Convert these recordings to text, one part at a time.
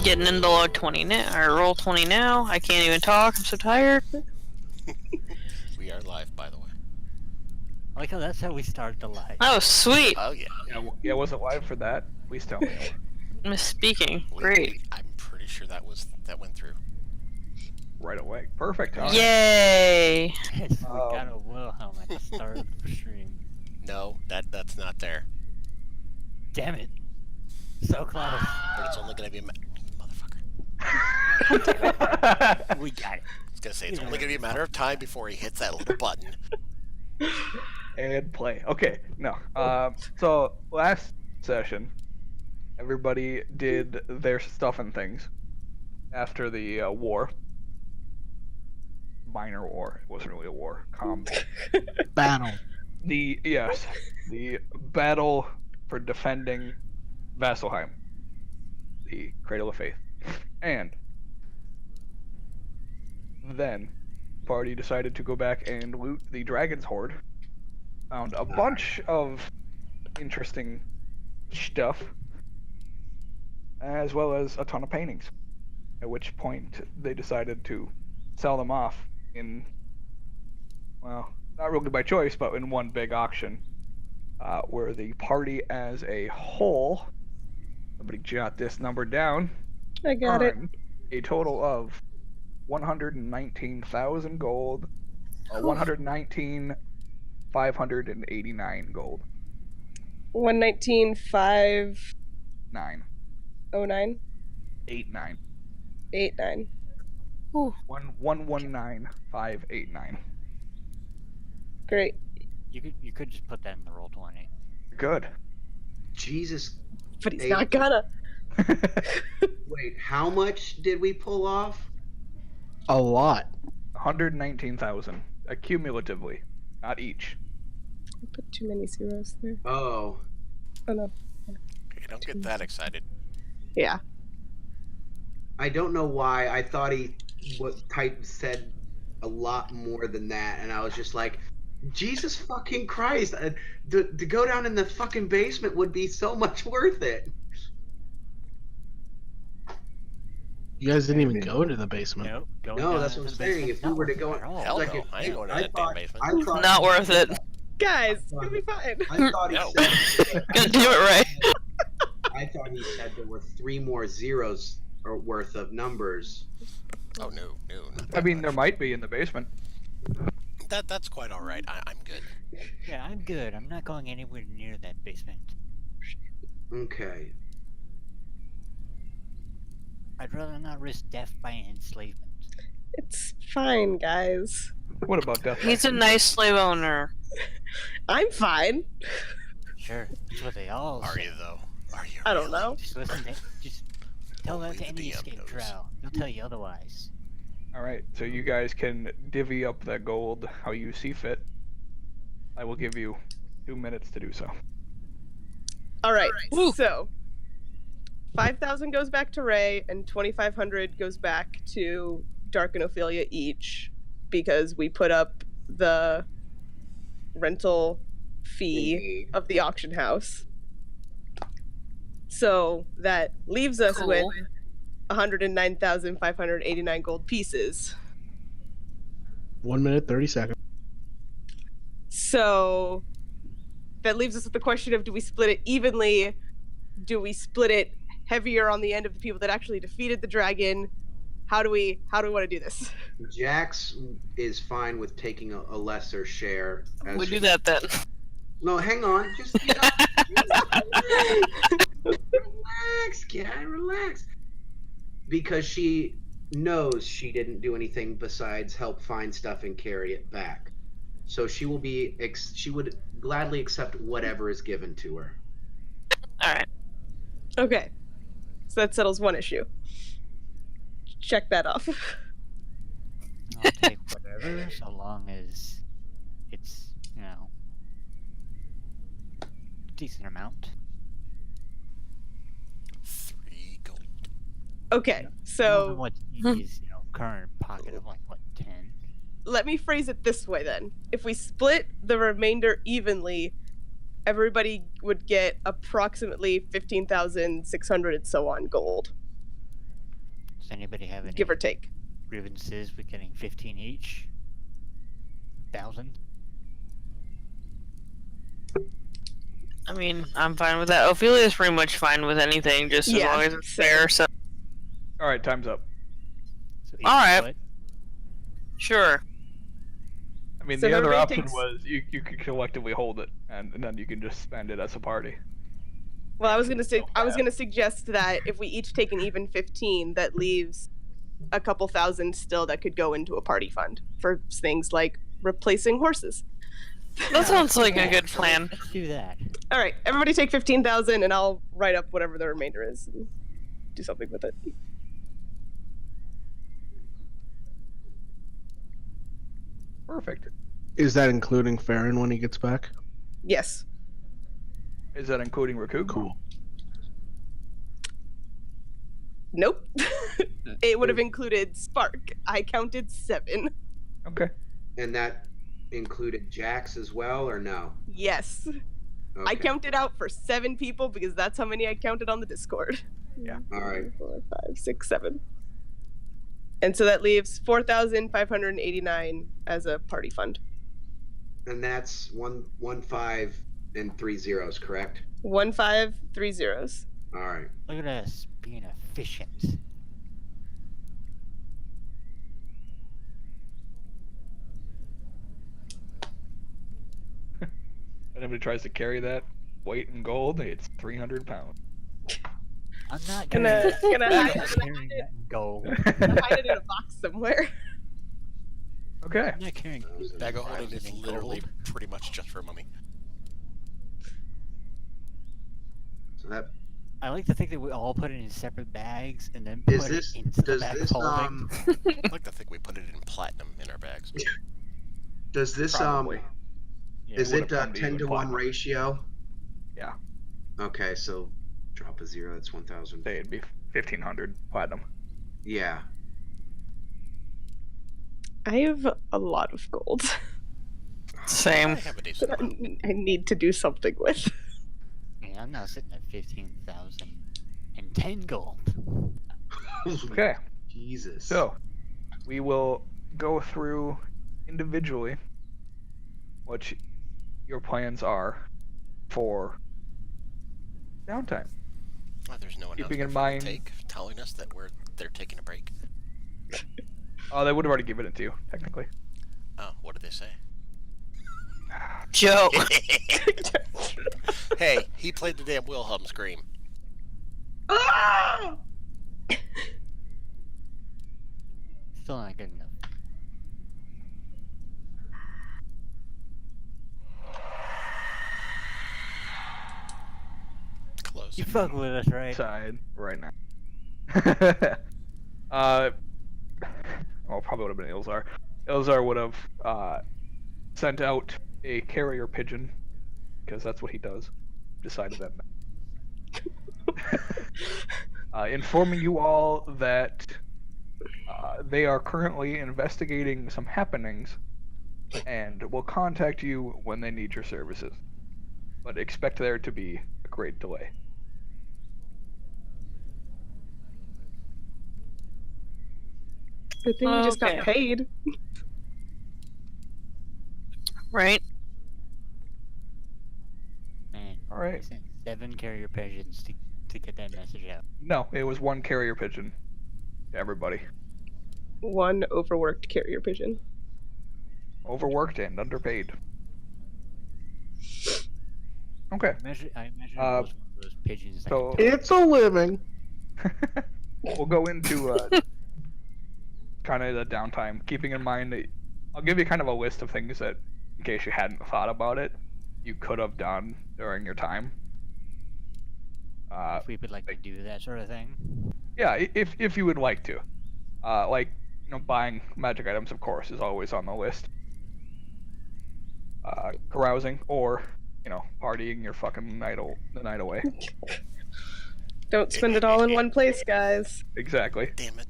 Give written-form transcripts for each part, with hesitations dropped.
Getting into log 20 now, or roll 20 now. I can't even talk. I'm so tired. We are live, by the way. I like how that's how we start the live. Oh, sweet. Oh yeah. Yeah, was it live for that? Please tell me. Misspeaking. Great. I'm pretty sure that went through. Right away. Perfect. All right. Yay. Yes, we got a Wilhelm at the start of the stream. No, that's not there. Damn it. So close. But it's only gonna be motherfucker. We got it. I was gonna say it's only gonna be a matter of time before he hits that little button. And play. Okay, no. So last session, everybody did their stuff and things after the war. Minor war. It wasn't really a war. Battle. The battle for defending Vasselheim, the Cradle of Faith, and then party decided to go back and loot the Dragon's Hoard. Found a bunch of interesting stuff, as well as a ton of paintings. At which point they decided to sell them off in, well, not really by choice, but in one big auction, where the party as a whole, somebody jot this number down, I got it. a total of 119,000 gold, 119,589 gold. 119,509. 9. 89. 119,589. Great. You could just put that in the roll 20. Good. Jesus. But he's not gonna. Wait, how much did we pull off? A lot. 119,000 cumulatively, not each. I put too many zeros there. Oh. Oh no. Okay, don't get that excited. Yeah. I don't know why. I thought said a lot more than that, and I was just like, Jesus fucking Christ. To go down in the fucking basement would be so much worth it. You guys didn't even go to the basement. Nope. No, that's what I'm saying. If we were to go... Hell like no, I ain't going to that damn basement. I thought, Not worth it. Guys, it's gonna be fine. I thought he No. said... Gonna do it right. I thought he said there were 3 more zeros or worth of numbers. Oh no, not I that mean, much. there might be in the basement. That's quite all right. I'm good. Yeah, I'm good. I'm not going anywhere near that basement. Okay. I'd rather not risk death by enslavement. It's fine, guys. What about death? He's a nice slave owner. I'm fine. Sure, that's what they all Are say. you though? Are you? I don't really? know. Just listen to, just tell that Only to the any DM escape knows. drow. They'll tell you otherwise. Alright, so you guys can divvy up that gold how you see fit. I will give you 2 minutes to do so. All right. So 5,000 goes back to Ray, and 2,500 goes back to Dark and Ophelia each, because we put up the rental fee of the auction house. So that leaves us Cool. with 109,589 gold pieces. 1 minute, 30 seconds. So that leaves us with the question of, do we split it evenly? Do we split it heavier on the end of the people that actually defeated the dragon? How do we want to do this? Jax is fine with taking a lesser share. We do that then. No, hang on. Just relax, guy, relax. Because she knows she didn't do anything besides help find stuff and carry it back. So she will be. She would gladly accept whatever is given to her. Alright. Okay. So that settles one issue. Check that off. I'll take whatever, so long as it's, decent amount. 3 gold. Okay, More than so what Evie's, current pocket of 10. let me phrase it this way then. If we split the remainder evenly, everybody would get approximately 15,600 and so on gold. anybody have any give or take. grievances with getting 15 each? 1,000? I mean, I'm fine with that. Ophelia's pretty much fine with anything, just as Yeah, long as it's same. fair. So All right, time's up. So each Alright. foot? sure. I mean, So the other everybody option takes- was you could collectively hold it, and then you can just spend it as a party. Well, I was gonna suggest that if we each take an even 15, that leaves a couple thousand still that could go into a party fund for things like replacing horses. That sounds like a good plan. Let's do that. All right, everybody take 15,000, and I'll write up whatever the remainder is and do something with it. Perfect. Is that including Feryn when he gets back? Yes. Is that including Raku? Cool. Nope. It would have included Spark. I counted 7. Okay. And that included Jax as well, or no? Yes. I Okay. counted out for 7 people because that's how many I counted on the Discord. Yeah. All right. 4, 5, 6, 7. And so that leaves 4,589 as a party fund. And that's 1 5 and 3 zeros, correct? 1 5 3 zeros. All right. Look at us being efficient. If anybody tries to carry that weight in gold, it's 300 pounds. I'm not Gonna hide carrying that in gold. hide it in a box somewhere. Okay. I'm not carrying Bag of holding thousands is in literally gold. pretty much just for a mummy. So that I like to think that we all put it in separate bags and then put is this. it into the Does bag this of holding. I like to think we put it in platinum in our bags. Does this Probably. Yeah, is would've it come to 10 even to 1 platinum. ratio? Yeah. Okay, so drop a 0. That's 1,000. Say it'd be 1,500 platinum. Yeah. I have a lot of gold I Same. have a decent that amount. I need to do something with. Yeah, I'm now sitting at 15,010 gold. Okay. Jesus. So, we will go through individually what your plans are for downtime. Oh, there's no Keeping announcement in from mind- the take telling us that they're taking a break. Oh, they would have already given it to you, technically. Oh, what did they say? Joe. Hey, he played the damn Wilhelm scream. Ah! Still not good enough. Close. You fuck with us, right? Side right now. Well, probably would have been Ilzar. Ilzar would have sent out a carrier pigeon, because that's what he does. Decided that. Informing you all that they are currently investigating some happenings, and will contact you when they need your services. But expect there to be a great delay. Good thing we just got Okay. paid. Right? Man, All I right. sent 7 carrier pigeons to get that message out. No, it was one carrier pigeon to everybody. 1 overworked carrier pigeon. Overworked and underpaid. Okay. I imagine it was Uh, one of those pigeons that so- can It's a living. We'll go into kind of the downtime, keeping in mind that I'll give you kind of a list of things that, in case you hadn't thought about it, you could have done during your time. if we would like to do that sort of thing. Yeah, if you would like to, like buying magic items, of course, is always on the list. Carousing or partying your fucking the night away. Don't spend it all in one place, guys. Exactly. Damn it.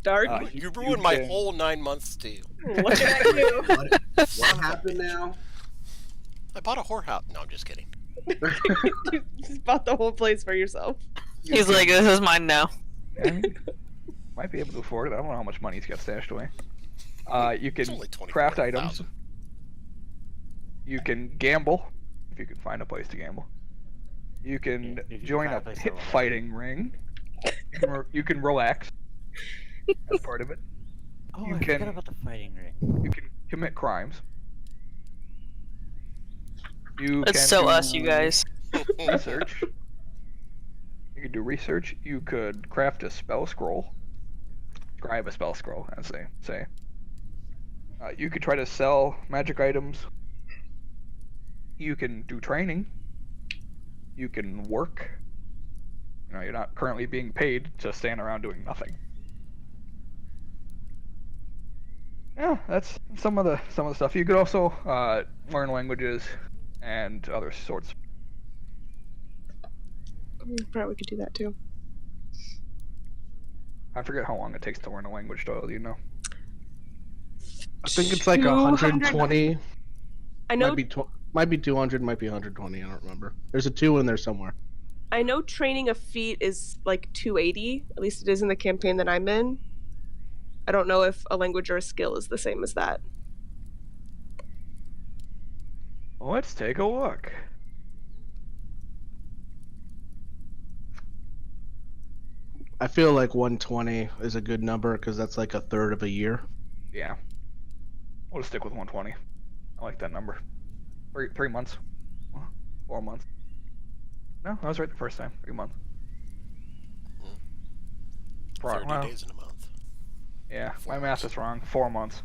Dark. You You ruined my can- whole 9 months deal. Looking at you. What happened now? I bought a whorehouse. No, I'm just kidding. You just bought the whole place for yourself. He's like, this is mine now. I mean, might be able to afford it. I don't know how much money he's got stashed away. You It's can only craft items. 24,000. You can gamble, if you can find a place to gamble. You can Yeah, if you join find a a place to pit relax. fighting ring. You can relax. That's part of it. Oh, You I can- forgot about the fighting ring. You can commit crimes. You That's can so do us, you guys. research. You can do research. You could craft a spell scroll. Scribe a spell scroll, as they say. You could try to sell magic items. You can do training. You can work. You know, you're not currently being paid to stand around doing nothing. Yeah, that's some of the stuff. You could also learn languages and other sorts. Probably could do that too. I forget how long it takes to learn a language, Doyle. Do you know? I think it's like 200. 120. I know. Might be 200. Might be 120. I don't remember. There's a 2 in there somewhere. I know training a feat is like 280. At least it is in the campaign that I'm in. I don't know if a language or a skill is the same as that. Let's take a look. I feel like 120 is a good number because that's like a third of a year. Yeah. We'll just stick with 120. I like that number. 3 months. 4 months. No, I was right the first time. 3 months. 30 Well, days in a month. yeah, 4 my math is wrong. 4 months.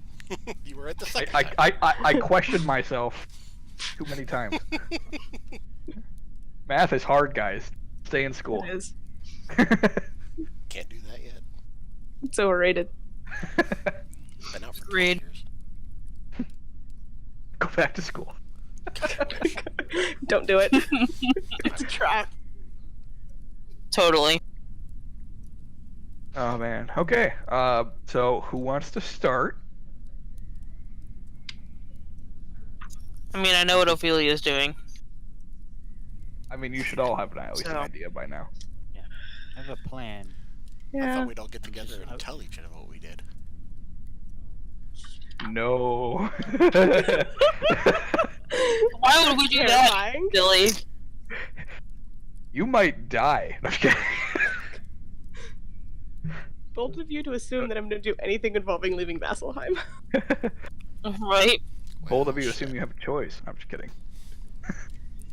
You were at the second I, time. I questioned myself too many times. Math is hard, guys. Stay in school. It is. Can't do that yet. It's overrated. Been out for 20 Agreed. years. Go back to school. Don't do it. It's a trap. Totally. Oh man. Okay. So who wants to start? I mean, I know what Ophelia's doing. I mean, you should all have at least an So- idea by now. I have a plan. I Yeah. thought we'd all get together and tell each other what we did. No. Why would we do that, Terrifying. Billy? You might die. I'm kidding. Bold of you to assume that I'm going to do anything involving leaving Vasselheim. Right? Bold of you to Well, assume shit. you have a choice. I'm just kidding.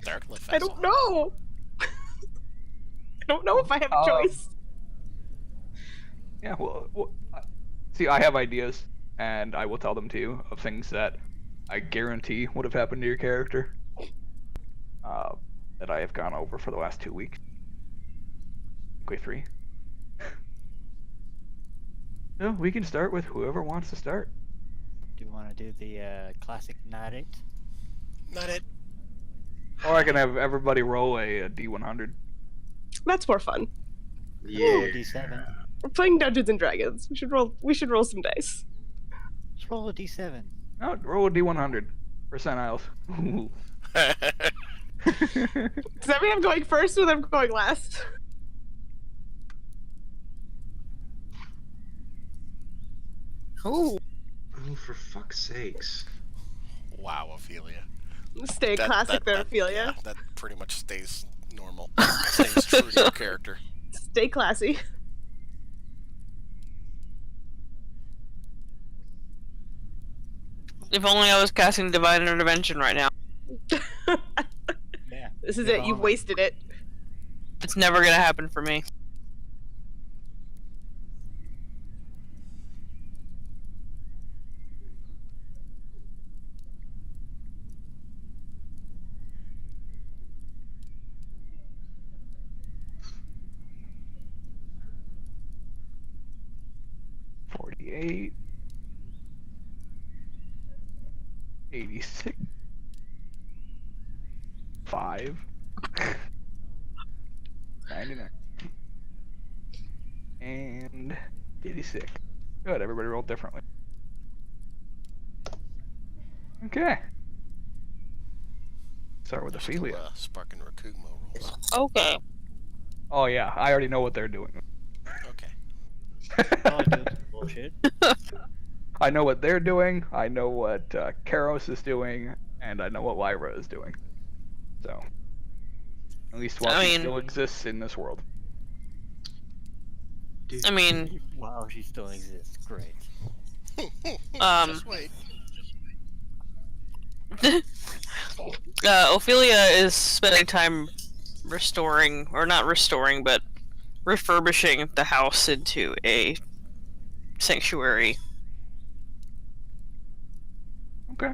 Darkliff I don't know. I don't know if I have a choice. Yeah, well, see, I have ideas, and I will tell them to you of things that I guarantee would have happened to your character. That I have gone over for the last 2 weeks. Okay, 3. No, we can start with whoever wants to start. Do you want to do the classic narrate? Not it. Or I can have everybody roll a D100. That's more fun. Roll Yeah. a d7. We're playing Dungeons and Dragons. We should roll some dice. Just roll a d7. No, roll a D100. Percentiles. Ooh. Does that mean I'm going first or I'm going last? Ooh. Oh, for fuck's sakes. Wow, Ophelia. Stay classic there, Ophelia. Yeah, that pretty much stays normal. Stays true to your character. Stay classy. If only I was casting Divine Intervention right now. Yeah. This is You're it. You've on wasted it. It's never gonna happen for me. $48. 86. 5. 99. And 86. Good, everybody rolled differently. Okay. Start with Let's Ophelia. go, Spark and Rakumo rolls. Okay. Oh yeah, I already know what they're doing. Okay. Oh, dude, bullshit. I know what they're doing. I know what Karos is doing, and I know what Lyra is doing. So, at least while I she mean- still exists in this world. I mean, Wow, she still exists. Great. Just wait. Ophelia is spending time restoring, or not restoring, but refurbishing the house into a sanctuary. Okay.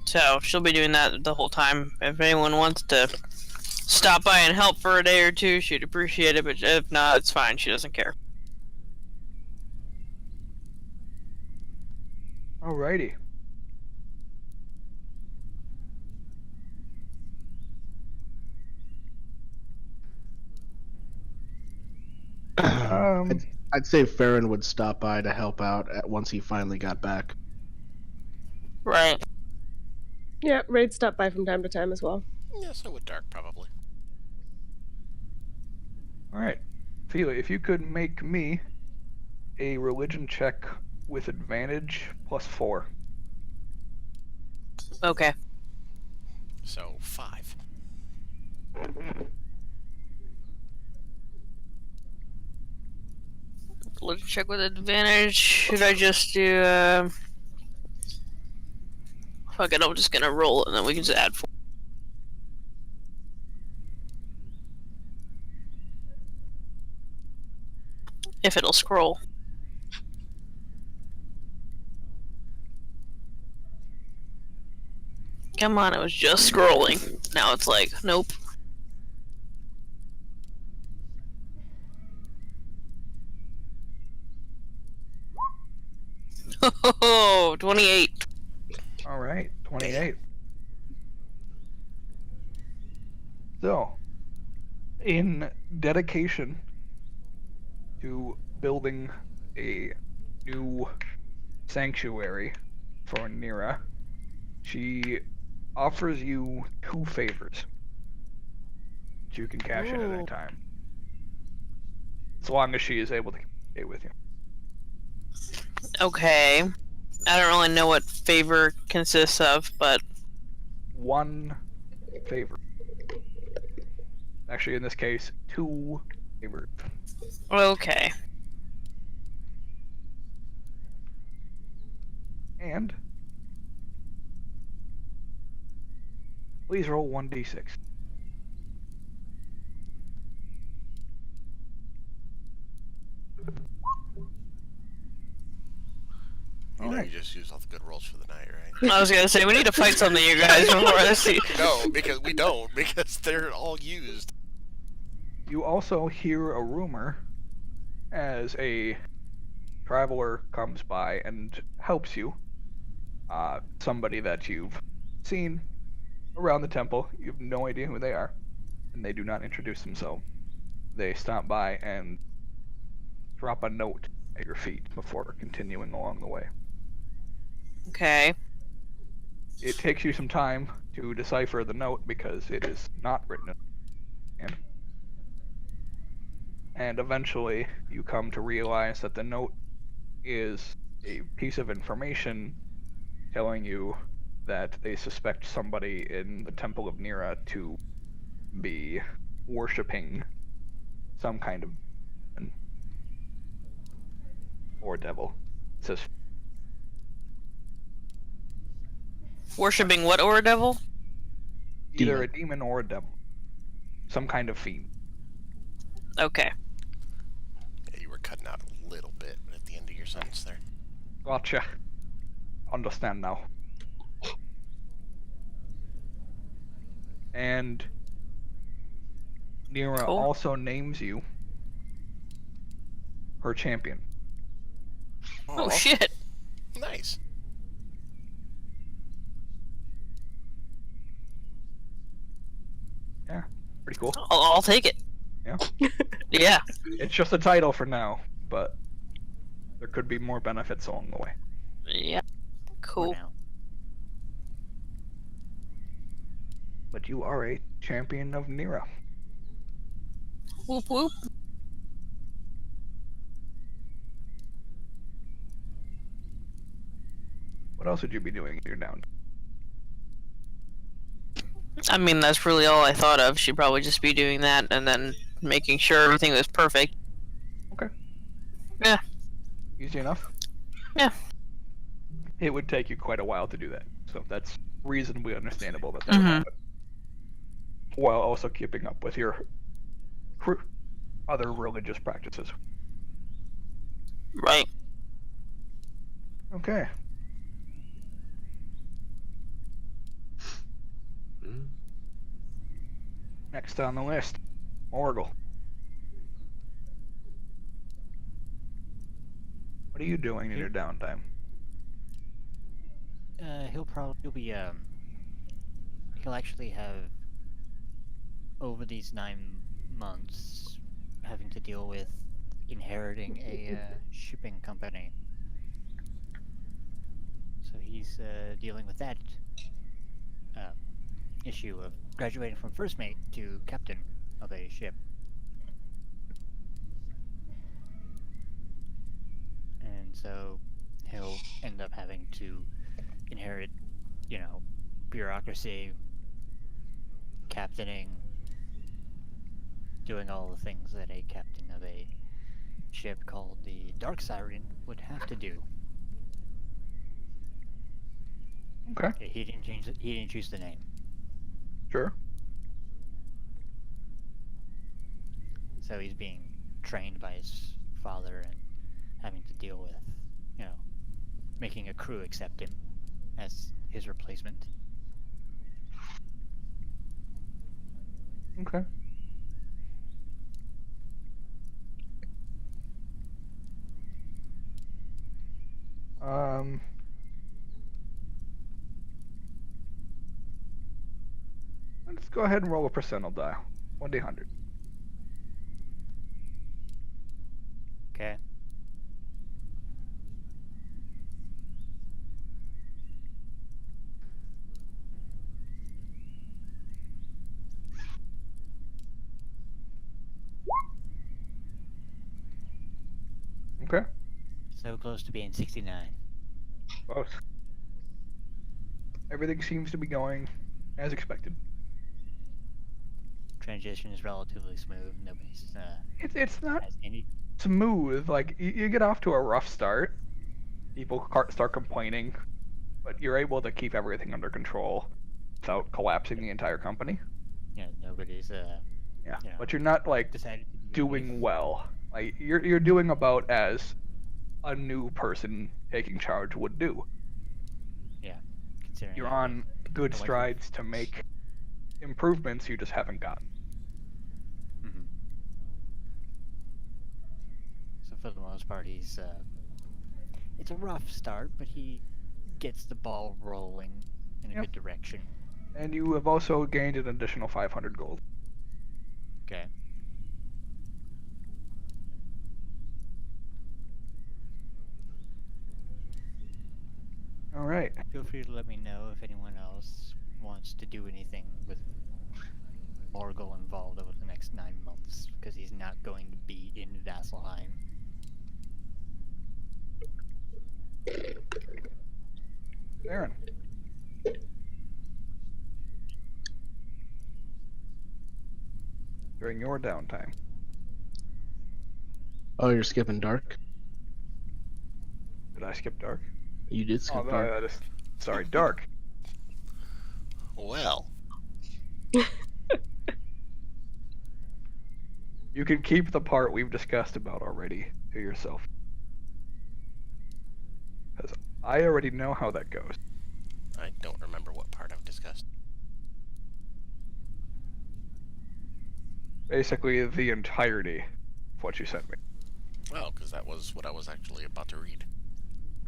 So she'll be doing that the whole time. If anyone wants to stop by and help for a day or two, she'd appreciate it, but if not, it's fine. She doesn't care. Alrighty. I'd say Feryn would stop by to help out once he finally got back. Right. Yeah, Raid stop by from time to time as well. Yeah, so would Dark probably. Alright. Ophelia, if you could make me a religion check with advantage +4. Okay. So 5. Let's check with advantage. Should I just do, fuck it, I'm just gonna roll it and then we can just add 4. If it'll scroll. Come on, it was just scrolling. Now it's like, nope. Oh, 28. Alright, 28. So, in dedication to building a new sanctuary for Nira, she offers you 2 favors that you can cash in at any Ooh. time. As long as she is able to communicate with you. Okay. I don't really know what favor consists of, but 1 favor. Actually, in this case, 2 favors. okay. And please roll 1d6. You know Alright. you just used all the good rolls for the night, right? I was gonna say, we need to fight something, you guys, before I see. No, because we don't, because they're all used. You also hear a rumor as a traveler comes by and helps you. Somebody that you've seen around the temple. You have no idea who they are, and they do not introduce themselves. They stop by and drop a note at your feet before continuing along the way. Okay. It takes you some time to decipher the note because it is not written in. And eventually you come to realize that the note is a piece of information telling you that they suspect somebody in the Temple of Nira to be worshipping some kind of or devil. It says Worshipping what or devil? either a demon or a devil. Some kind of fiend. Okay. Yeah, you were cutting out a little bit at the end of your sentence there. Gotcha. Understand now. And Nira Cool. also names you her champion. Oh shit. Nice. Yeah, pretty cool. I'll take it. Yeah. Yeah. It's just a title for now, but there could be more benefits along the way. Yeah. For Cool. now. But you are a champion of Nira. Whoop whoop. What else would you be doing in your downtime? I mean, that's really all I thought of. She'd probably just be doing that and then making sure everything was perfect. Okay. Yeah. Easy enough? Yeah. It would take you quite a while to do that, so that's reasonably understandable that would Mhm. happen. While also keeping up with your other religious practices. Right. Okay. Mm. Next on the list, Morgul. What are you doing in your downtime? He'll actually have, over these 9 months, having to deal with inheriting a shipping company. So he's dealing with that issue of graduating from first mate to captain of a ship. And so he'll end up having to inherit, bureaucracy, captaining, doing all the things that a captain of a ship called the Dark Siren would have to do. Okay, He didn't choose the name. sure. So he's being trained by his father and having to deal with, making a crew accept him as his replacement. Okay. Let's go ahead and roll a percentile die. 1d100. Okay. Okay. So close to being 69. Close. Everything seems to be going as expected. Transition is relatively smooth. Nobody's It's not has any. smooth. Like you get off to a rough start. People start complaining, but you're able to keep everything under control without collapsing the entire company. Nobody's Yeah. But you're not like decided to be doing well. Like you're doing about as a new person taking charge would do. Considering You're that on good away from- strides to make improvements you just haven't gotten. Mhm. So for the most part, he's it's a rough start, but he gets the ball rolling in a Yep. good direction. And you have also gained an additional 500 gold. Okay. All right. Feel free to let me know if anyone else wants to do anything with Morgul involved over the next 9 months, because he's not going to be in Vasselheim. Feryn. During your downtime. Oh, you're skipping dark? Did I skip dark? You did skip dark. That is... Sorry, dark. Well, You can keep the part we've discussed about already to yourself. Because I already know how that goes. I don't remember what part I've discussed. Basically, the entirety of what you sent me. Well, because that was what I was actually about to read.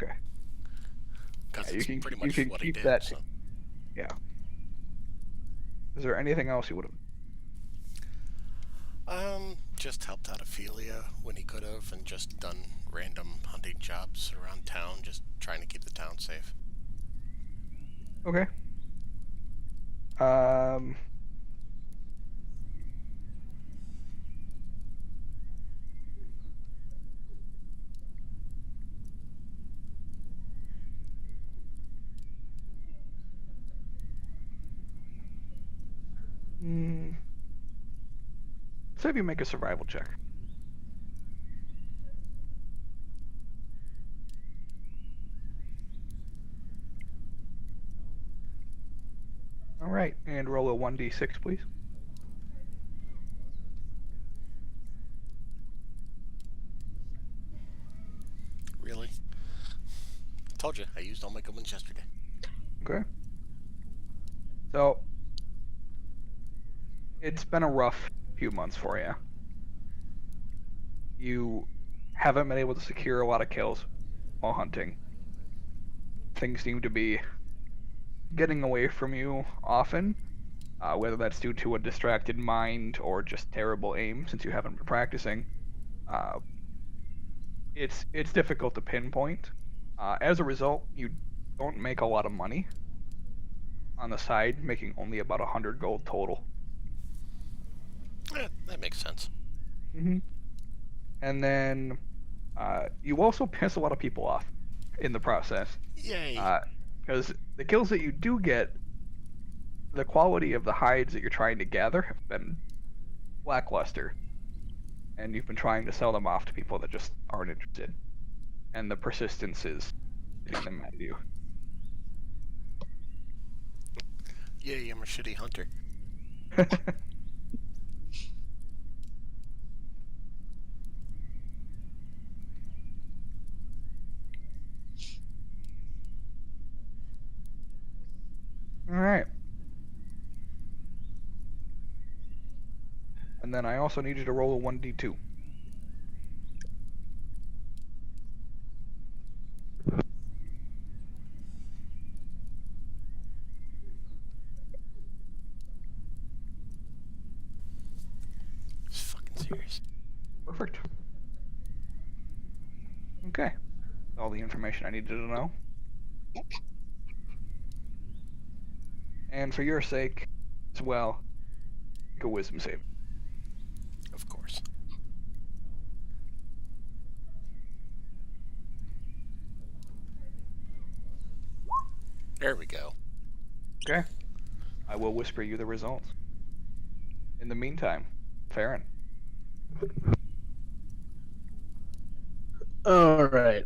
Okay. Because Yeah, you it's can- pretty you much can what he keep did. that- So. Yeah. Is there anything else you would have? Just helped out Ophelia when he could have, and just done random hunting jobs around town, just trying to keep the town safe. Okay. have you make a survival check. All right, and roll a 1d6, please. Really? I told you, I used all my good ones yesterday. Okay. So, it's been a rough few months for you. You haven't been able to secure a lot of kills while hunting. Things seem to be getting away from you often, whether that's due to a distracted mind or just terrible aim since you haven't been practicing. It's difficult to pinpoint. As a result, you don't make a lot of money on the side, making only about 100 gold total. That makes sense. Mm-hmm. And then you also piss a lot of people off in the process. Yay! Because the kills that you do get, the quality of the hides that you're trying to gather have been lackluster. And you've been trying to sell them off to people that just aren't interested. And the persistence is getting them mad at you. Yay, I'm a shitty hunter. Alright. And then I also need you to roll a 1d2. It's fucking serious. Perfect. Okay. All the information I needed to know. And for your sake, as well, make a wisdom save. Of course. There we go. Okay. I will whisper you the results. In the meantime, Feryn. Alright.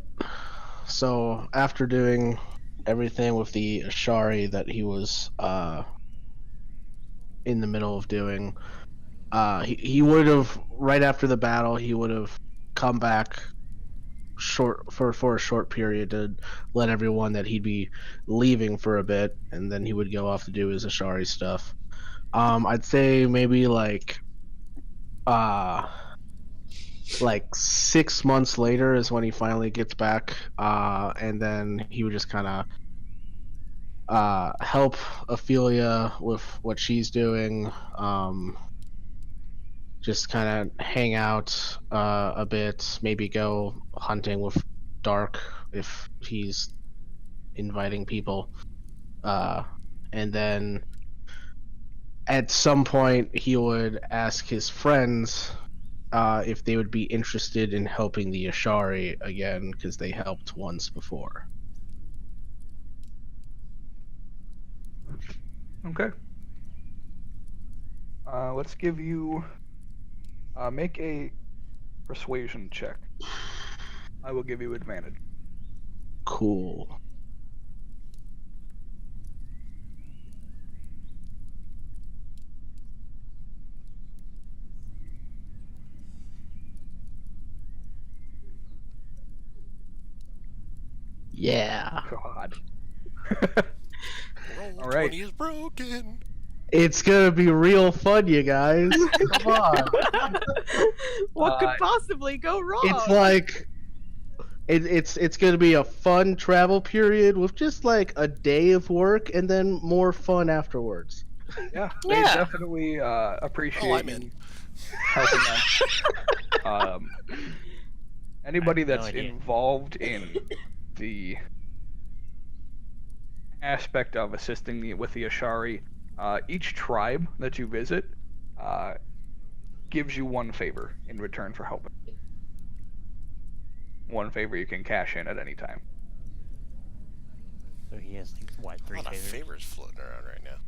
So, after doing everything with the Ashari that he was in the middle of doing, he would have, right after the battle, he would have come back for a short period to let everyone that he'd be leaving for a bit, and then he would go off to do his Ashari stuff. I'd say maybe like 6 months later is when he finally gets back, and then he would just kind of help Ophelia with what she's doing, just kind of hang out a bit, maybe go hunting with Dark if he's inviting people, and then at some point he would ask his friends if they would be interested in helping the Ashari again, because they helped once before. Okay. Let's give you... make a persuasion check. I will give you advantage. Cool. Yeah. God. Roll All right. 20 is broken. It's gonna be real fun, you guys. Come on. What could possibly go wrong? It's like it's gonna be a fun travel period with just like a day of work and then more fun afterwards. Yeah, they Yeah. definitely appreciate Oh, I'm you in. helping out. Anybody I have no that's idea. involved in the aspect of assisting with the Ashari, each tribe that you visit gives you one favor in return for helping. One favor you can cash in at any time. So he has like what, A 3 lot of favors? favors floating around right now.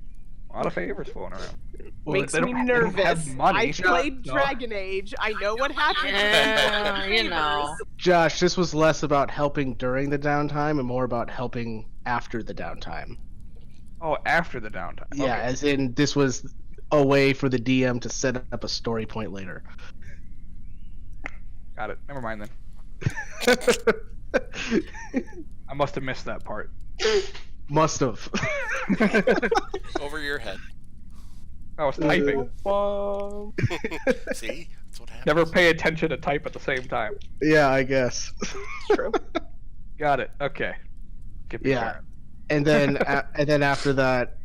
A lot of favors floating around. Well, Makes they me don't- they don't have nervous. money, I played so- Dragon Age. I know what happens. Yeah, when you favors. know. Josh, this was less about helping during the downtime and more about helping after the downtime. Oh, after the downtime. Yeah, Okay. as in this was a way for the DM to set up a story point later. Got it. Never mind then. I must have missed that part. Must have. Over your head. I was typing. See? That's what happens. Never pay attention to type at the same time. Yeah, I guess. True. Got it. Okay. Get me Yeah. started. And then and then after that,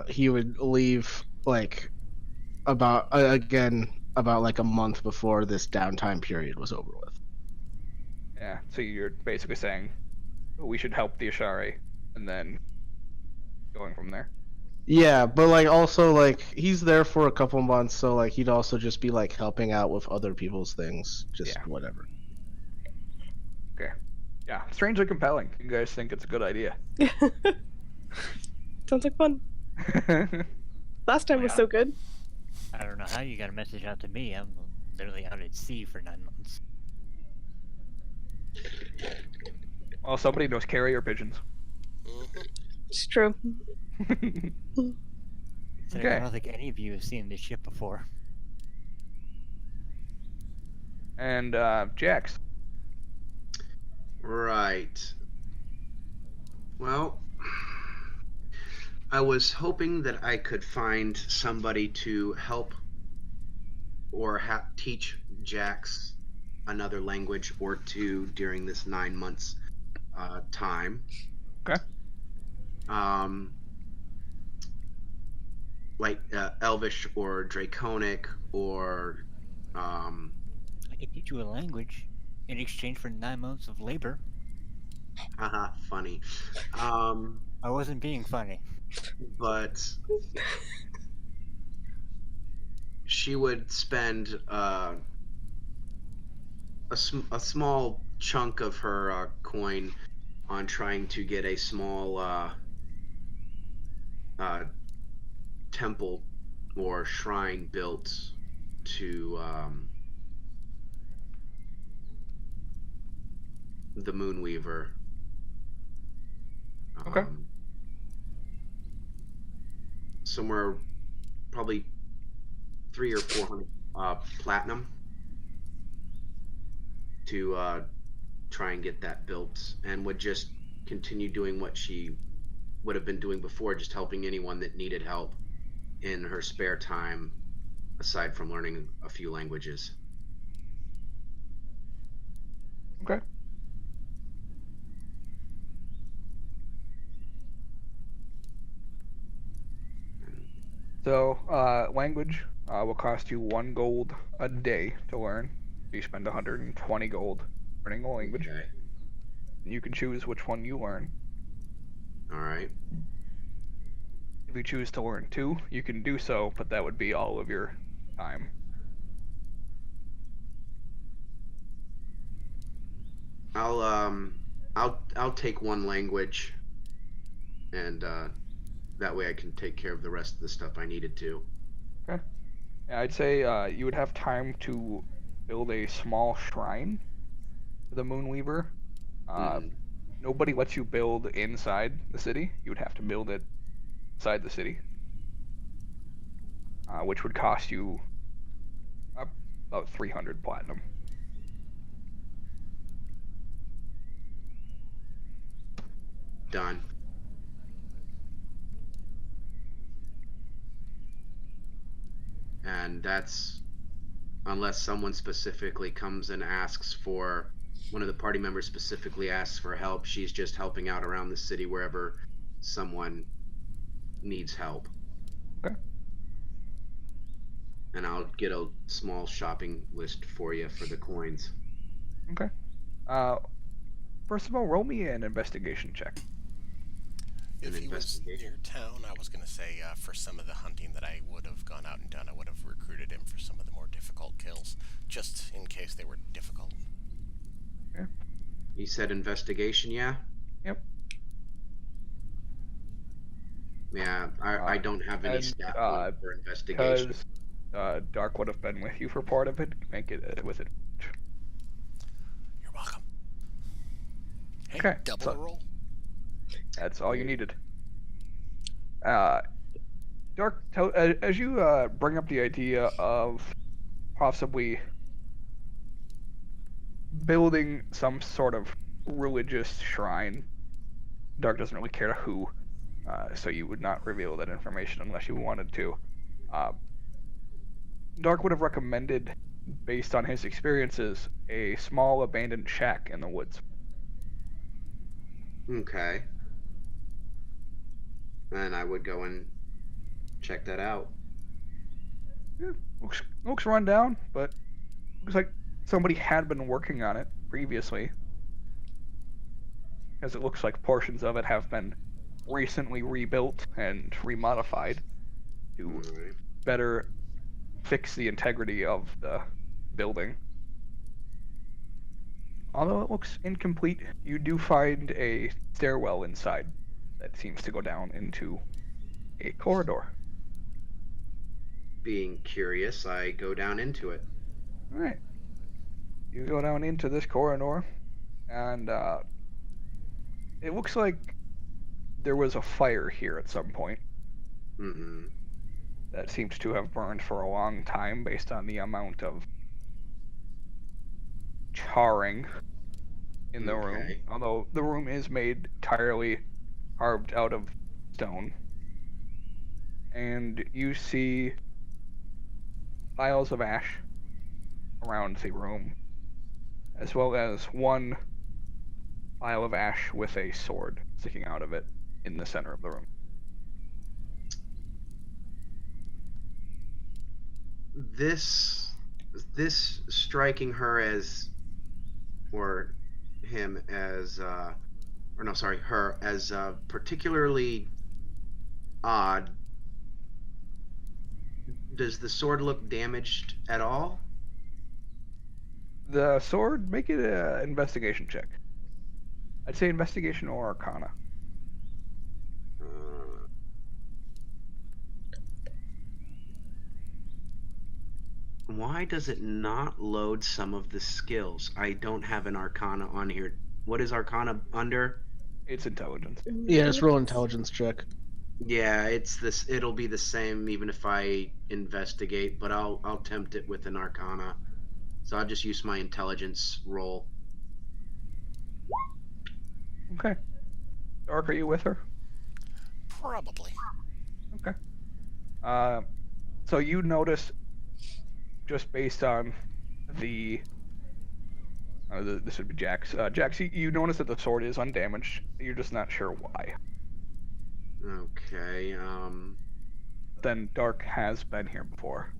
he would leave like about about like a month before this downtime period was over with. Yeah. So you're basically saying we should help the Ashari, and then going from there. Yeah, but like also like he's there for a couple months, so like he'd also just be like helping out with other people's things, just Yeah. whatever. Okay. Yeah. Strangely compelling. You guys think it's a good idea? Sounds like fun. Last time was so good. I don't know how you got a message out to me. I'm literally out at sea for 9 months. Well, somebody knows carrier pigeons. Mhm. It's true. Considering Okay. I don't think any of you have seen this ship before. And Jax. Right. Well, I was hoping that I could find somebody to help or teach Jax another language or two during this 9 months time. Okay. Like Elvish or Draconic or I could teach you a language in exchange for 9 months of labor. haha, funny. I wasn't being funny. But she would spend a small chunk of her coin on trying to get a small temple or shrine built to the Moonweaver. Okay. Somewhere probably 300 or 400 platinum to try and get that built, and would just continue doing what she would have been doing before, just helping anyone that needed help in her spare time, aside from learning a few languages. Okay. So, language will cost you 1 gold a day to learn. You spend 120 gold learning a language. Okay. You can choose which one you learn. All right. If you choose to learn 2, you can do so, but that would be all of your time. I'll take one language, and that way I can take care of the rest of the stuff I needed to. Okay. Yeah, I'd say you would have time to build a small shrine for the Moonweaver. Nobody lets you build inside the city. You would have to build it inside the city, which would cost you about 300 platinum. Done. And that's unless someone specifically comes and asks for, one of the party members specifically asks for help. She's just helping out around the city wherever someone needs help. Okay. And I'll get a small shopping list for you for the coins. Okay. First of all, roll me an investigation check. If An he was investigation. near town, I was going to say for some of the hunting that I would have gone out and done, I would have recruited him for some of the more difficult kills, just in case they were difficult. You said investigation, yeah? Yep. Yeah, I don't have any and, stat points for investigation. Because Dark would have been with you for part of it, make it with it. You're welcome. Hey, Okay, double so- the roll. That's all you needed. Dark, as you bring up the idea of possibly building some sort of religious shrine, Dark doesn't really care to who, so you would not reveal that information unless you wanted to. Dark would have recommended, based on his experiences, a small abandoned shack in the woods. Okay. And I would go and check that out. Yeah, looks run down, but looks like somebody had been working on it previously, as it looks like portions of it have been recently rebuilt and remodified to Alright. better fix the integrity of the building. Although it looks incomplete, you do find a stairwell inside that seems to go down into a corridor. Being curious, I go down into it. Alright. You go down into this corridor, and it looks like there was a fire here at some point Mm-hmm. that seems to have burned for a long time based on the amount of charring in the room. Okay. Although the room is made entirely carved out of stone. And you see piles of ash around the room, as well as one pile of ash with a sword sticking out of it in the center of the room. This striking her as, or him as, or no, sorry, her as particularly odd. Does the sword look damaged at all? The sword, make it an investigation check. I'd say investigation or arcana. Why does it not load some of the skills? I don't have an arcana on here. What is arcana under? It's intelligence. Yeah, just roll intelligence check. Yeah, it's this. It'll be the same even if I investigate, but I'll tempt it with an arcana. So I'll just use my intelligence roll. Okay. Dark, are you with her? Probably. Okay. So you notice, just based on the this would be Jax. Jax, you notice that the sword is undamaged. You're just not sure why. Okay. Then Dark has been here before.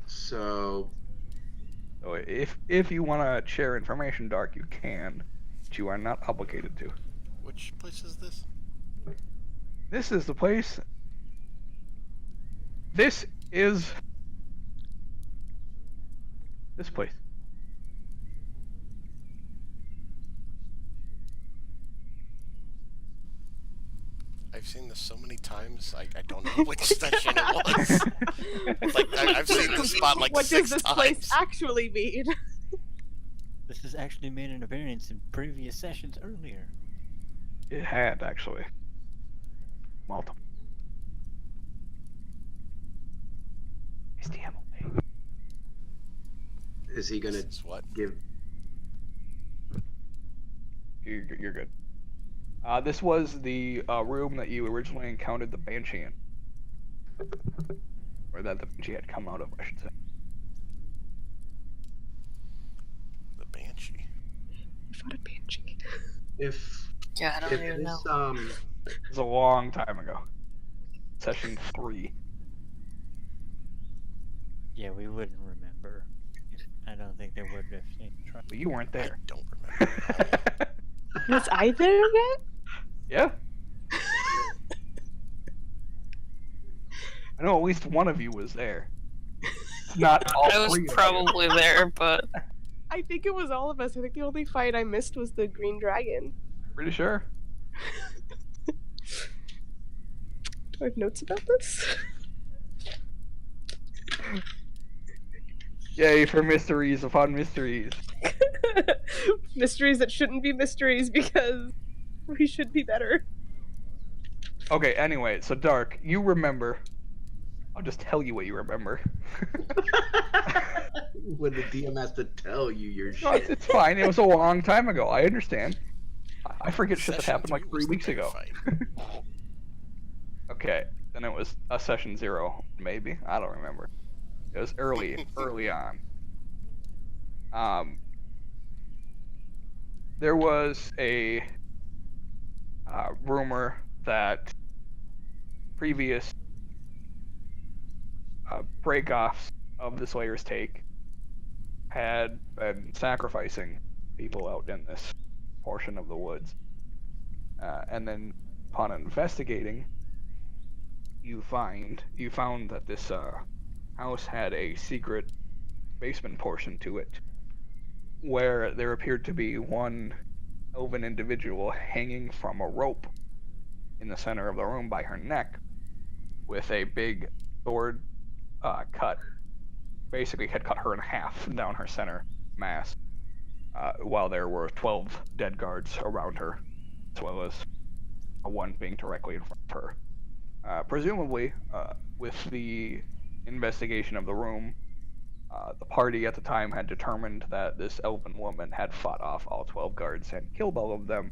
So So if you want to share information, Dark, you can, but you are not obligated to. Which place is this? This is the place. This is this place. I've seen this so many times, I don't know which session it was. Like, I've seen this spot like What 6 does this times. place actually mean? This has actually made an appearance in previous sessions earlier. It had actually multiple. is he gonna This is what? give? You're good. This was the room that you originally encountered the Banshee in. Or that the Banshee had come out of, I should say. The Banshee. I fought a banshee. If Yeah, I don't if even know. this It was a long time ago. Session 3. Yeah, we wouldn't remember. I don't think they would have seen try. But you weren't I there. don't remember. Was I there yet? Yeah? I know at least one of you was there. Not all I was three of you. probably there, but I think it was all of us. I think the only fight I missed was the green dragon. Pretty sure. Do I have notes about this? Yay for mysteries upon mysteries. Mysteries that shouldn't be mysteries because we should be better. Okay, anyway, so Dark, you remember. I'll just tell you what you remember. When the DM has to tell you your No, shit. it's fine. It was a long time ago. I understand. I forget shit that Session happened like 3 3 was the weeks bear ago. fight. Okay, then it was a session 0, maybe. I don't remember. It was early on. There was a rumor that previous break-offs of the Slayer's Take had been sacrificing people out in this portion of the woods. And then upon investigating, you found that this house had a secret basement portion to it, where there appeared to be one elven individual hanging from a rope in the center of the room by her neck, with a big sword cut. Basically, had cut her in half down her center mass, while there were 12 dead guards around her, as well as one being directly in front of her. Presumably, with the investigation of the room, the party at the time had determined that this elven woman had fought off all 12 guards and killed all of them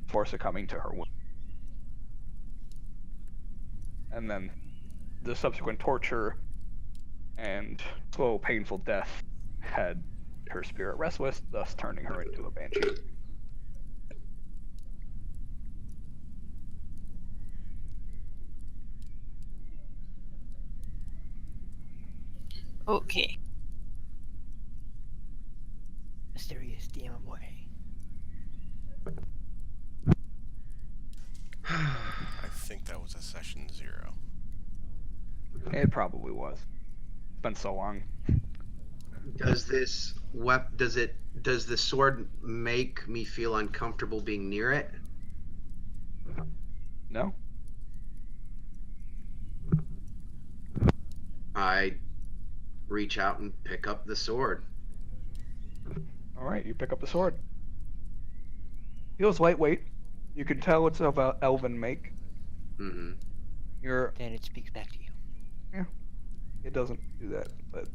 before succumbing to her wound. And then the subsequent torture and slow, painful death had her spirit restless, thus turning her into a banshee. Okay. Mysterious DM boy. I think that was a session 0. It probably was. It's been so long. Does this does the sword make me feel uncomfortable being near it? No? I reach out and pick up the sword. Alright, you pick up the sword. Feels lightweight. You can tell it's of elven make. Mm-hmm. Then it speaks back to you. It doesn't do that, but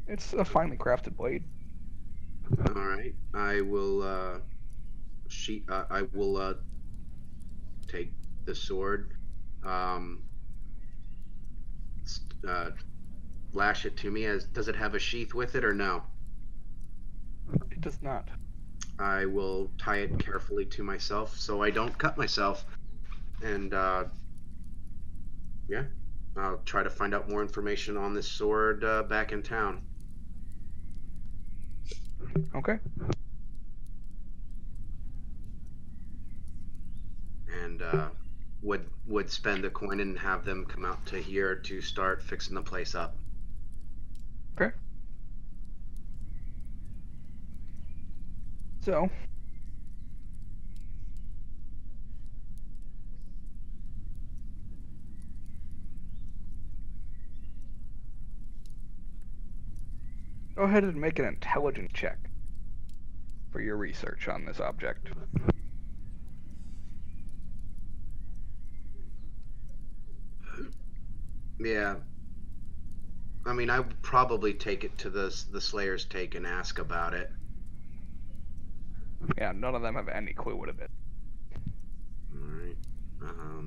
it's a finely crafted blade. All right. I will I will take the sword, lash it to me. Does it have a sheath with it or no? It does not. I will tie it carefully to myself so I don't cut myself, and yeah, I'll try to find out more information on this sword back in town. Okay. And would spend the coin and have them come out to here to start fixing the place up. Okay. So, go ahead and make an intelligence check for your research on this object. Yeah. I mean, I would probably take it to the Slayer's Take and ask about it. Yeah, none of them have any clue what it is. Alright.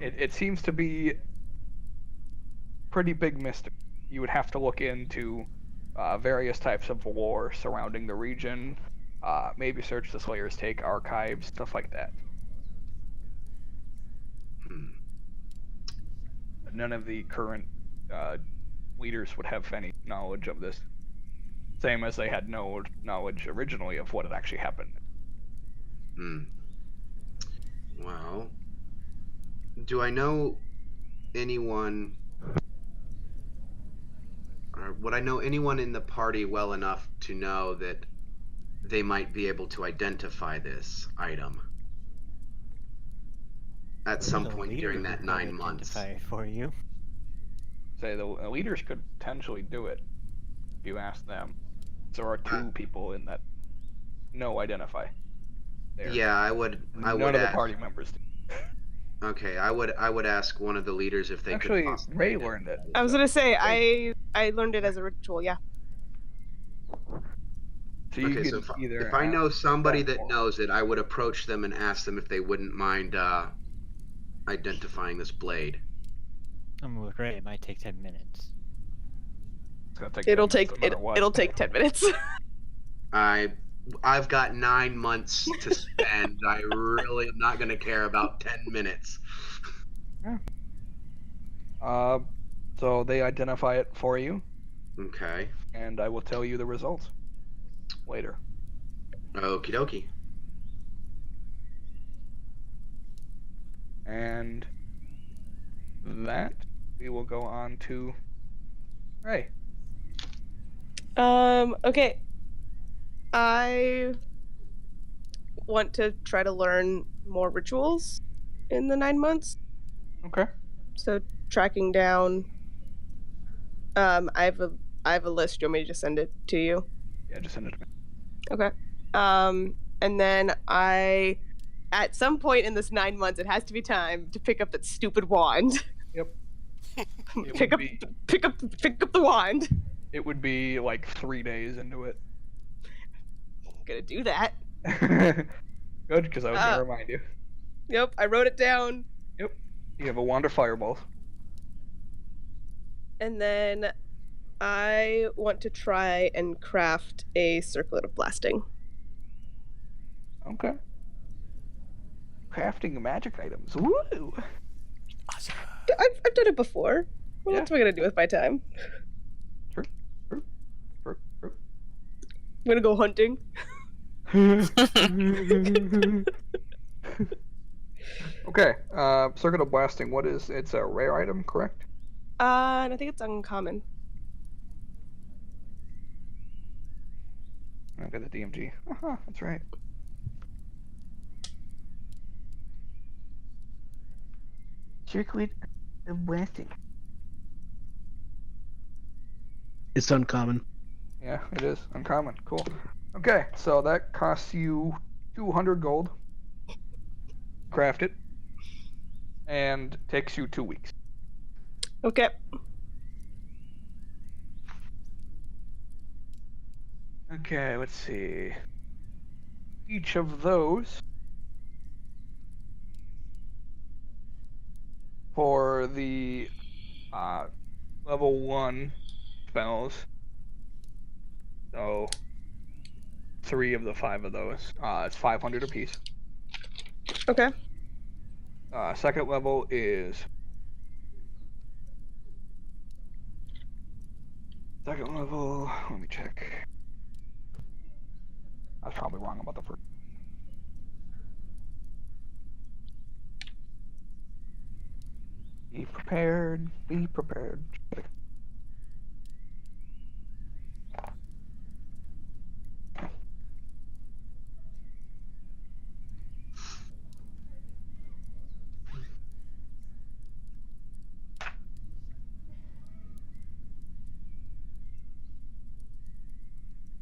It seems to be pretty big mystery. You would have to look into various types of lore surrounding the region, maybe search the Slayer's Take archives, stuff like that. None of the current leaders would have any knowledge of this. Same as they had no knowledge originally of what had actually happened. Well, do I know anyone, or would I know anyone in the party well enough to know that they might be able to identify this item? at some The point leader during that would 9 months. identify it for you. Say the leaders could potentially do it if you ask them. There are two people in that identify. There. Yeah, I would None of the ask. party members do. Okay, I would ask one of the leaders if they Actually, could possibly Ray identify learned it. I was so- gonna say Ray- I learned it as a ritual. Yeah. So you Okay, could so either if I know ask somebody them that or- knows it, I would approach them and ask them if they wouldn't mind identifying this blade. I'm with Ray. It might take 10 minutes. It's gonna take It'll 10 minutes take no matter what. it'll take 10 minutes. I've got 9 months to spend. I really am not going to care about 10 minutes. So they identify it for you, Okay. and I will tell you the results later. Okie dokie. And that we will go on to Ray. Okay. I want to try to learn more rituals in the 9 months. Okay. So tracking down. I have a list. Do you want me to just send it to you? Yeah, just send it to me. Okay. And then at some point in this 9 months, it has to be time to pick up that stupid wand. Yep. pick up the wand. It would be like 3 days into it. Gonna do that. Good, because I was gonna remind you. Yep, I wrote it down. Yep. You have a wand of fireballs. And then I want to try and craft a circlet of blasting. Okay. Crafting magic items. Woo! Awesome. I've done it before. What Yeah. else am I gonna do with my time? True. I'm gonna go hunting. Okay, circuit of blasting. What is? It's a rare item, correct? And I think it's uncommon. I've got the DMG. That's right. Circuit of blasting. It's uncommon. Yeah, it is uncommon. Cool. Okay, so that costs you 200 gold. Craft it, and takes you 2 weeks. Okay. Okay, let's see. Each of those for the level 1 spells. So 3 of the 5 of those. It's 500 apiece. Okay. Second level is second level. Let me check. I was probably wrong about the first. Be prepared. Be prepared.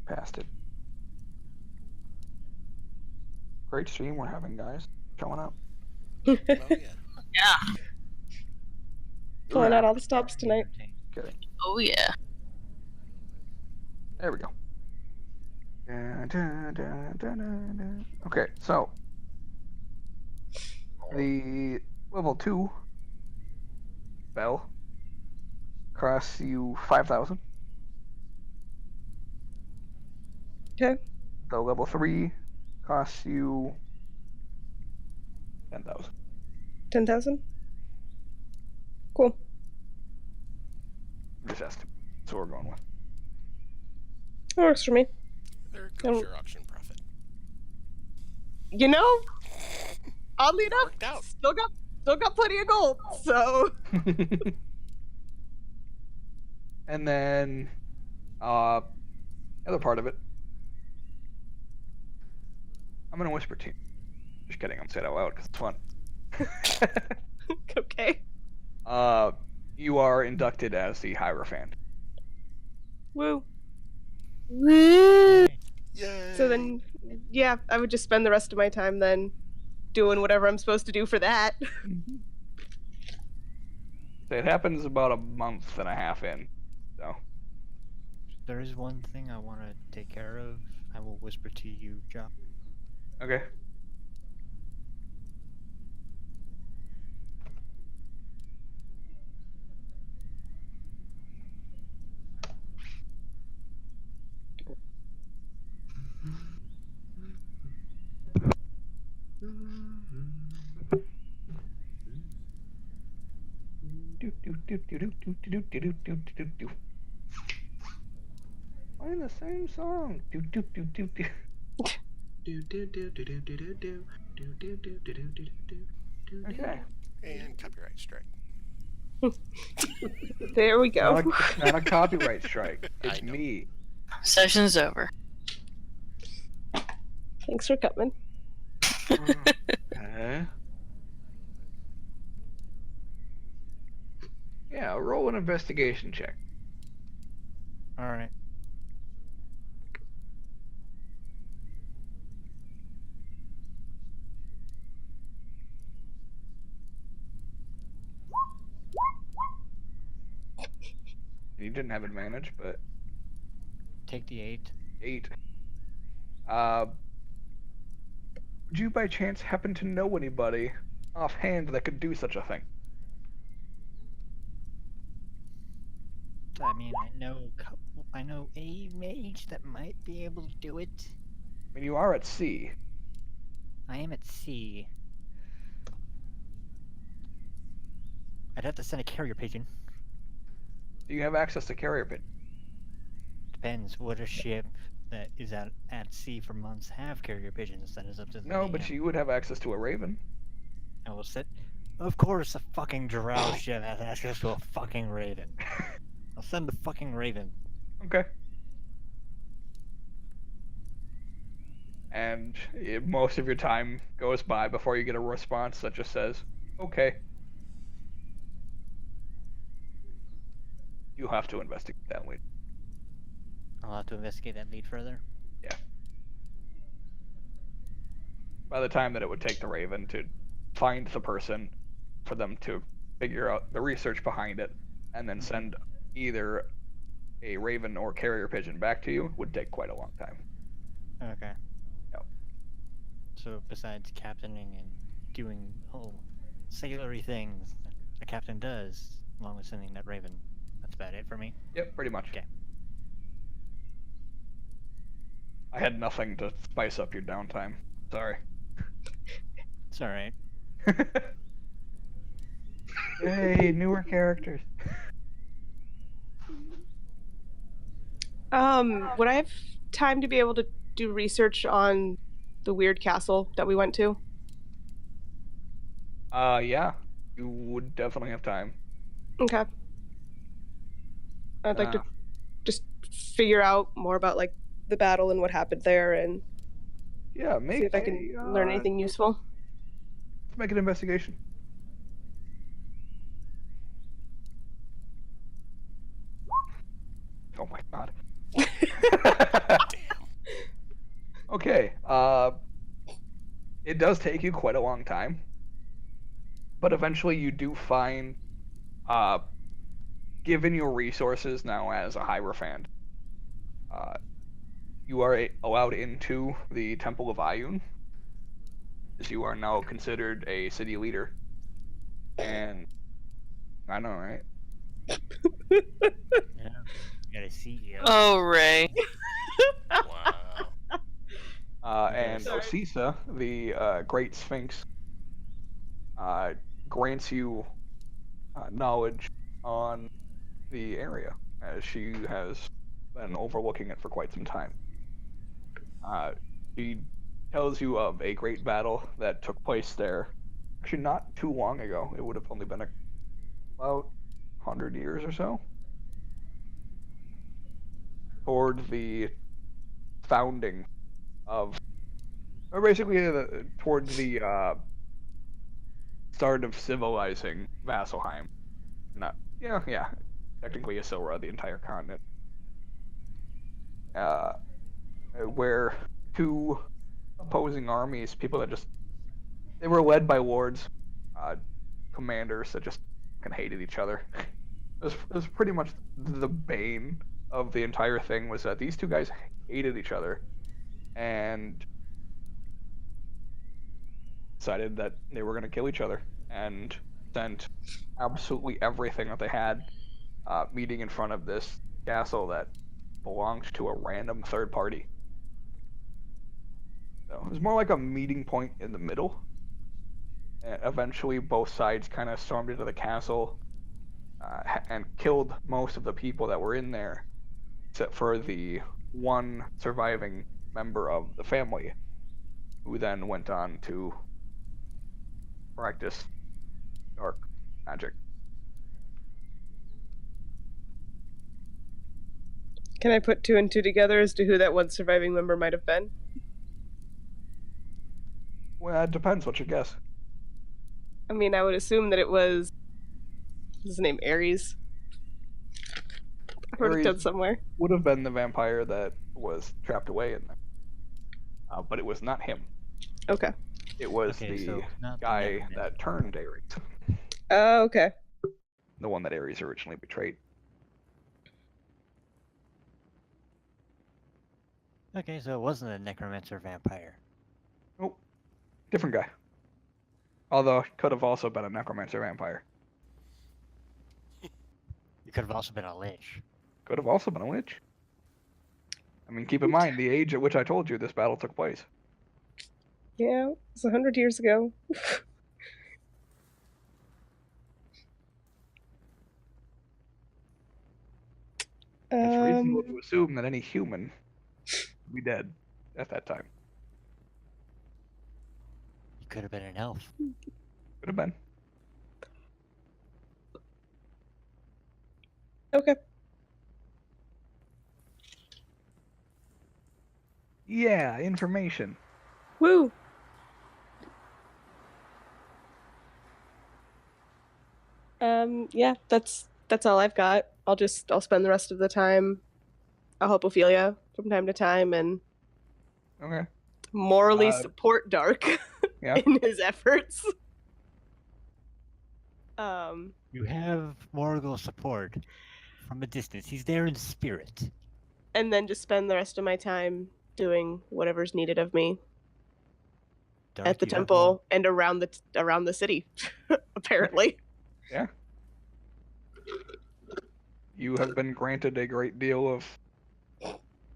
Passed it. Great stream we're having, guys. Showing up. Oh, yeah. Yeah. Pulling out all the stops tonight. Kidding. Oh yeah. There we go. Okay, so the level 2 spell costs you 5,000. Okay. The level 3 costs you 10,000. 10,000? Cool. Just estimate. That's what we're going with. That works for me. There goes your auction profit. You know, oddly enough, Worked out. still got plenty of gold. So And then the other part of it, I'm gonna whisper to you. Just kidding, I'm saying it out loud because it's fun. Okay. You are inducted as the Hierophant. Woo. Woo! Yay! So then, yeah, I would just spend the rest of my time then doing whatever I'm supposed to do for that. So it happens about a month and a half in. So There is one thing I want to take care of. I will whisper to you, Jock. okay. Playing the same song. Okay. And copyright strike. There we go. It's not a copyright strike. It's I know. me. Session's over. Thanks for coming. Yeah, roll an investigation check. All right. You didn't have advantage, but Take the 8. 8. Would you by chance happen to know anybody offhand that could do such a thing? I mean, I know a mage that might be able to do it. I mean, you are at sea. I am at sea. I'd have to send a carrier pigeon. Do you have access to carrier pit? Depends. Would a ship that is at sea for months have carrier pigeons? That is up to the No, but DM. you would have access to a raven. I will sit. Of course, a fucking drow ship has access to a fucking raven. I'll send the fucking raven. Okay. And most of your time goes by before you get a response that just says, okay. You have to investigate that lead. I'll have to investigate that lead further. By the time that it would take the raven to find the person, for them to figure out the research behind it, and then send either a raven or carrier pigeon back to you, would take quite a long time. Okay. Yep. So besides captaining and doing sailory things that the captain does, along with sending that raven, that's about it for me. Yep, pretty much. Okay. I had nothing to spice up your downtime. Sorry. It's alright. Hey, newer characters. Would I have time to be able to do research on the weird castle that we went to? Yeah. You would definitely have time. Okay. I'd like to just figure out more about like the battle and what happened there, and Yeah, see if I can learn anything useful. Let's make an investigation. Oh my god. Okay, it does take you quite a long time, but eventually you do find, given your resources now as a Hierophant, you are allowed into the Temple of Ayun, as you are now considered a city leader. And I know, right? Yeah. You got a CEO. Oh, Ray. Wow. And Sorry. Osisa, the Great Sphinx, grants you knowledge on the area, as she has been overlooking it for quite some time. She tells you of a great battle that took place there, actually not too long ago. It would have only been about 100 years or so. Toward the founding of, or basically towards the start of civilizing Vasselheim. Not, yeah, technically Isilra, the entire continent. Where two opposing armies, people that they were led by lords, commanders that just fucking hated each other. It was pretty much the bane of the entire thing, was that these two guys hated each other and decided that they were going to kill each other, and sent absolutely everything that they had, meeting in front of this castle that belonged to a random third party. So it was more like a meeting point in the middle. And eventually, both sides kind of stormed into the castle, and killed most of the people that were in there, except for the one surviving member of the family, who then went on to practice dark magic. Can I put 2 and 2 together as to who that one surviving member might have been? Well, it depends what you guess. I mean, I would assume that it was. What's his name? Ares? I wrote it down Ares somewhere. would have been the vampire that was trapped away in there. But it was not him. Okay. It was Okay, the so not the guy necromancer. that turned Ares. Oh, okay. The one that Ares originally betrayed. Okay, so it wasn't a necromancer vampire. Nope. Different guy. Although, it could have also been a necromancer vampire. It could have also been a lich. Could have also been a lich. I mean, keep in mind the age at which I told you this battle took place. Yeah, it was 100 years ago. It's reasonable to assume that any human would be dead at that time. He could have been an elf. Could have been. Okay. Yeah, information. Woo! Yeah, that's all I've got. I'll spend the rest of the time. I'll help Ophelia from time to time and Okay. morally support Dark Yeah. in his efforts. You have moral support from a distance. He's there in spirit. And then just spend the rest of my time doing whatever's needed of me Dark, at the you have temple and around the city, apparently. Yeah. You have been granted a great deal of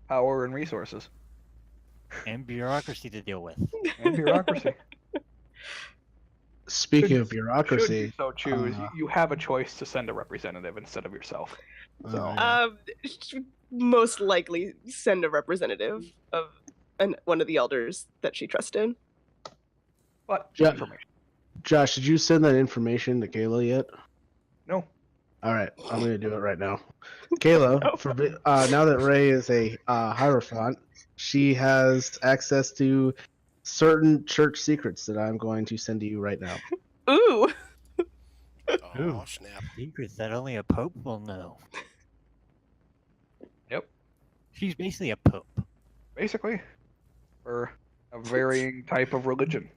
power and resources. and bureaucracy to deal with. And bureaucracy. Speaking Should- of bureaucracy, Should you so choose, you have a choice to send a representative instead of yourself. So, yeah. Most likely send a representative of one of the elders that she trusted. but Yeah. information. Josh, did you send that information to Kayla yet? No. All right, I'm gonna do it right now. Kayla, now that Ray is a Hierophant, she has access to certain church secrets that I'm going to send to you right now. Ooh! Oh, Ooh. snap. Secrets that only a pope will know. Yep. She's basically a pope. Basically, for a varying type of religion.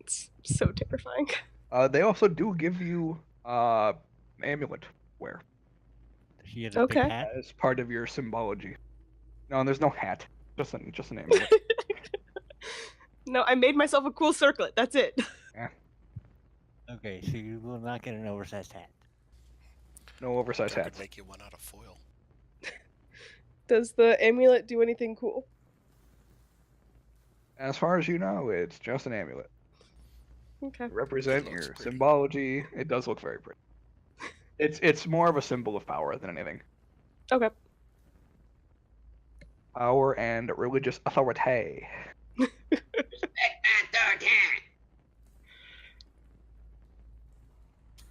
It's so terrifying. They also do give you an amulet wear She had a Okay. big hat. as part of your symbology. No, there's no hat. Just an amulet. No, I made myself a cool circlet. That's it. Okay, so you will not get an oversized hat. No oversized That hats. could make you one out of foil. Does the amulet do anything cool? As far as you know, it's just an amulet. Okay. Represent It your looks pretty. symbology. It does look very pretty. It's more of a symbol of power than anything. Okay. Power and religious authority.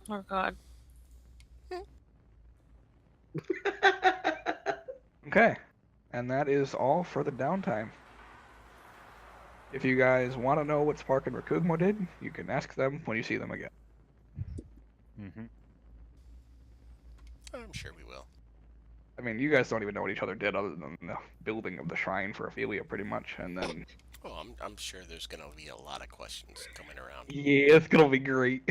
Oh God. Okay. And that is all for the downtime. If you guys want to know what Spark and Rakugmo did, you can ask them when you see them again. Mm-hmm. I'm sure we will. I mean, you guys don't even know what each other did other than the building of the shrine for Ophelia, pretty much, and then... Oh, I'm sure there's going to be a lot of questions coming around. Yeah, it's gonna be great.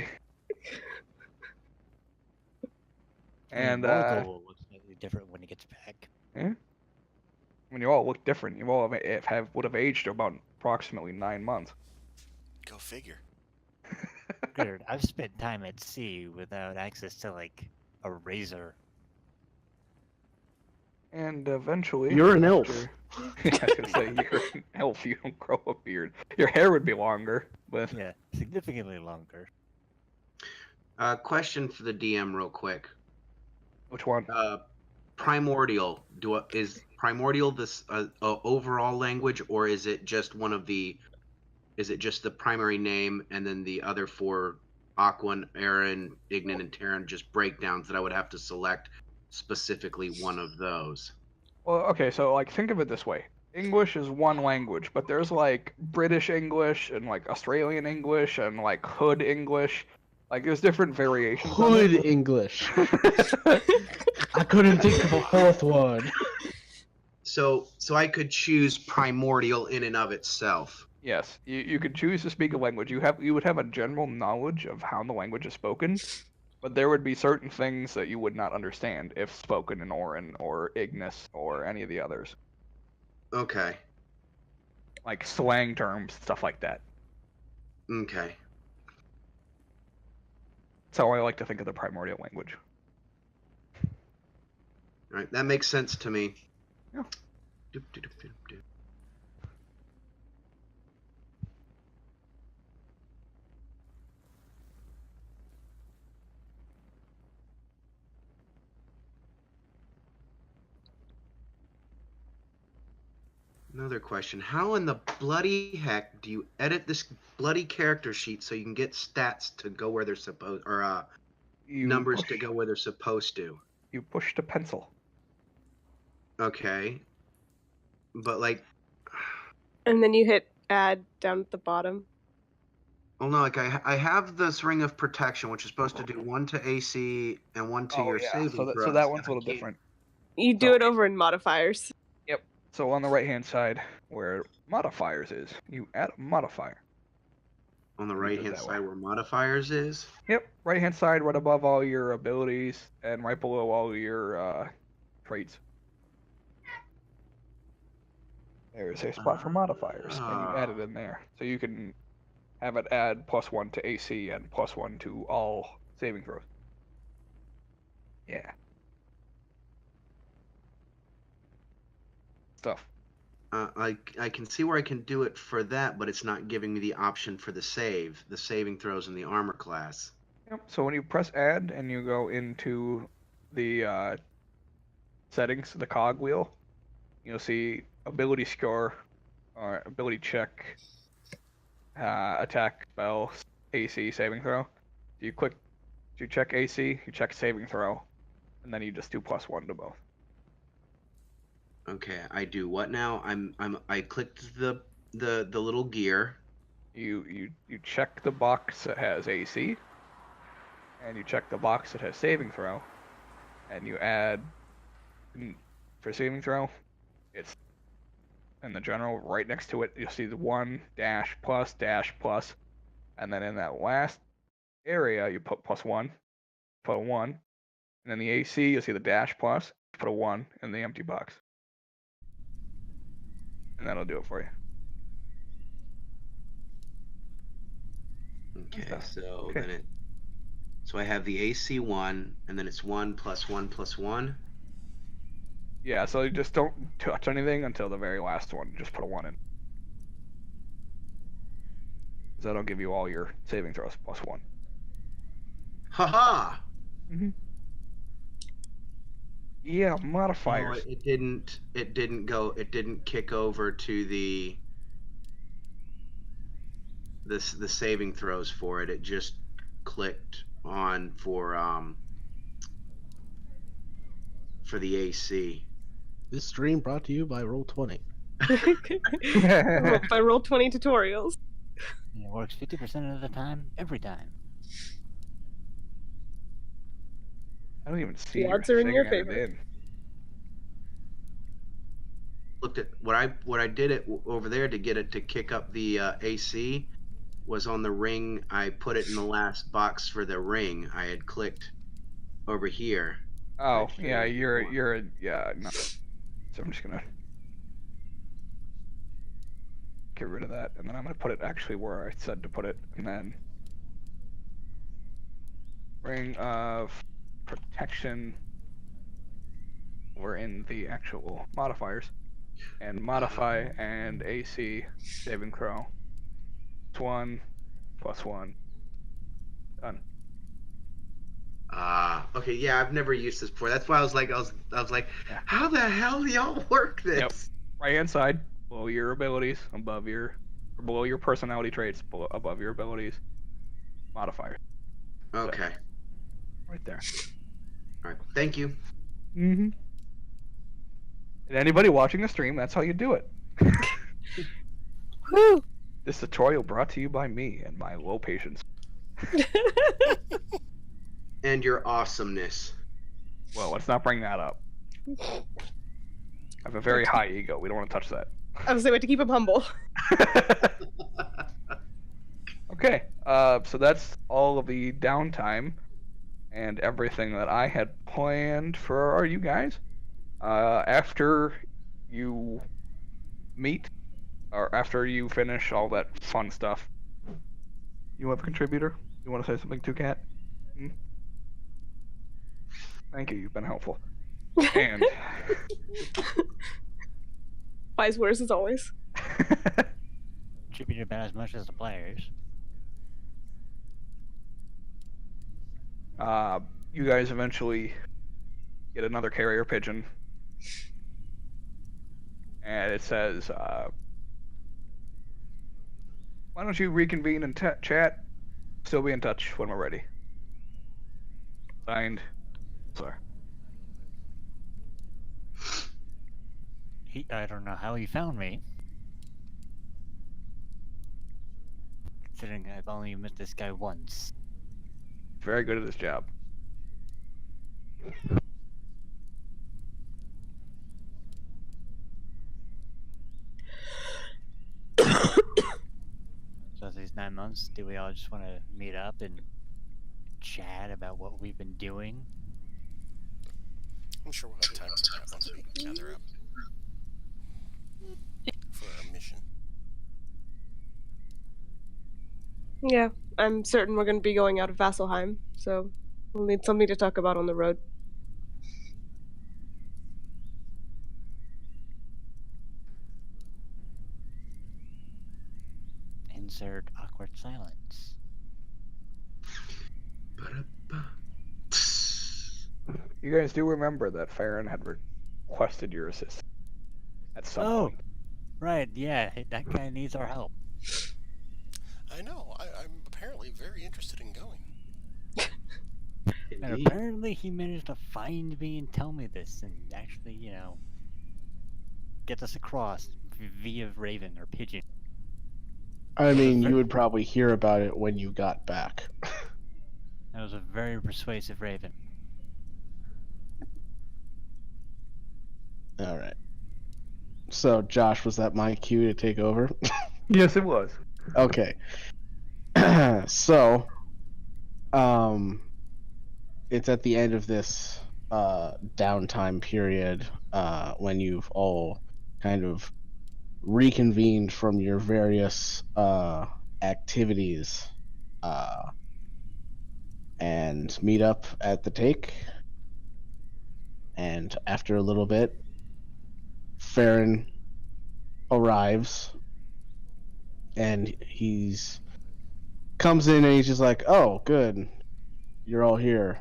And, Morgul will look slightly different when he gets back. yeah. When you all look different, you all would have aged to about approximately 9 months. Go figure. Good. I've spent time at sea without access to, like, a razor. And eventually... You're an elf. Yeah, I was gonna say, you're an elf, you don't grow a beard. Your hair would be longer, but... Yeah, significantly longer. Question for the DM, real quick. Which one? Primordial. Is primordial this overall language, or is it just one of the? Is it just the primary name, and then the other four, Aquan, Aaron, Ignan, and Terran, just breakdowns that I would have to select specifically one of those? Well, okay, so, like, think of it this way. English is one language, but there's, like, British English, and, like, Australian English, and, like, Hood English. Like, there's different variations. Hood English. I couldn't think of a fourth one. So I could choose primordial in and of itself. Yes, you could choose to speak a language. You would have a general knowledge of how the language is spoken, but there would be certain things that you would not understand if spoken in Orin or Ignis or any of the others. Okay. Like slang terms, stuff like that. Okay. That's how I like to think of the primordial language. All right, that makes sense to me. Yeah. Doop, doop, doop, doop, doop. Another question. How in the bloody heck do you edit this bloody character sheet so you can get stats to go where they're supposed, or numbers to go where they're supposed to? You push the pencil. Okay. But, like... And then you hit add down at the bottom. Well, no, like, I have this Ring of Protection, which is supposed to do 1 to AC and 1 to your saving so throws. that one's a little I can't- different. You do it over in modifiers. Yep. So on the right-hand side, where modifiers is, you add a modifier. On the You do it right-hand that side way. where modifiers is? Yep, right-hand side, right above all your abilities, and right below all your traits. There's a spot for modifiers, and you add it in there. So you can have it add +1 to AC and +1 to all saving throws. Yeah. Stuff. I can see where I can do it for that, but it's not giving me the option for the saving throws in the armor class. Yep. So when you press add and you go into the settings, the cog wheel, you'll see ability score, or ability check, attack, spell, AC, saving throw. You check AC, you check saving throw, and then you just do +1 to both. Okay, I do what now? I clicked the little gear. You check the box that has AC, and you check the box that has saving throw, and you add for saving throw. It's in the general right next to it. You'll see the 1 +++, and then in that last area you put +1, put a 1, and then the AC you'll see the +, put a 1 in the empty box, and that'll do it for you. Okay, so Okay. then so I have the AC 1, and then it's 1 + 1 + 1. Yeah, so you just don't touch anything until the very last one. Just put a 1 in. So that'll give you all your saving throws +1. Haha! Mm-hmm. Yeah, No, modifiers. it didn't. It didn't kick over to the saving throws for it. It just clicked on for the AC. This stream brought to you by Roll20. By Roll20 tutorials. It works 50% of the time, every time. I don't even see The your odds are in thing your added favor. in. Looked at what I did it over there to get it to kick up the AC was on the ring. I put it in the last box for the ring. I had clicked over here. Oh, Right yeah, here. yeah, no. So I'm just gonna get rid of that, and then I'm gonna put it actually where I said to put it, and then ring of protection. We're in the actual modifiers, and modify and AC saving throw. +1, +1. Done. Okay, yeah, I've never used this before. That's why I was like, Yeah. how the hell do y'all work this? Yep. Right hand side, below your abilities, below your personality traits, above your abilities, modifiers. Okay. Right there. All right. Thank you. Mm-hmm. And anybody watching the stream, that's how you do it. Woo! This tutorial brought to you by me and my low patience. And your awesomeness. Well, let's not bring that up. I have a very high ego. We don't want to touch that. I was saying to keep him humble. Okay, so that's all of the downtime and everything that I had planned for you guys. After you meet, or after you finish all that fun stuff, you have a contributor? You want to say something too, Kat? Hmm? Thank you, you've been helpful. And Wise words as always. Contributed about as much as the players. you guys eventually get another carrier pigeon, and it says, why don't you reconvene and chat? Still be in touch when we're ready. Signed, sir. I don't know how he found me. Considering I've only met this guy once. Very good at his job. So these 9 months, do we all just want to meet up and chat about what we've been doing? I'm sure we'll have time for that once we gather up for our mission. Yeah, I'm certain we're going to be going out of Vasselheim, so we'll need something to talk about on the road. Insert awkward silence. You guys do remember that Feryn had requested your assistance at some point. Right, yeah, that guy needs our help. I know. I'm apparently very interested in going. And Indeed. apparently he managed to find me and tell me this and actually, you know, get us across via Raven or Pigeon. I mean, you would probably hear about it when you got back. That was a very persuasive Raven. All right. So, Josh, was that my cue to take over? Yes, it was. Okay. So, it's at the end of this downtime period when you've all kind of reconvened from your various activities and meet up at the take. And after a little bit, Feryn arrives, and he's comes in and he's just like, "Oh, good, you're all here."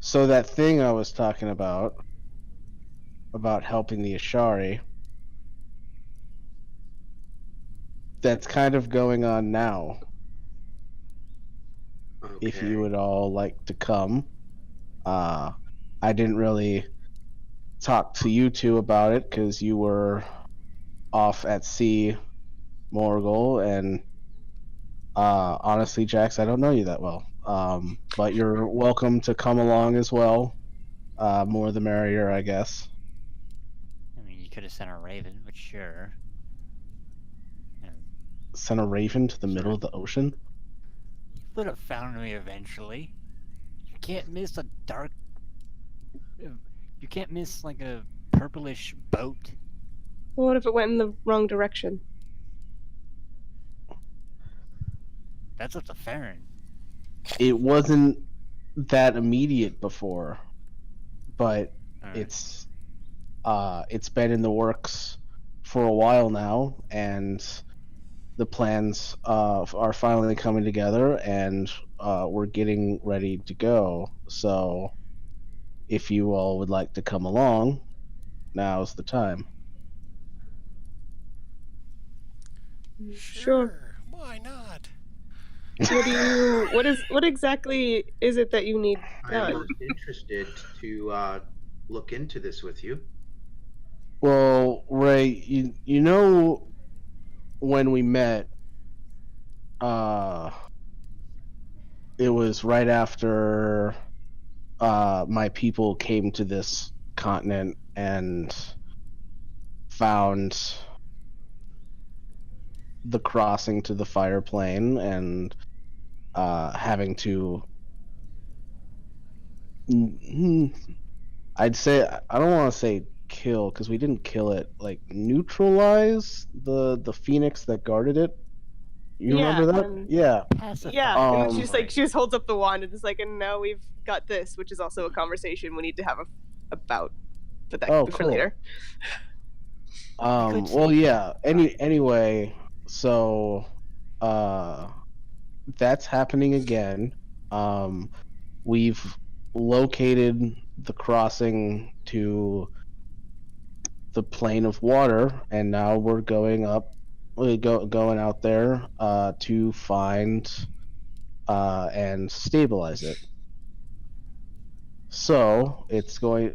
So that thing I was talking about helping the Ashari, that's kind of going on now. Okay. If you would all like to come. I didn't really talk to you two about it because you were off at sea, Morgul, and honestly, Jax, I don't know you that well. But you're welcome to come along as well. More the merrier, I guess. I mean, you could have sent a raven, but sure. You know, Send a raven to the middle of the ocean? you would have found me eventually. You can't miss a dark. You can't miss like a purplish boat. Well, what if it went in the wrong direction? That's up to Feryn. It wasn't that immediate before, but Alright. it's been in the works for a while now, and the plans are finally coming together, and we're getting ready to go. So if you all would like to come along, now's the time. Sure. Why not? What exactly is it that you need I'm done? most interested to look into this with you. Well, Ray, you know when we met, it was right after my people came to this continent and found the crossing to the fire plane and having to I'd say, I don't want to say kill because we didn't kill it, like neutralize the phoenix that guarded it. You Yeah, remember that? and- Yeah. Yeah, and she's Um, like, she just holds up the wand and is like, and now we've got this, which is also a conversation we need to have about, but that Oh, could be for cool. later. Well, yeah. Anyway, so that's happening again. We've located the crossing to the plane of water, and now we're going out there to find and stabilize it. So it's going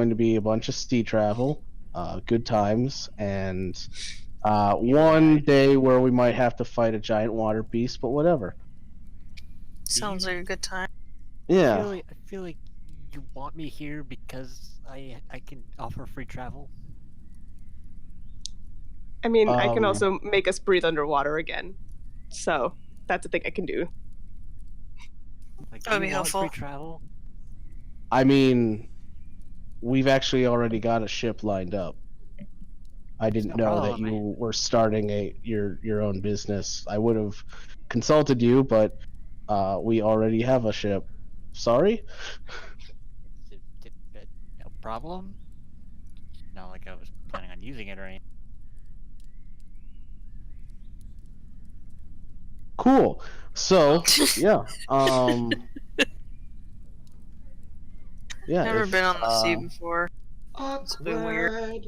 to be a bunch of sea travel, good times, and one day where we might have to fight a giant water beast, but whatever. Sounds like a good time. Yeah. I feel like you want me here because I can offer free travel. I mean, I can Um, also make us breathe underwater again, so that's a thing I can do. Like, That would do be you want helpful. free travel? I mean, we've actually already got a ship lined up. I didn't No know that problem, you man. were starting your own business. I would have consulted you, but we already have a ship. Sorry? No problem. Not like I was planning on using it or anything. Cool. So, yeah. Yeah. Never if, been on the sea before. been weird. Awkward.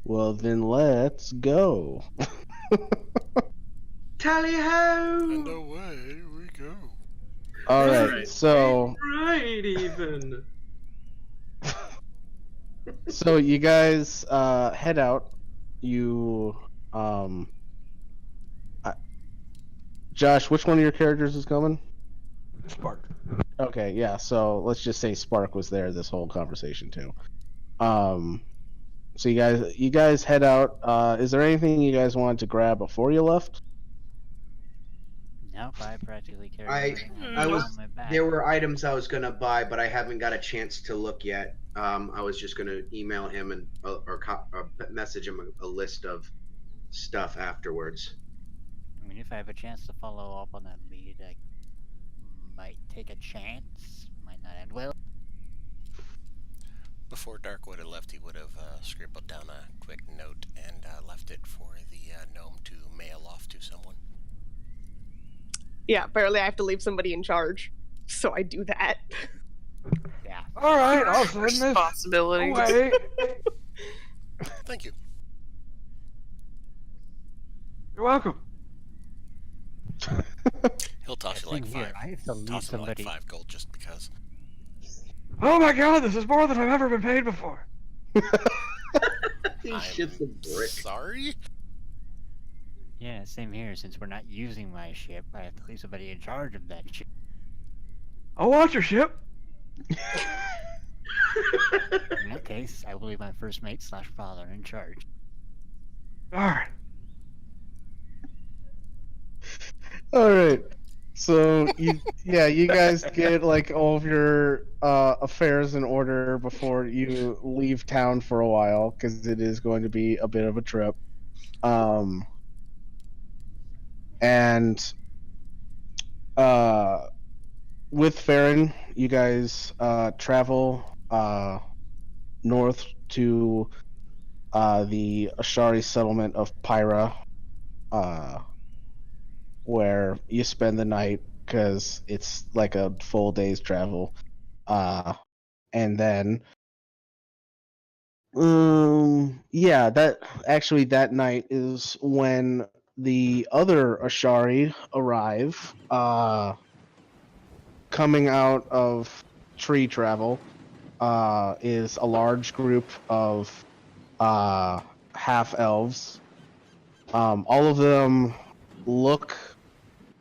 Well, then let's go. Tally ho! And away we go. All right. So, Right, even. so you guys head out. You Josh, which one of your characters is coming? Spark. Okay, yeah. So let's just say Spark was there this whole conversation too. So you guys head out. Is there anything you guys wanted to grab before you left? Nope, I practically carried I- everything I on was- my back. There were items I was gonna buy, but I haven't got a chance to look yet. I was just gonna email him and or message him a list of stuff afterwards. I mean, if I have a chance to follow up on that lead, I might take a chance. Might not end well. Before Dark would have left, he would have scribbled down a quick note and left it for the gnome to mail off to someone. Yeah, apparently I have to leave somebody in charge, so I do that. Yeah. All right, I'll send this Responsibility. away. Thank you. You're welcome. He'll toss you Same like here. 5. I have to leave Toss him like somebody. 5 gold just because. Oh my god, this is more than I've ever been paid before. He I'm shits a brick. sorry. Yeah, same here. Since we're not using my ship, I have to leave somebody in charge of that ship. I'll watch your ship. In that case, I will leave my first mate / father in charge. Alright. All right. So you guys get like all of your affairs in order before you leave town for a while because it is going to be a bit of a trip. And with Feryn, you guys travel north to the Ashari settlement of Pyra, where you spend the night because it's like a full day's travel. And then, that night is when the other Ashari arrive, coming out of tree travel, is a large group of half elves. All of them look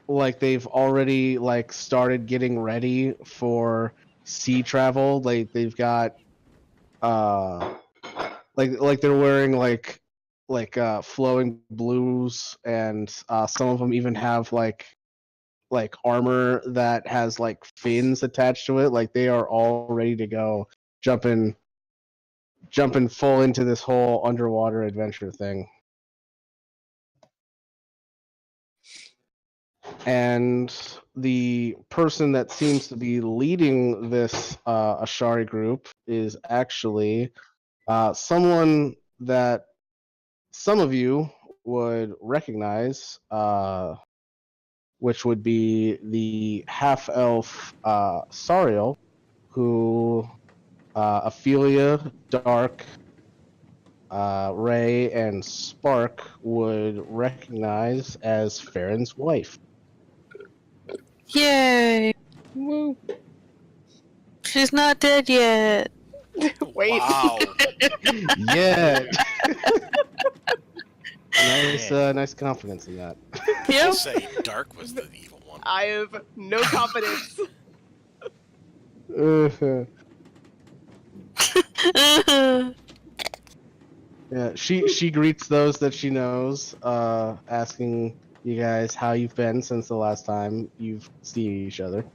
like they've already like started getting ready for sea travel. Like they've got like they're wearing like flowing blues, and some of them even have like armor that has like fins attached to it. Like they are all ready to go, jumping full into this whole underwater adventure thing. And the person that seems to be leading this Ashari group is actually someone that some of you would recognize, which would be the half-elf Sariel, who Ophelia, Dark, Ray, and Spark would recognize as Feryn's wife. Yay! Woo. She's not dead yet. Wait. Wow. Yeah. Nice, Yeah. nice confidence in that. Yep. Say Dark was the evil one. I have no confidence. Yeah, she greets those that she knows, asking you guys how you've been since the last time you've seen each other.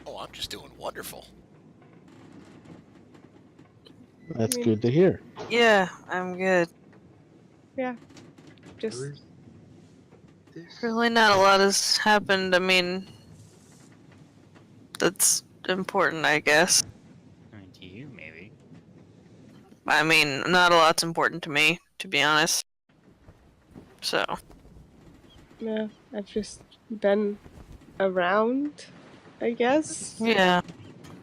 Oh, I'm just doing wonderful. That's good to hear. Yeah, I'm good. Just Really not a lot has happened. I mean, that's important, I guess. I mean, to you, maybe. I mean, not a lot's important to me, to be honest. So, yeah, I've just been around, I guess. yeah,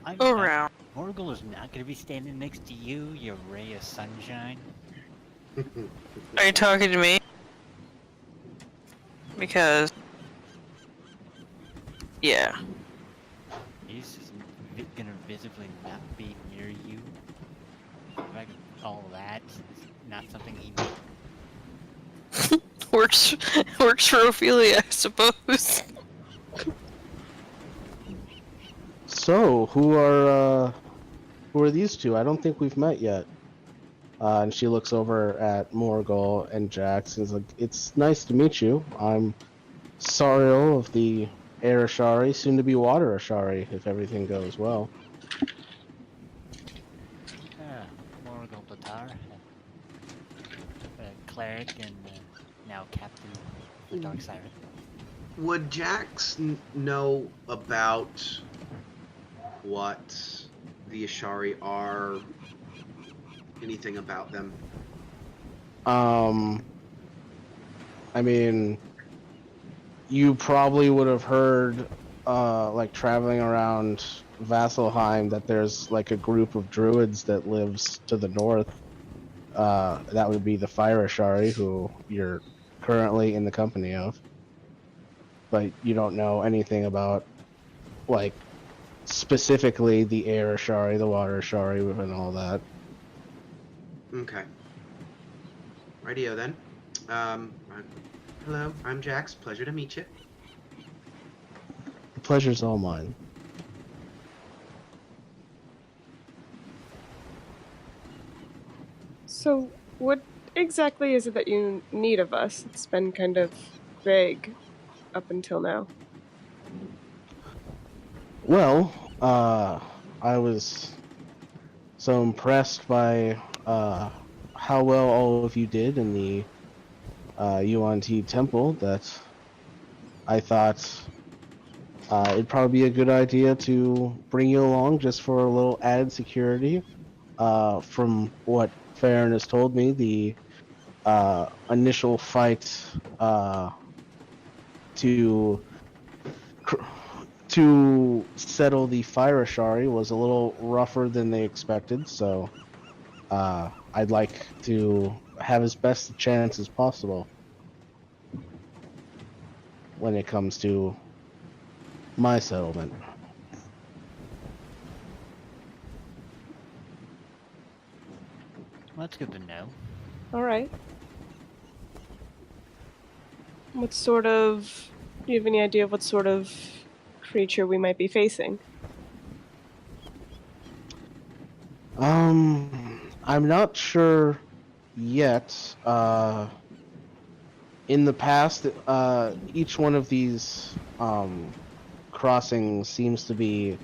I'm go not- around. Morgul is not going to be standing next to you, you ray of sunshine. Are you talking to me? Because, yeah. He's just going to visibly not be near you. Like, all that is not something he needs. Works for Ophelia, I suppose. So, who are these two? I don't think we've met yet. And she looks over at Morgul and Jax and is like, "It's nice to meet you. I'm Sariel of the Air Ashari, soon to be Water Ashari, if everything goes well." Morgul Blatar, cleric and now captain of the Dark Siren. Would Jax know about what the Ashari are? Anything about them? I mean, you probably would have heard, like traveling around Vasselheim, that there's like a group of druids that lives to the north. That would be the Fire Ashari, who you're currently in the company of. but you don't know anything about, like, specifically the air Ashari, the water Ashari, and all that. Okay. Rightio then. Hello, I'm Jax. Pleasure to meet you. The pleasure's all mine. So, what exactly is it that you need of us? It's been kind of vague up until now. Well, I was so impressed by how well all of you did in the UNT temple that I thought it'd probably be a good idea to bring you along just for a little added security. From what Feryn has told me, the initial fight to to settle the fire Ashari was a little rougher than they expected, so I'd like to have as best a chance as possible when it comes to my settlement. Well, that's good to know. All right. What sort of... Do you have any idea of what sort of creature we might be facing? I'm not sure yet. In the past, each one of these crossings seems to be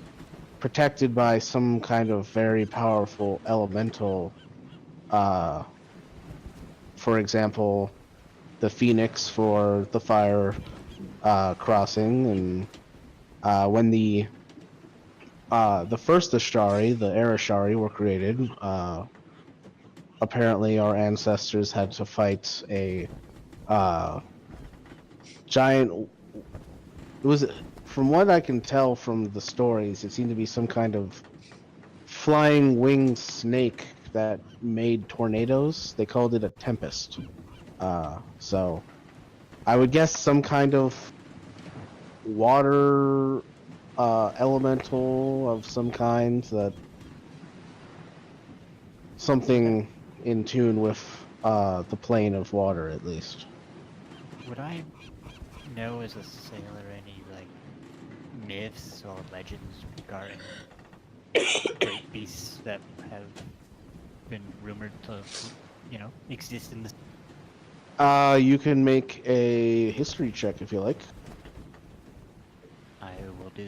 protected by some kind of very powerful elemental. For example, the Phoenix for the fire crossing, and when the first Ashari, the Air Ashari, were created, apparently our ancestors had to fight a giant. It was, from what I can tell from the stories, it seemed to be some kind of flying winged snake that made tornadoes. They called it a tempest. So I would guess some kind of water elemental of some kind, that something in tune with the plane of water, at least. Would I know as a sailor any, like, myths or legends regarding great beasts that have been rumored to, exist in this? You can make a history check if you like. I will do.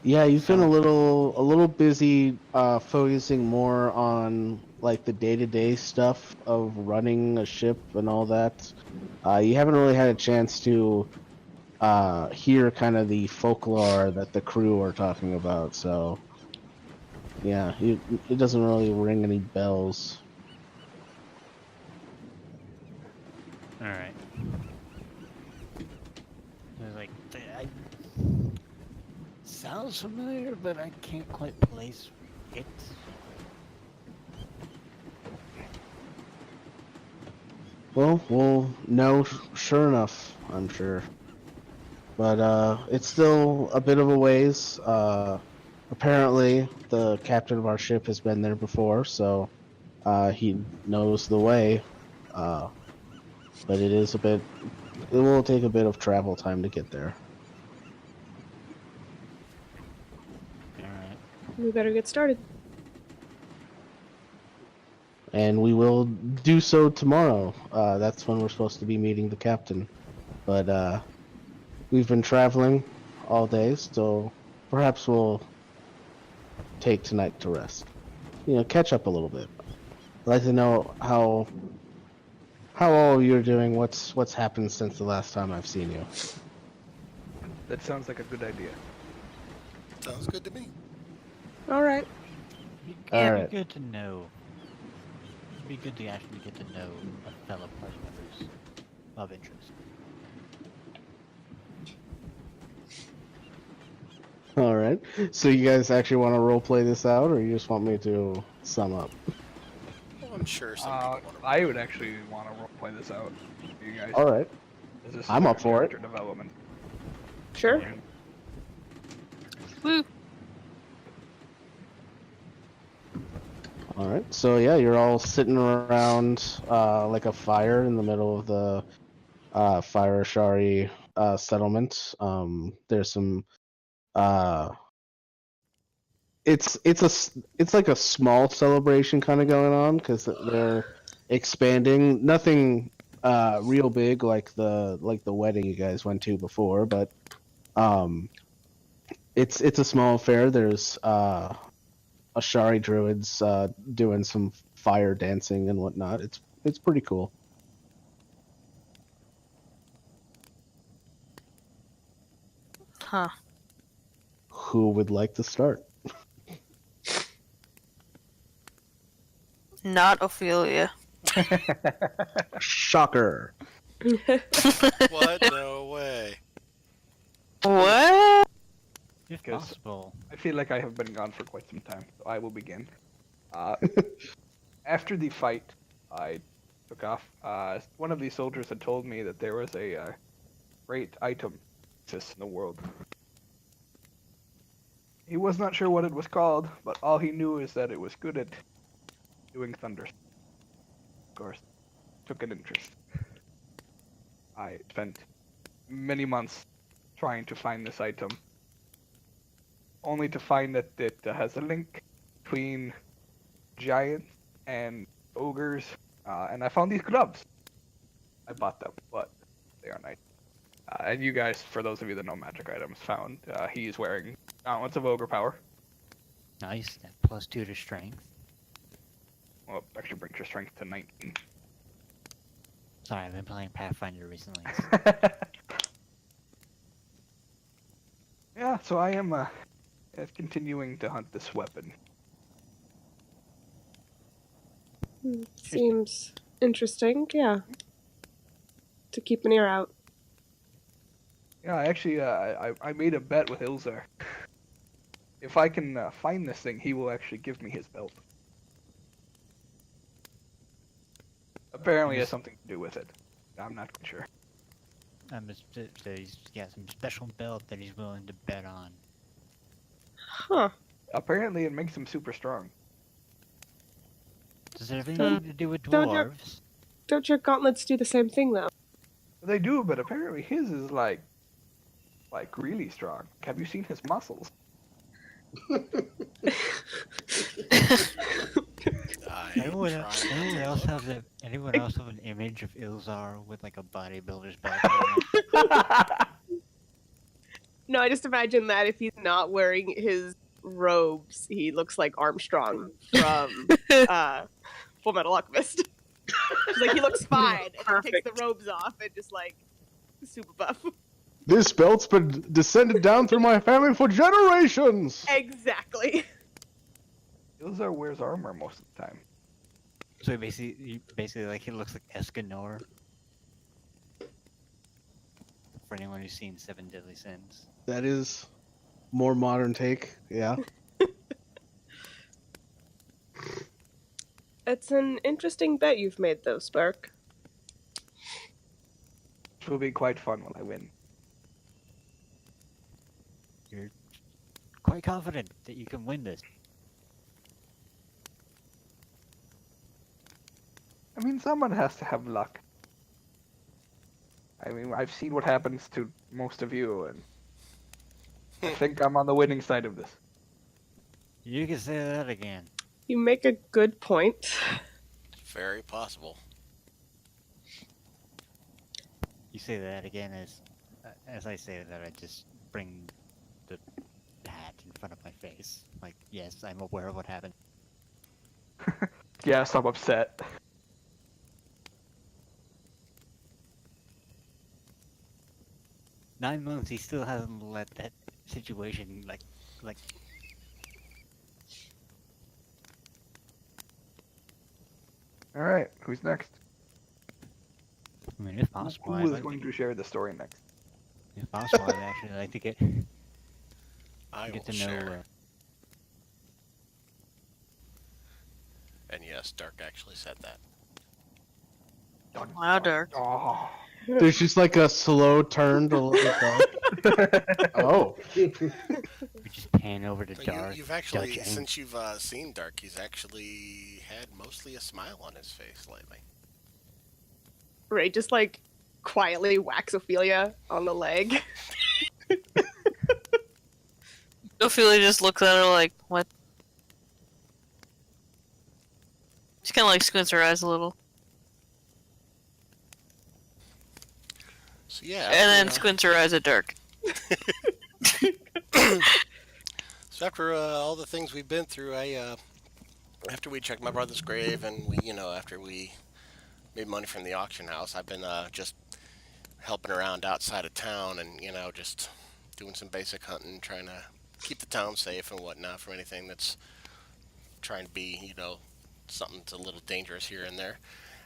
Yeah, you've been a little busy focusing more on like the day-to-day stuff of running a ship and all that. You haven't really had a chance to hear kind of the folklore that the crew are talking about, so yeah, it doesn't really ring any bells. Alright. Like, sounds familiar, but I can't quite place it. Well, we'll know sure enough, I'm sure. But it's still a bit of a ways. Apparently, the captain of our ship has been there before, so he knows the way. But it will take a bit of travel time to get there. Alright. We better get started. And we will do so tomorrow. That's when we're supposed to be meeting the captain. But we've been traveling all day, so perhaps we'll take tonight to rest. Catch up a little bit. I'd like to know how all of you are doing. What's happened since the last time I've seen you. That sounds like a good idea. Sounds good to me. All right. Alright. Be good to know. It'd be good to actually get to know a fellow party members of interest. right. So you guys actually want to roleplay this out, or you just want me to sum up? Well, I'm sure some people want to. I would actually want to roleplay this out. You guys. All right. This is I'm like up a for it. character development. Sure. Woo. All right. So yeah, you're all sitting around like a fire in the middle of the Fire Ashari settlement. There's some. It's like a small celebration kind of going on because they're expanding. Nothing real big like the wedding you guys went to before, but it's a small affair. There's Ashari druids doing some fire dancing and whatnot. It's pretty cool. Huh. Who would like to start? Not Ophelia. Shocker. What? No way. What? If Because- possible. I feel like I have been gone for quite some time, so I will begin. After the fight, I took off. One of these soldiers had told me that there was a great item exists in the world. He was not sure what it was called, but all he knew is that it was good at doing thunder. Of course, took an interest. I spent many months trying to find this item, only to find that it has a link between giants and ogres, and I found these gloves. I bought them, but they are nice. And you guys, for those of you that know magic items, found he's wearing gauntlets of ogre power. Nice. That +2 to strength. Well, it actually brings your strength to 19. Sorry, I've been playing Pathfinder recently. Yeah, so I am continuing to hunt this weapon. Seems interesting, yeah. To keep an ear out. Yeah, actually, I made a bet with Ilzar. If I can find this thing, he will actually give me his belt. Apparently, it has something to do with it. I'm not quite sure. So he's got some special belt that he's willing to bet on. Huh. Apparently, it makes him super strong. Does it have Don't- anything to do with don't you- dwarves? Don't your gauntlets do the same thing, though? They do, but apparently his is like really strong. Have you seen his muscles? Anyone else have an image of Ilzar with like a bodybuilder's belt? No, I just imagine that if he's not wearing his robes, he looks like Armstrong from Full Metal Alchemist. It's like he looks fine, and he takes the robes off and just like super buff. This belt's been descended down through my family for generations. Exactly. Ilzar wears armor most of the time. So basically, like he looks like Escanor. For anyone who's seen Seven Deadly Sins. That is more modern take, yeah. It's an interesting bet you've made, though, Spark. Which will be quite fun when I win. You're quite confident that you can win this. I mean, someone has to have luck. I mean, I've seen what happens to most of you, and I think I'm on the winning side of this. You can say that again. You make a good point. Very possible. You say that again as I say that, I just bring the hat in front of my face. Like, yes, I'm aware of what happened. Yes, I'm upset. Nine months, he still hasn't let that situation like. All right, who's next? I mean, if possible, Who I'd is like going to share the story next? if possible, I'd actually like to get I Get will to know. share. And yes, Dark actually said that. Wow, Dark. Oh. There's just like a slow turn to look at Dark. Oh. We just pan over to So Dark. you've actually, Dutch aim. since you've seen Dark, he's actually had mostly a smile on his face lately. Ray just like quietly whacks Ophelia on the leg. Ophelia just looks at her like, what? She kind of like squints her eyes a little. So yeah, And then squints her eyes at Dark. So after all the things we've been through, after we checked my brother's grave and after we made money from the auction house, I've been just helping around outside of town and just doing some basic hunting, trying to keep the town safe and whatnot from anything that's trying to be something that's a little dangerous here and there.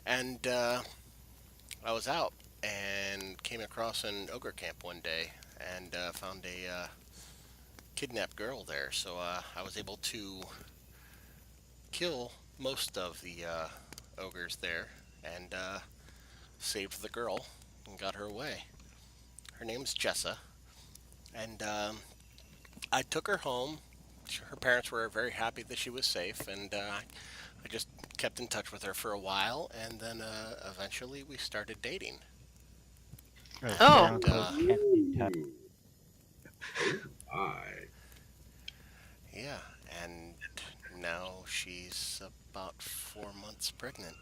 And I was out and came across an ogre camp one day and found a kidnapped girl there. So I was able to kill most of the ogres there and saved the girl and got her away. Her name's Jessa, and I took her home. Her parents were very happy that she was safe, and I just kept in touch with her for a while, and then eventually we started dating. Oh. Yeah, and now she's about 4 months pregnant.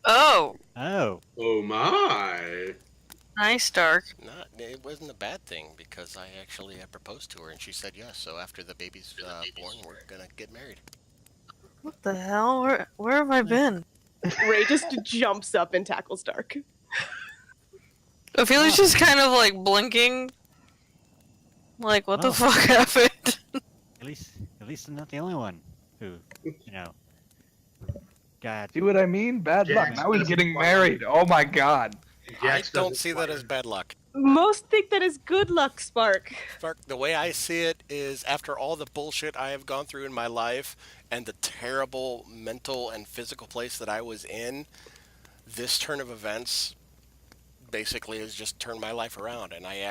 Oh, Oh. Oh my! nice, Dark. It wasn't a bad thing because I actually proposed to her and she said yes. So after the baby's born, we're gonna get married. What the hell? Where have I been? Ray just jumps up and tackles Dark. Ophelia's just kind of like blinking. Like, what the Oh. fuck happened? At least I'm not the only one who, got. See what I mean? Bad luck. Jax Now he's doesn't getting follow. married. Oh my god. I don't see that as bad luck. Most think that is good luck, Spark. Spark, the way I see it is after all the bullshit I have gone through in my life and the terrible mental and physical place that I was in, this turn of events basically has just turned my life around, and I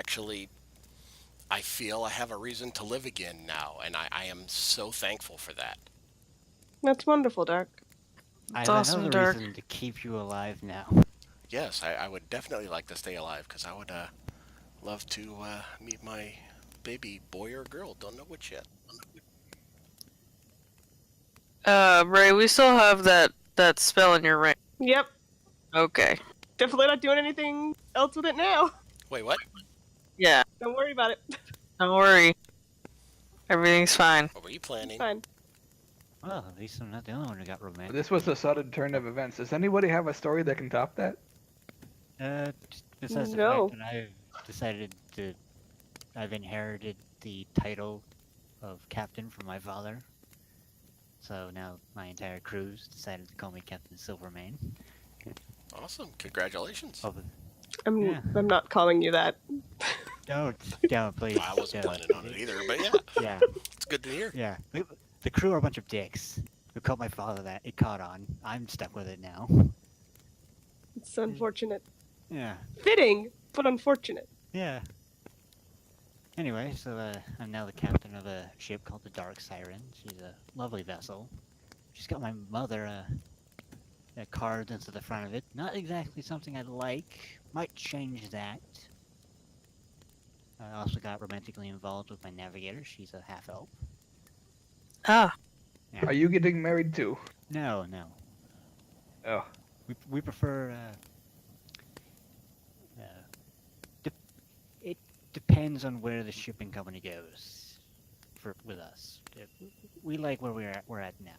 feel I have a reason to live again now, and I am so thankful for that. That's wonderful, Dark. I It's have awesome, another Dark. reason to keep you alive now. Yes, I would definitely like to stay alive because I would love to meet my baby boy or girl. Don't know which yet. Ray, we still have that spell in your ring. Yep. Okay. Definitely not doing anything else with it now. Wait, what? Yeah, Don't worry about it. don't worry. Everything's fine. What were you planning? Fine. Well, at least I'm not the only one who got romantic. This was a sudden turn of events. Does anybody have a story that can top that? Besides the No. fact that I've decided to, I've inherited the title of captain from my father. So now my entire crew's decided to call me Captain Silvermane. Awesome. Congratulations. Oh, I'm Yeah. I'm not calling you that. don't, please. I wasn't don't. planning on it either, but yeah, Yeah, it's good to hear. yeah. The crew are a bunch of dicks who called my father that. It caught on. I'm stuck with it now. It's unfortunate. Yeah, Fitting, but unfortunate. yeah. Anyway, so I'm now the captain of a ship called the Dark Siren. She's a lovely vessel. She's got my mother carved into the front of it. Not exactly something I'd like. Might change that. I also got romantically involved with my navigator. She's a half-elf. Ah, Yeah. Are you getting married too? No. Oh. We prefer. It depends on where the shipping company goes. With us, we like where we're at now.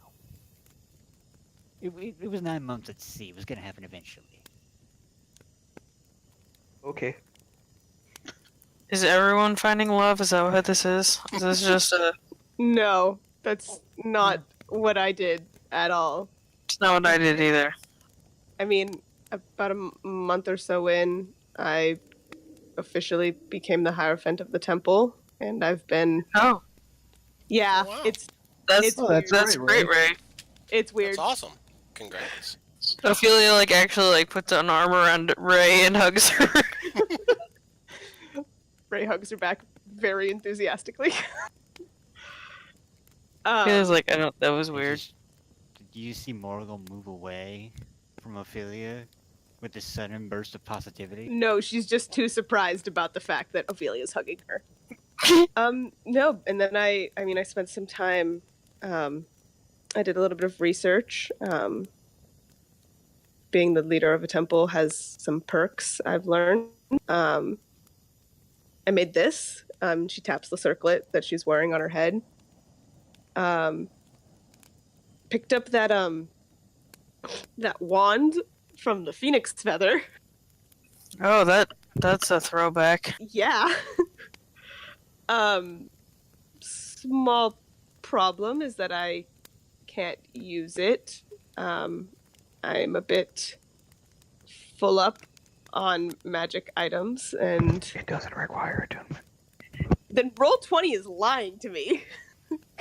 It was 9 months at sea. It was gonna happen eventually. Okay. is everyone finding love? Is that what this is? Is this just a... No, that's not what I did at all. It's not what I did either. I mean, about a month or so in, I officially became the Hierophant of the temple, and I've been. Oh, Yeah, Oh, wow. it's that's weird. that's great, Ray. It's weird. That's awesome. Congrats. Ophelia actually puts an arm around Ray and hugs her. Ray hugs her back very enthusiastically. He was like, I don't. That was I weird. Did you see Morgul move away from Ophelia with this sudden burst of positivity? No, she's just too surprised about the fact that Ophelia's hugging her. No, and then I spent some time. I did a little bit of research. Being the leader of a temple has some perks I've learned. I made this. She taps the circlet that she's wearing on her head. Picked up that wand from the phoenix feather. Oh, that's a throwback. Yeah. Small problem is that I can't use it. I'm a bit full up on magic items, and It doesn't require attunement. then roll 20 is lying to me.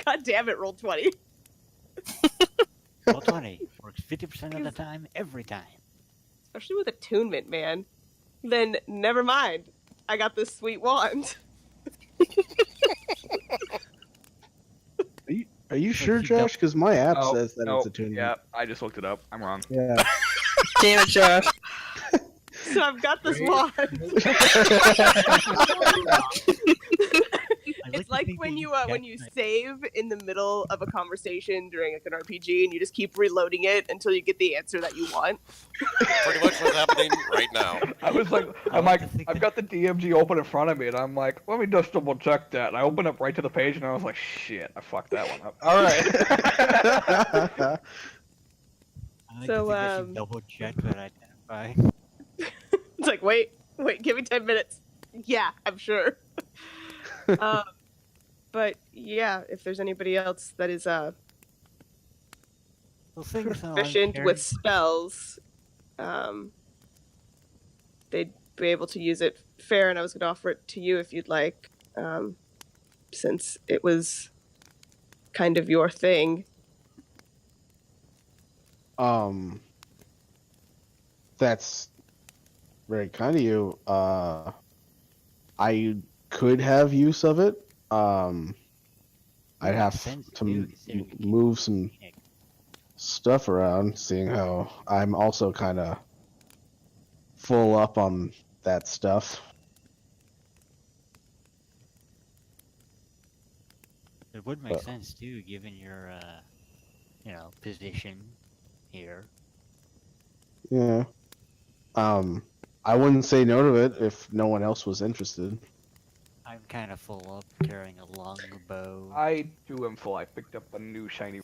God damn it, roll 20. Roll 20 works 50% of the time, every time. Especially with attunement, man. Then never mind. I got this sweet wand. Are you sure, you Josh? Because my app Oh, says that no, it's attuned. yeah, I just looked it up. I'm wrong. Yeah. Damn it, Josh. So I've got this wand. It's like when you save in the middle of a conversation during an RPG and you just keep reloading it until you get the answer that you want. Pretty much what's happening right now. I was like, I've got the DMG open in front of me, and I'm like, let me just double check that. And I opened up right to the page, and I was like, shit, I fucked that one up. All right. I like So, to think that you double check that identify. It's like, wait, give me 10 minutes. Yeah, I'm sure. But yeah, if there's anybody else that is Well, things proficient with spells, they'd be able to use it. Feryn, I was going to offer it to you if you'd like, since it was kind of your thing. That's very kind of you. I could have use of it. I'd have to move some stuff around, seeing how I'm also kind of full up on that stuff. It would make sense too, given your, position here. Yeah. I wouldn't say no to it if no one else was interested. I'm kind of full up, carrying a longbow. I too am full. I picked up a new shiny.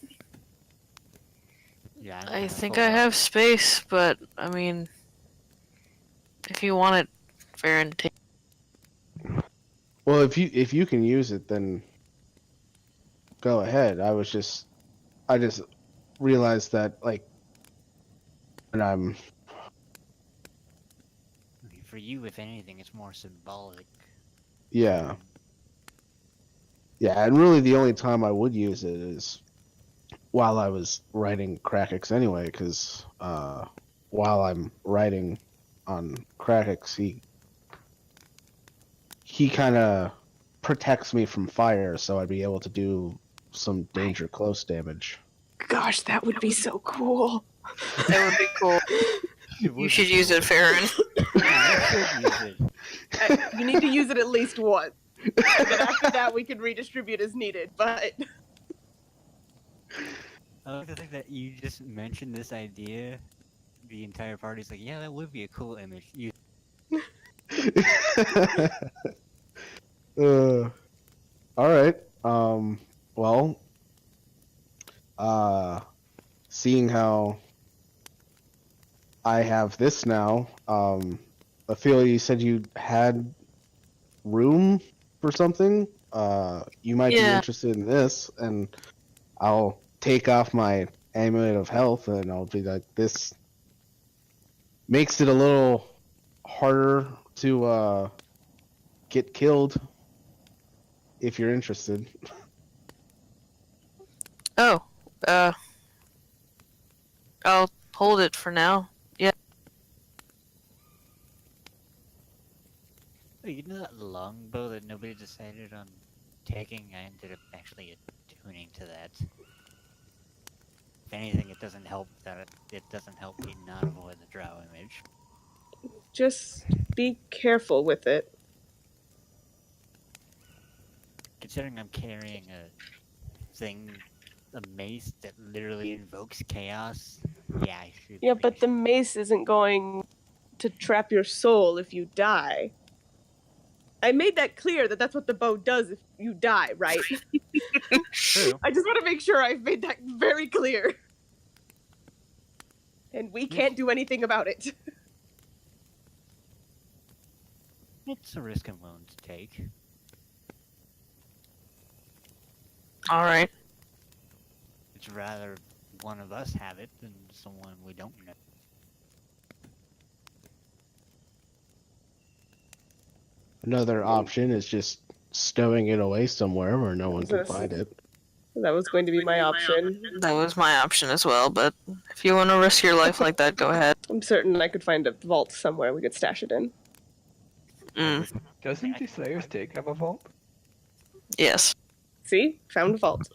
Yeah, I'm I kinda think full I up. have space, but I mean, if you want it, Feryn, take. Well, if you can use it, then go ahead. I just realized that when I'm I mean, for you, if anything, it's more symbolic. yeah, and really the only time I would use it is while I was writing Krakix anyway, because while I'm writing on Krakix, he kind of protects me from fire, so I'd be able to do some danger close damage. Gosh, that would be so cool. That would be cool. You should use it, Feryn. You need to use it at least once. And then after that, we can redistribute as needed. But I like to think that you just mentioned this idea. The entire party's like, yeah, that would be a cool image. All right. Well, seeing how I have this now, I feel you said you had room for something. You might be interested in this, and I'll take off my amulet of health, and I'll be like, this makes it a little harder to get killed. if you're interested. Oh, I'll hold it for now. Yeah. Oh, you know that longbow that nobody decided on taking? I ended up actually attuning to that. If anything, it doesn't help that it doesn't help me not avoid the drow image. Just be careful with it. Considering I'm carrying a mace that literally invokes chaos, yeah, I should. Yeah, but the mace isn't going to trap your soul if you die. I made that clear that that's what the bow does if you die, right? True. I just want to make sure I've made that very clear. And we can't do anything about it. It's a risk I'm willing to take. All right. It's rather one of us have it than someone we don't know. Another option is just stowing it away somewhere where no one can Yes. find it. That was going to be my option. That was my option as well, but if you want to risk your life like that, go ahead. I'm certain I could find a vault somewhere we could stash it in. Doesn't the Slayer's Take have a vault? Yes. See? Found a vault.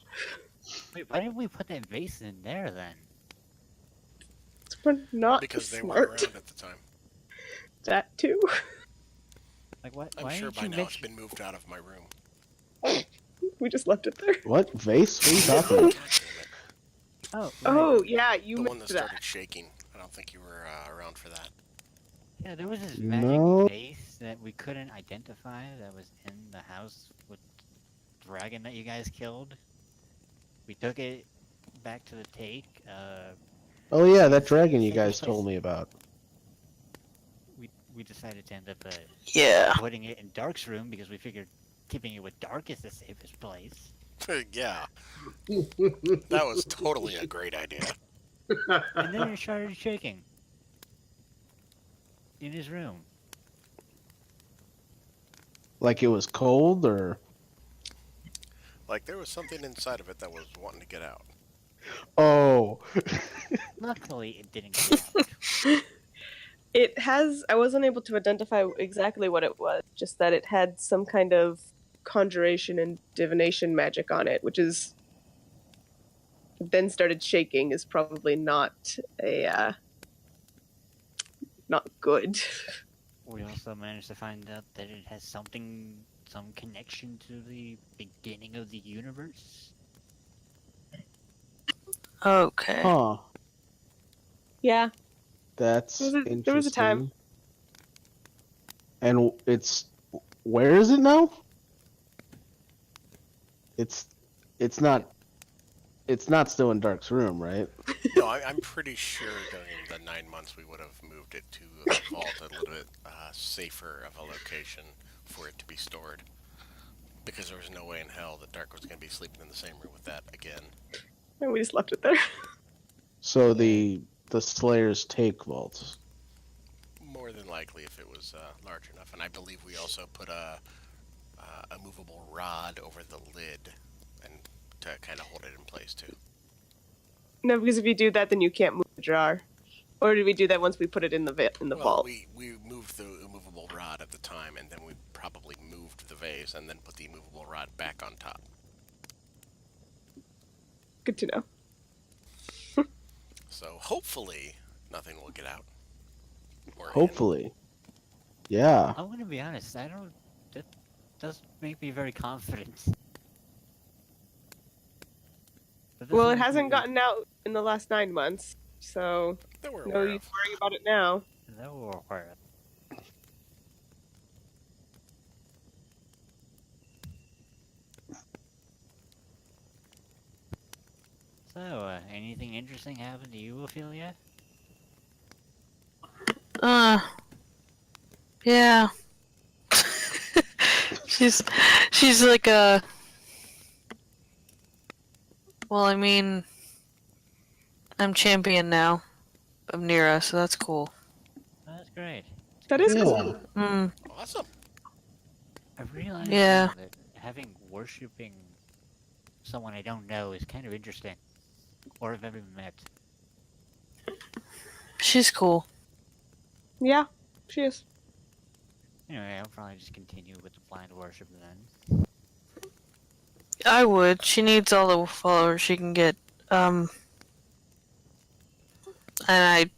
Wait, why didn't we put that vase in there then? We're not Because they smart. weren't around at the time. That too. Like what? I'm why sure didn't by you now mention? it's been moved out of my room. We just left it there. What vase? What are you talking about? Oh, right. Oh, yeah, you The one that missed that. started shaking. I don't think you were around for that. Yeah, there was this No. magic vase that we couldn't identify that was in the house with the dragon that you guys killed. We took it back to the take. Oh yeah, that dragon you guys told me about. We decided to end up Yeah. putting it in Dark's room because we figured keeping it with Dark is the safest place. Yeah, that was totally a great idea. And then it started shaking in his room. Like it was cold, or Like there was something inside of it that was wanting to get out. oh, Luckily, it didn't get out. It has. I wasn't able to identify exactly what it was, just that it had some kind of conjuration and divination magic on it, which is. Then started shaking is probably not not good. We also managed to find out that it has some connection to the beginning of the universe. Okay. huh? Yeah, That's There was a- interesting. there was a time. And where is it now? It's not still in Dark's room, right? No, I'm pretty sure during the 9 months we would have moved it to the vault a little bit safer of a location for it to be stored. Because there was no way in hell that Dark was going to be sleeping in the same room with that again. and we just left it there. So the Slayer's Take vault. More than likely if it was large enough. And I believe we also put a movable rod over the lid and to kind of hold it in place too. No, because if you do that, then you can't move the jar. Or did we do that once we put it in the Well, vault? we moved the immovable rod at the time, and then we probably moved the vase and then put the immovable rod back on top. Good to know. So hopefully nothing will get out. Or in. Hopefully. Yeah. I'm gonna be honest. That does make me very confident. But Well, it doesn't make hasn't me- gotten out in the last 9 months, so That we're no aware use of. worrying about it now. That will require. So, anything interesting happened to you, Ophelia? Yeah. she's like a. Well, I mean, I'm champion now of Nira, so that's cool. That's great. That is Yeah. cool. Hmm. Awesome. I realized Yeah. that having worshipping someone I don't know is kind of interesting. Or have ever met. She's cool. Yeah, she is. Anyway, I'll probably just continue with the blind worship then. I would. She needs all the followers she can get. And I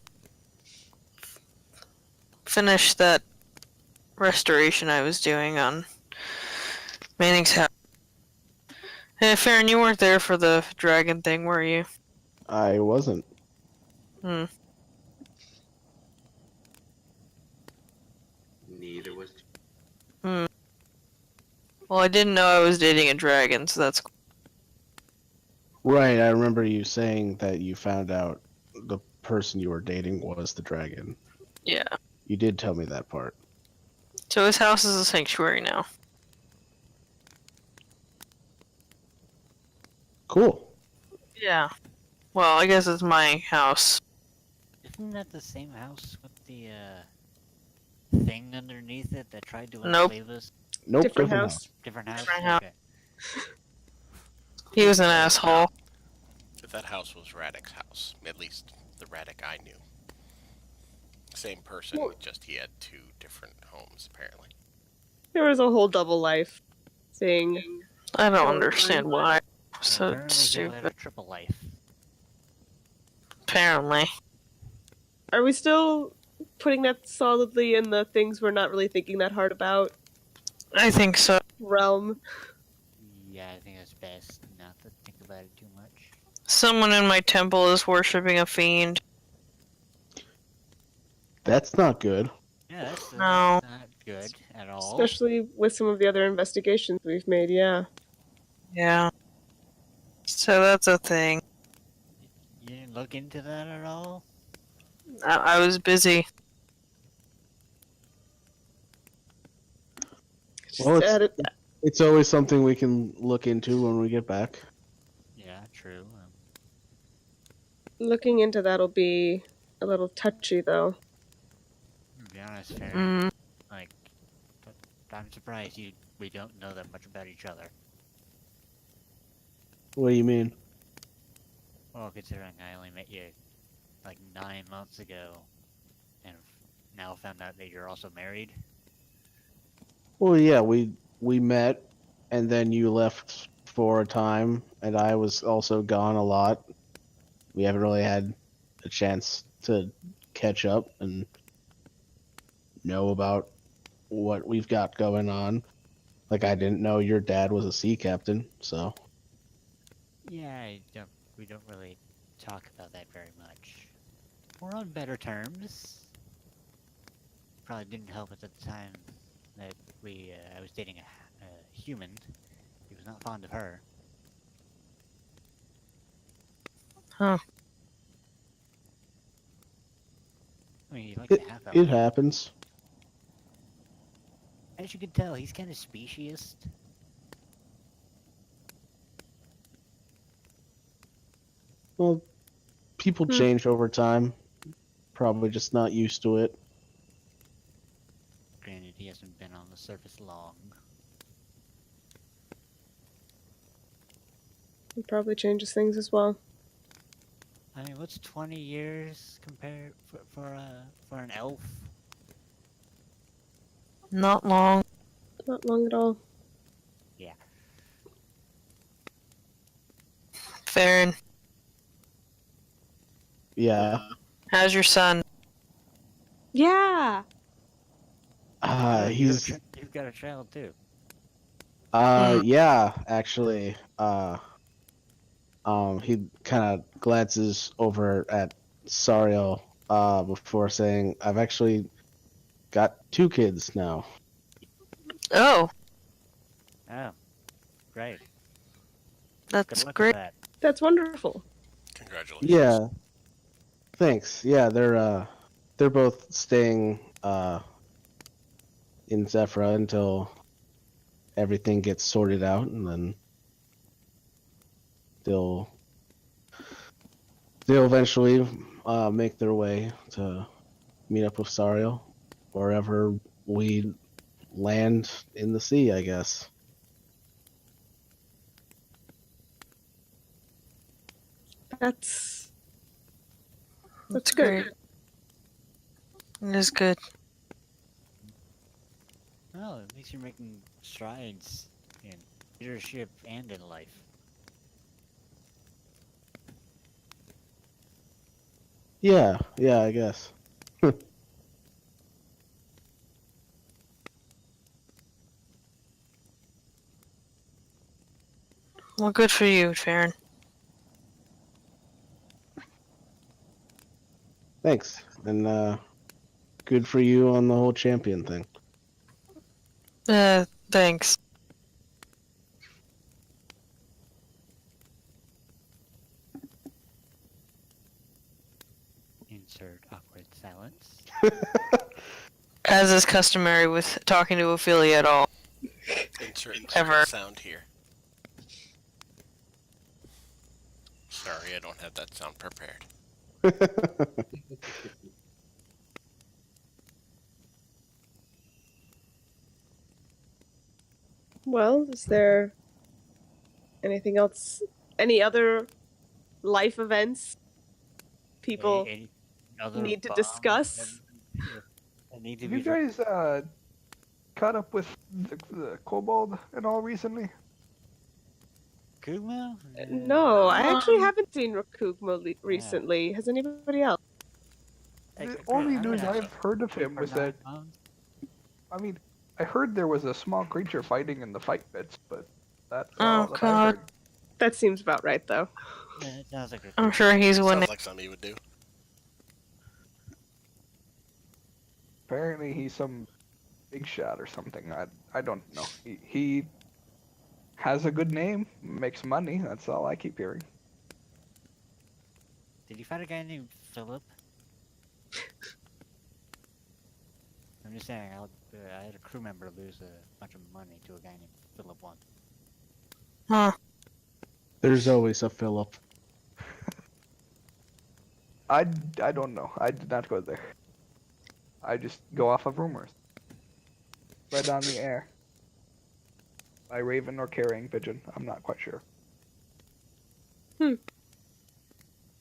finished that restoration I was doing on Manning's house. Hey, Feryn, you weren't there for the dragon thing, were you? I wasn't. Hmm. Neither was. Hmm. Well, I didn't know I was dating a dragon, so that's cool. Right, I remember you saying that you found out the person you were dating was the dragon. Yeah. You did tell me that part. So his house is a sanctuary now. Cool. Yeah. Well, I guess it's my house. Isn't that the same house with the thing underneath it that tried to Nope. enslave us? Nope, Different house. Different house? Different house. Okay. He was an asshole. That house was Radek's house. At least the Radek I knew. Same person, just he had 2 different homes, apparently. There was a whole double life thing. I don't understand why. So Apparently he'll have a stupid. triple life. Apparently. Are we still putting that solidly in the things we're not really thinking that hard about I think so. realm? Yeah, I think it's best not to think about it too much. Someone in my temple is worshipping a fiend. That's not good. Yeah, that's No. not good at all. Especially with some of the other investigations we've made, yeah. Yeah. So that's a thing. You didn't look into that at all? I was busy. Well, Just added- it's always something we can look into when we get back. Yeah, true. looking into that'll be a little touchy, though. To be honest, Feryn, Mm. like, I'm surprised we don't know that much about each other. What do you mean? Well, considering I only met you like 9 months ago, and now found out that you're also married. Well, yeah, we met, and then you left for a time, and I was also gone a lot. We haven't really had a chance to catch up and know about what we've got going on. Like, I didn't know your dad was a sea captain, so. Yeah, we don't really talk about that very much. We're on better terms. Probably didn't help at the time that I was dating a human. He was not fond of her. Huh. I mean, he likes It, to have it happens. As you can tell, he's kind of speciest. Well, people change over time. Probably just not used to it. Granted, he hasn't been on the surface long. It probably changes things as well. I mean, what's 20 years compared for an elf? Not long. Not long at all. Yeah. Feryn, Yeah. how's your son? Yeah! He's You've got a child too. yeah, actually. He kind of glances over at Sariel before saying, "I've actually got 2 kids now." Oh, Oh, great. that's Good luck great. with that. That's wonderful. Congratulations. Yeah. Thanks. Yeah, they're both staying in Zephyra until everything gets sorted out, and then they'll eventually make their way to meet up with Sariel wherever we land in the sea, I guess. That's That's good. great. It is good. Well, at least you're making strides in leadership and in life. Yeah, I guess. Well, good for you, Feryn. Thanks. And good for you on the whole champion thing. Thanks. Insert awkward silence. As is customary with talking to Ophelia at all. Insert Ever. sound here. Sorry, I don't have that sound prepared. Well, is there anything else? Any other life events people Any other need to bombs discuss? that need to Have be you guys caught up with the kobold at all recently? Kugma? No, I actually haven't seen Rakugma recently. Has anybody else? The only news I've heard of him was that, I mean, I heard there was a small creature fighting in the fight pits, but that's all that I've God. heard. That seems about right, though. Yeah, it sounds like a I'm sure he's winning. Sounds like something you would do. Apparently he's some big shot or something. I don't know. He has a good name, makes money. That's all I keep hearing. Did you find a guy named Philip? I'm just saying, I had a crew member lose a bunch of money to a guy named Philip once. Huh. There's always a Philip. I don't know. I did not go there. I just go off of rumors. Spread on the air. By raven or carrying pigeon. I'm not quite sure. I'll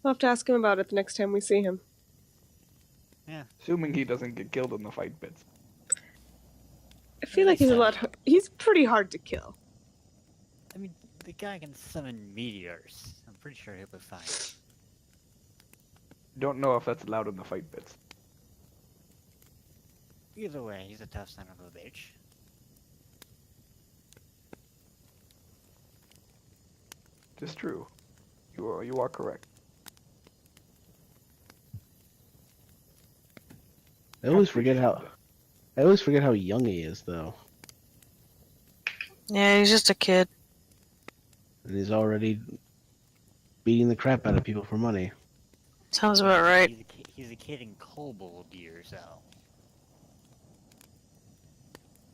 have to ask him about it the next time we see him. Yeah. Assuming he doesn't get killed in the fight pits. I feel like he's pretty hard to kill. I mean, the guy can summon meteors. I'm pretty sure he'll be fine. Don't know if that's allowed in the fight pits. Either way, he's a tough son of a bitch. It's true. You are correct. I always forget how young he is, though. Yeah, he's just a kid. And he's already beating the crap out of people for money. Sounds about right. He's a kid in kobold years, though.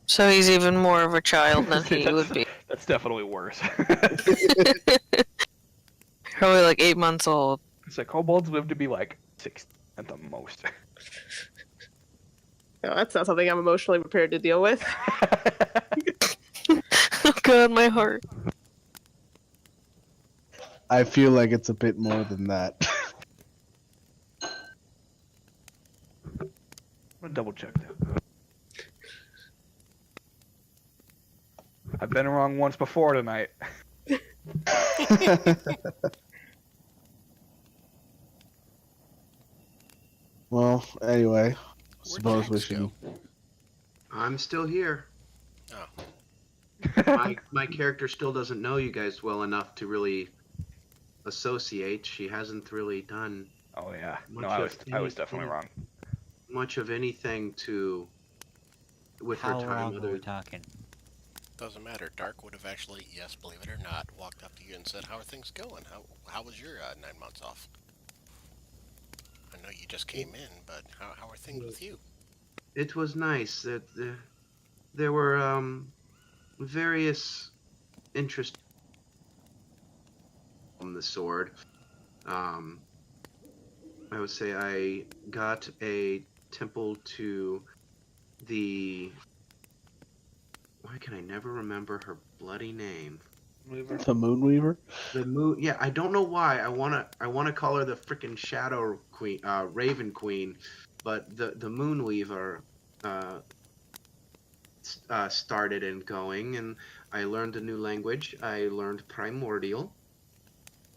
So he's even more of a child than he would be. That's definitely worse. Probably like 8 months old. It's like kobolds live to be like 6 at the most. No, that's not something I'm emotionally prepared to deal with. Oh God, my heart. I feel like it's a bit more than that. I'm gonna double check that. I've been wrong once before tonight. Well, anyway, Where'd suppose we Jax should. go? I'm still here. Oh. My character still doesn't know you guys well enough to really associate. She hasn't really done Oh yeah. No, Much I was definitely wrong. much of anything to with her How time. long are we Other talking? Doesn't matter. Dark would have actually, yes, believe it or not, walked up to you and said, "How are things going? How was your 9 months off?" I know you just came in, but how are things with you? it was nice that there were various interests on the sword. I would say I got a temple to the. Why can I never remember her bloody name? The Moonweaver. The moon. Yeah, I don't know why. I wanna call her the freaking Shadow Queen, Raven Queen, but the Moonweaver started and going, and I learned a new language. I learned Primordial.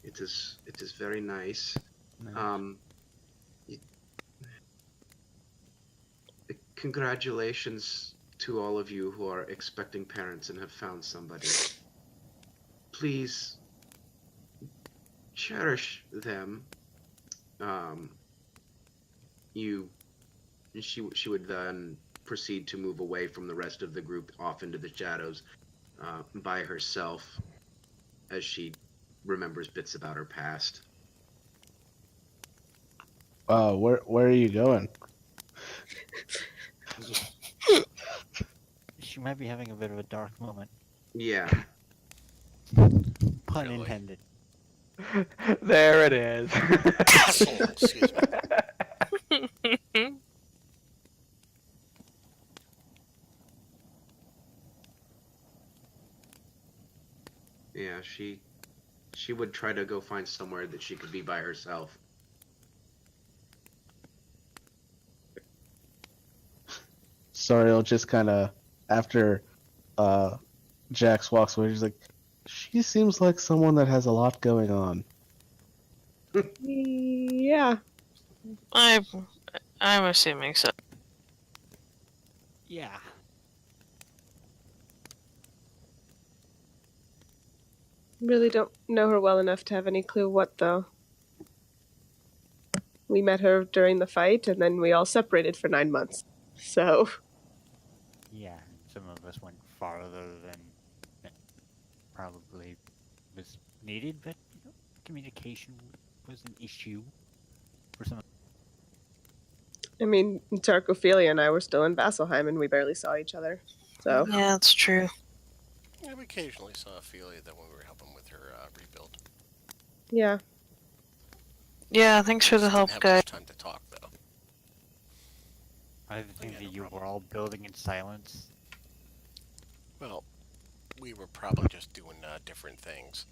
It is very nice. Nice. Congratulations to all of you who are expecting parents and have found somebody. Please cherish them. She would then proceed to move away from the rest of the group off into the shadows by herself as she remembers bits about her past. Where are you going? She might be having a bit of a dark moment. Yeah. Pun Really? intended. There it is. Asshole. Excuse me. Yeah, she would try to go find somewhere that she could be by herself. Sariel just kind of, after Jax walks away, she's like, she seems like someone that has a lot going on. Yeah. I'm assuming so. Yeah. Really don't know her well enough to have any clue what, though. We met her during the fight, and then we all separated for 9 months. So, Yeah. Some of us went farther than probably was needed, but communication was an issue for some. I mean, Tarkophilia and I were still in Vasselheim, and we barely saw each other. So, Yeah, that's true. Yeah, we occasionally saw Ophelia that when we were helping with her rebuild. yeah. Yeah, thanks for the help, Didn't have guys. much time to talk though. I think yeah, that no you problem. were all building in silence. Well, we were probably just doing different things.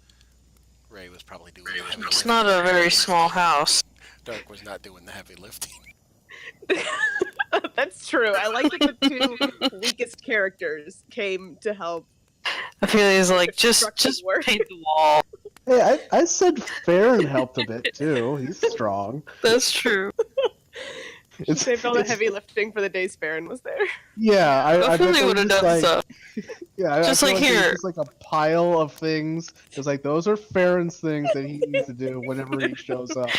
Ray was probably doing the heavy It's lifting. not a very small house. Dark was not doing the heavy lifting. That's true. I like that the two weakest characters came to help. Ophelia's like, just Construction work. paint the wall. Hey, I said Feryn helped a bit too. He's strong. That's true. She saved all the heavy lifting for the day Feryn was there. Yeah, I bet Ophelia they're would have just done like, stuff. yeah, I Just feel like there's here. just like a pile of things. It's like those are Feryn's things that he needs to do whenever he shows up.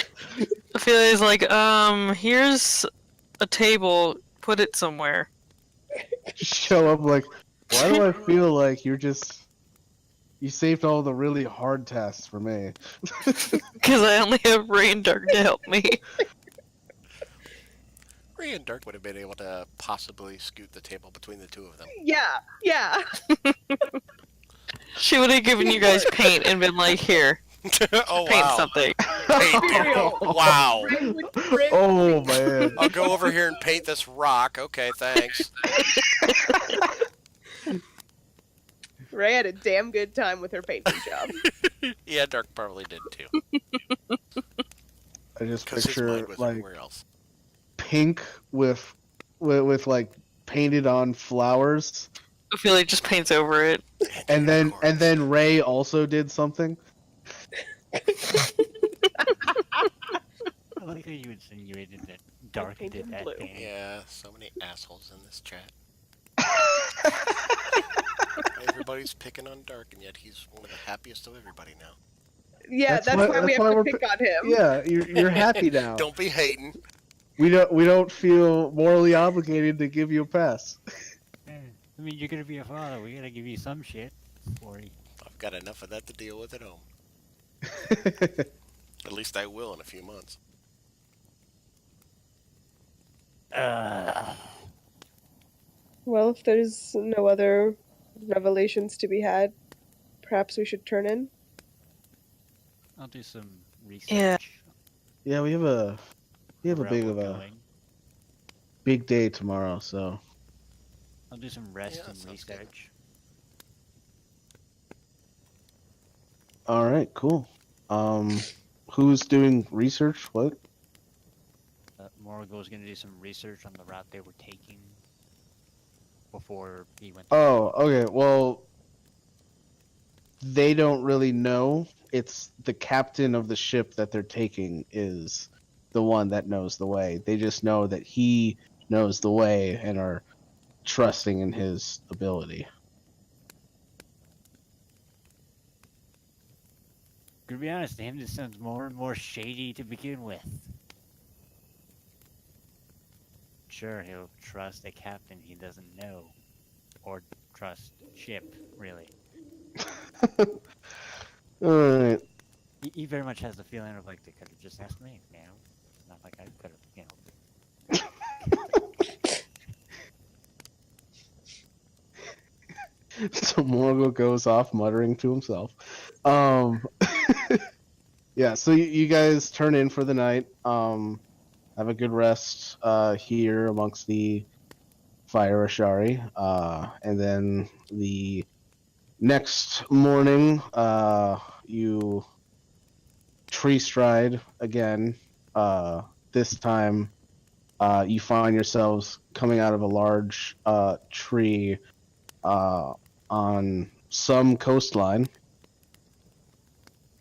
Ophelia's like, here's a table. Put it somewhere. Show up like, why do I feel like you saved all the really hard tasks for me? Because I only have Ray and Dark to help me. Ray and Dark would have been able to possibly scoot the table between the two of them. Yeah. She would have given you guys paint and been like, here, Oh paint wow! something. Wow! Oh man. I'll go over here and paint this rock. Okay, thanks. Ray had a damn good time with her painting job. Yeah, Dark probably did too. I just Because his picture mind was like everywhere else. pink with like painted on flowers, Ophelia just paints over it. and then Ray also did something. I like how you insinuated that Dark painted did that blue. thing. Yeah, so many assholes in this chat. Everybody's picking on Dark, and yet he's one of the happiest of everybody now. Yeah, that's why we have to pick on him. Yeah, you're happy now. Don't be hating. We don't feel morally obligated to give you a pass. Yeah. I mean, you're gonna be a father. We gotta give you some shit. For you. I've got enough of that to deal with at home. At least I will in a few months. Well, if there's no other revelations to be had, perhaps we should turn in. I'll do some research. Yeah. Yeah, we have a where big we're of a going. big day tomorrow, so I'll do some rest Yeah, and sounds good. research. All right, cool. Who's doing research? What? Morgul's gonna do some research on the route they were taking before he went. Oh, okay. Well, they don't really know. It's the captain of the ship that they're taking is the one that knows the way. They just know that he knows the way and are trusting in his ability. To be honest, to him this sounds more and more shady to begin with. Sure, he'll trust a captain he doesn't know, or trust ship, really. All right. He very much has the feeling of like they could have just asked me, you know. Not like I could have, So Morgul goes off muttering to himself. Yeah, so you guys turn in for the night. Have a good rest here amongst the fire Ashari. And then the next morning, you tree stride again. This time, you find yourselves coming out of a large tree on some coastline,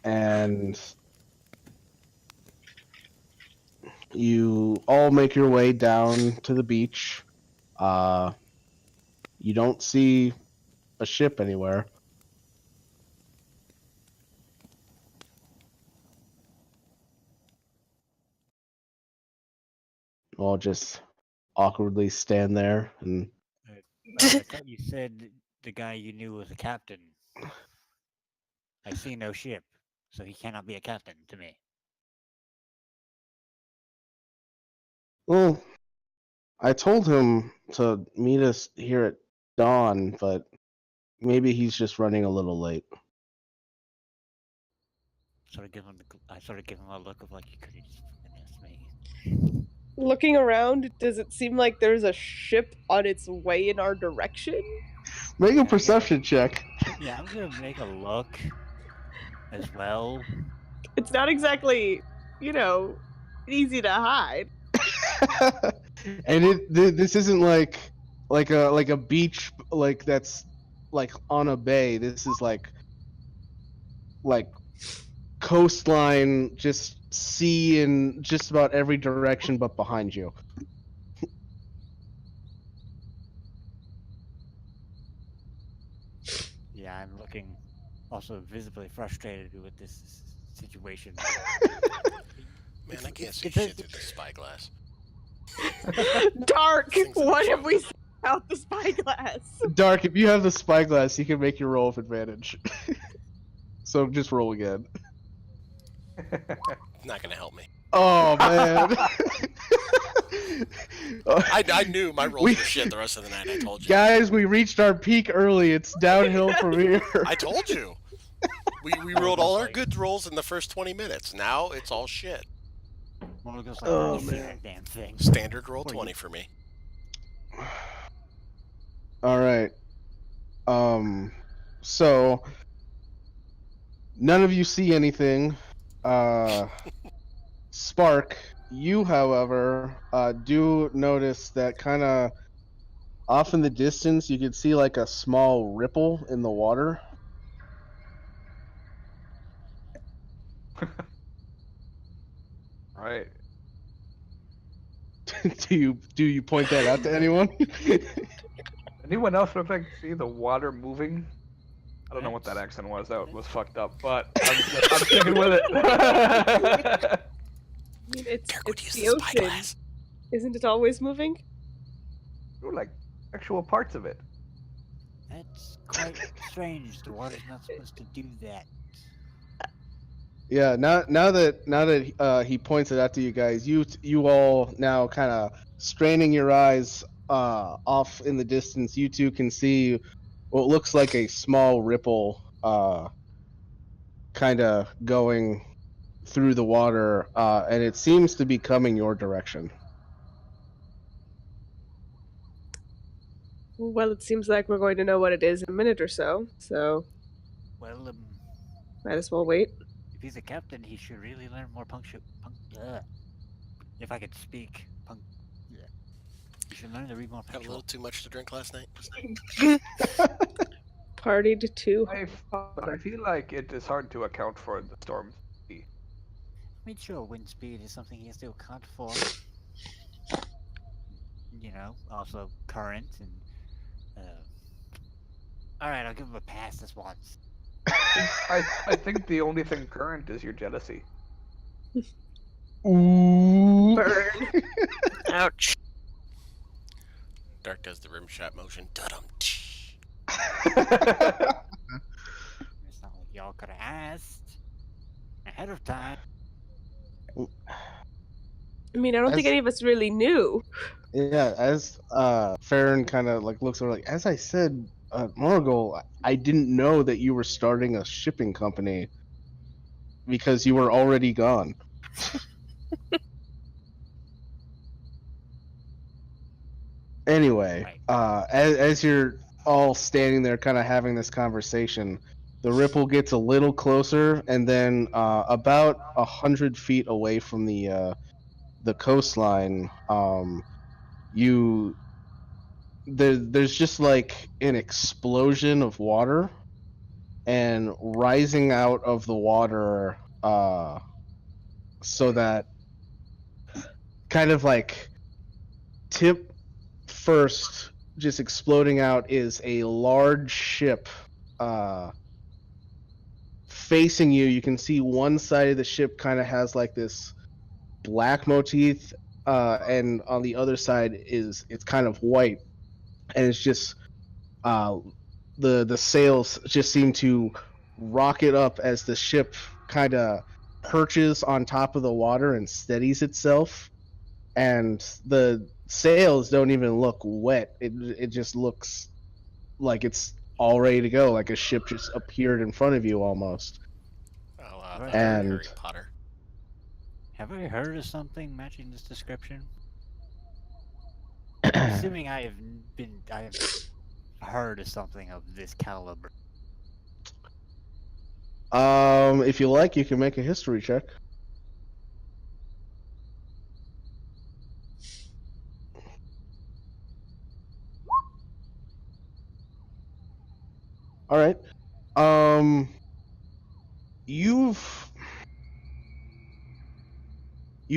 and you all make your way down to the beach. You don't see a ship anywhere. You all just awkwardly stand there, and I thought you said the guy you knew was a captain. I see no ship, so he cannot be a captain to me. well, I told him to meet us here at dawn, but maybe he's just running a little late. I sort of give him a look of like you could have just fucking asked me. Looking around, does it seem like there's a ship on its way in our direction? Make a Yeah, perception check. Yeah, I'm gonna make a look as well. It's not exactly, easy to hide. And this isn't like a beach like that's like on a bay. This is like coastline, just sea in just about every direction but behind you. Yeah, I'm looking also visibly frustrated with this situation. Man, I can't see it's a- shit through this spyglass. Dark, Things in the what have jungle. we seen out the spyglass? Dark, if you have the spyglass, you can make your roll with advantage. So just roll again. Not gonna help me. Oh man. I knew my rolls were shit the rest of the night. I told you. Guys, we reached our peak early. It's downhill from here. I told you. We rolled all our good rolls in the first 20 minutes. Now it's all shit. Morgul's like, Oh, "You see man. that damn thing." Standard roll What are 20 you- for me. All right. So none of you see anything. Spark, you, however, do notice that kind of off in the distance, you can see like a small ripple in the water. Right. Do you point that out to anyone? Anyone else look like see the water moving? I don't know what that accent was. That was fucked up, but I'm sticking with it. I mean, it's Kirkwood the used the ocean. spyglass. Isn't it always moving? Ooh, like actual parts of it. That's quite strange. The water's not supposed to do that. Yeah, now that he points it out to you guys, you all now kind of straining your eyes off in the distance. You two can see what looks like a small ripple kind of going through the water, and it seems to be coming your direction. Well, it seems like we're going to know what it is in a minute or so. So, Well, Might as well wait. If he's a captain, he should really learn more if I could speak. You should learn to read more Had a little punctual. too much to drink last night. Partied too. But I feel like it is hard to account for the storm's speed. I mean, sure, wind speed is something he has to account for. Also current and. Alright, I'll give him a pass this once. I think the only thing current is your jealousy. Ooh. Burn. Ouch. Dark does the rim shot motion. Da-dum. It's not like y'all could have asked ahead of time. I mean, I don't think any of us really knew. Yeah, as Feryn kind of like looks over, like, as I said a moment ago, I didn't know that you were starting a shipping company because you were already gone. Anyway, as you're all standing there kind of having this conversation, the ripple gets a little closer, and then about 100 feet away from the coastline, there's just like an explosion of water, and rising out of the water, so that kind of like tip first, just exploding out, is a large ship facing you. You can see one side of the ship kind of has like this black motif, and on the other side it's kind of white, and it's just the sails just seem to rocket up as the ship kind of perches on top of the water and steadies itself, and the sails don't even look wet. It just looks like it's all ready to go, like a ship just appeared in front of you almost. And Harry Potter. Have I heard of something matching this description? Assuming I have heard of something of this caliber. If you like, you can make a history check. All right. You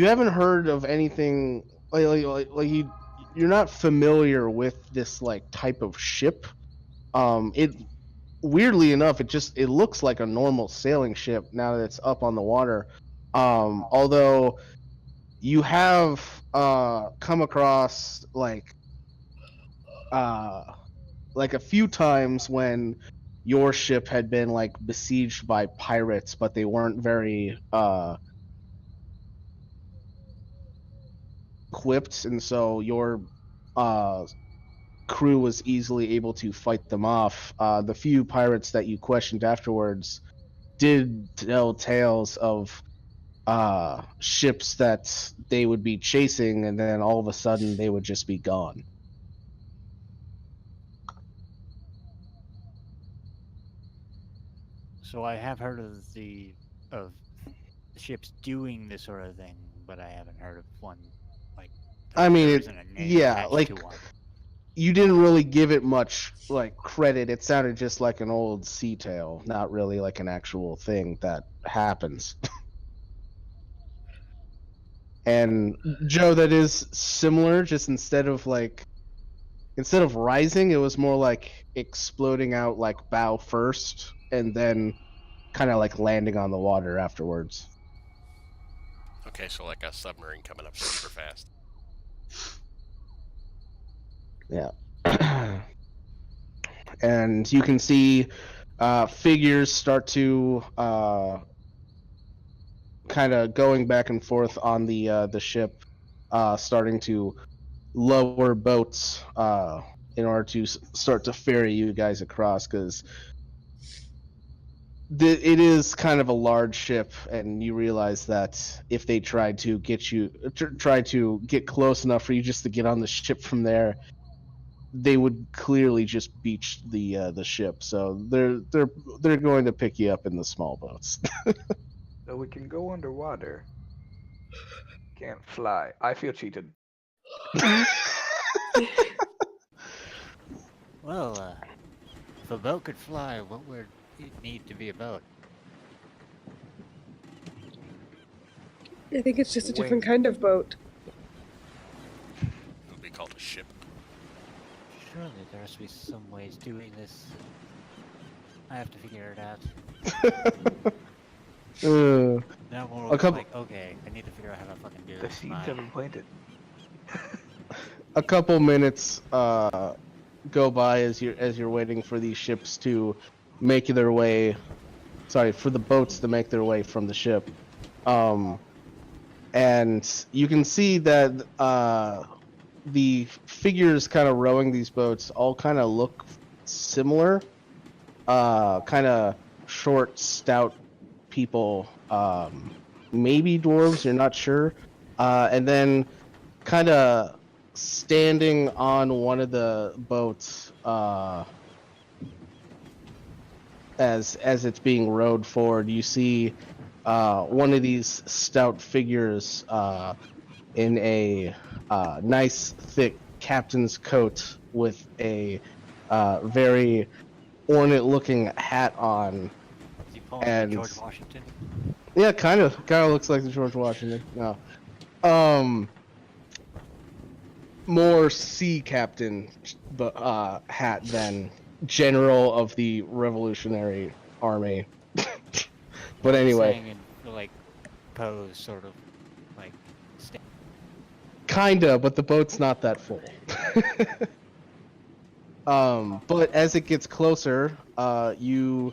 haven't heard of anything like you're not familiar with this like type of ship. It weirdly enough, it looks like a normal sailing ship now that it's up on the water. Although you have come across like a few times when your ship had been like besieged by pirates, but they weren't very equipped, and so your crew was easily able to fight them off. The few pirates that you questioned afterwards did tell tales of ships that they would be chasing, and then all of a sudden they would just be gone. So I have heard of the ships doing this sort of thing, but I haven't heard of one like. I mean, there isn't a name attached to one. You didn't really give it much like credit. It sounded just like an old sea tale, not really like an actual thing that happens. And Joe, that is similar, just instead of rising, it was more like exploding out like bow first and then kind of like landing on the water afterwards. Okay, so like a submarine coming up super fast. Yeah. And you can see figures start to kind of going back and forth on the ship, starting to lower boats in order to start to ferry you guys across, because it is kind of a large ship, and you realize that if they tried to get close enough for you just to get on the ship from there, they would clearly just beach the ship. So they're going to pick you up in the small boats. So we can go underwater. Can't fly. I feel cheated. Well, if a boat could fly, what would it need to be a boat? I think it's just a different Wing. kind of boat. It would be called a ship. Surely there has to be some ways doing this. I have to figure it out. Now we're A couple- like, okay, I need to figure out how to fucking do The this. seeds Fine. have been planted. A couple minutes go by as you're waiting for these ships to make their way. Sorry, for the boats to make their way from the ship. And you can see that the figures kind of rowing these boats all kind of look similar. Kind of short, stout people. Maybe dwarves, you're not sure. And then kind of standing on one of the boats as it's being rowed forward, you see one of these stout figures in a nice thick captain's coat with a very ornate looking hat on. Is he pulling And- the George Washington? Yeah, kind of looks like the George Washington. No. More sea captain hat than general of the Revolutionary Army. But anyway, Saying in, like, pose, sort of, like, kinda, but the boat's not that full. But as it gets closer, you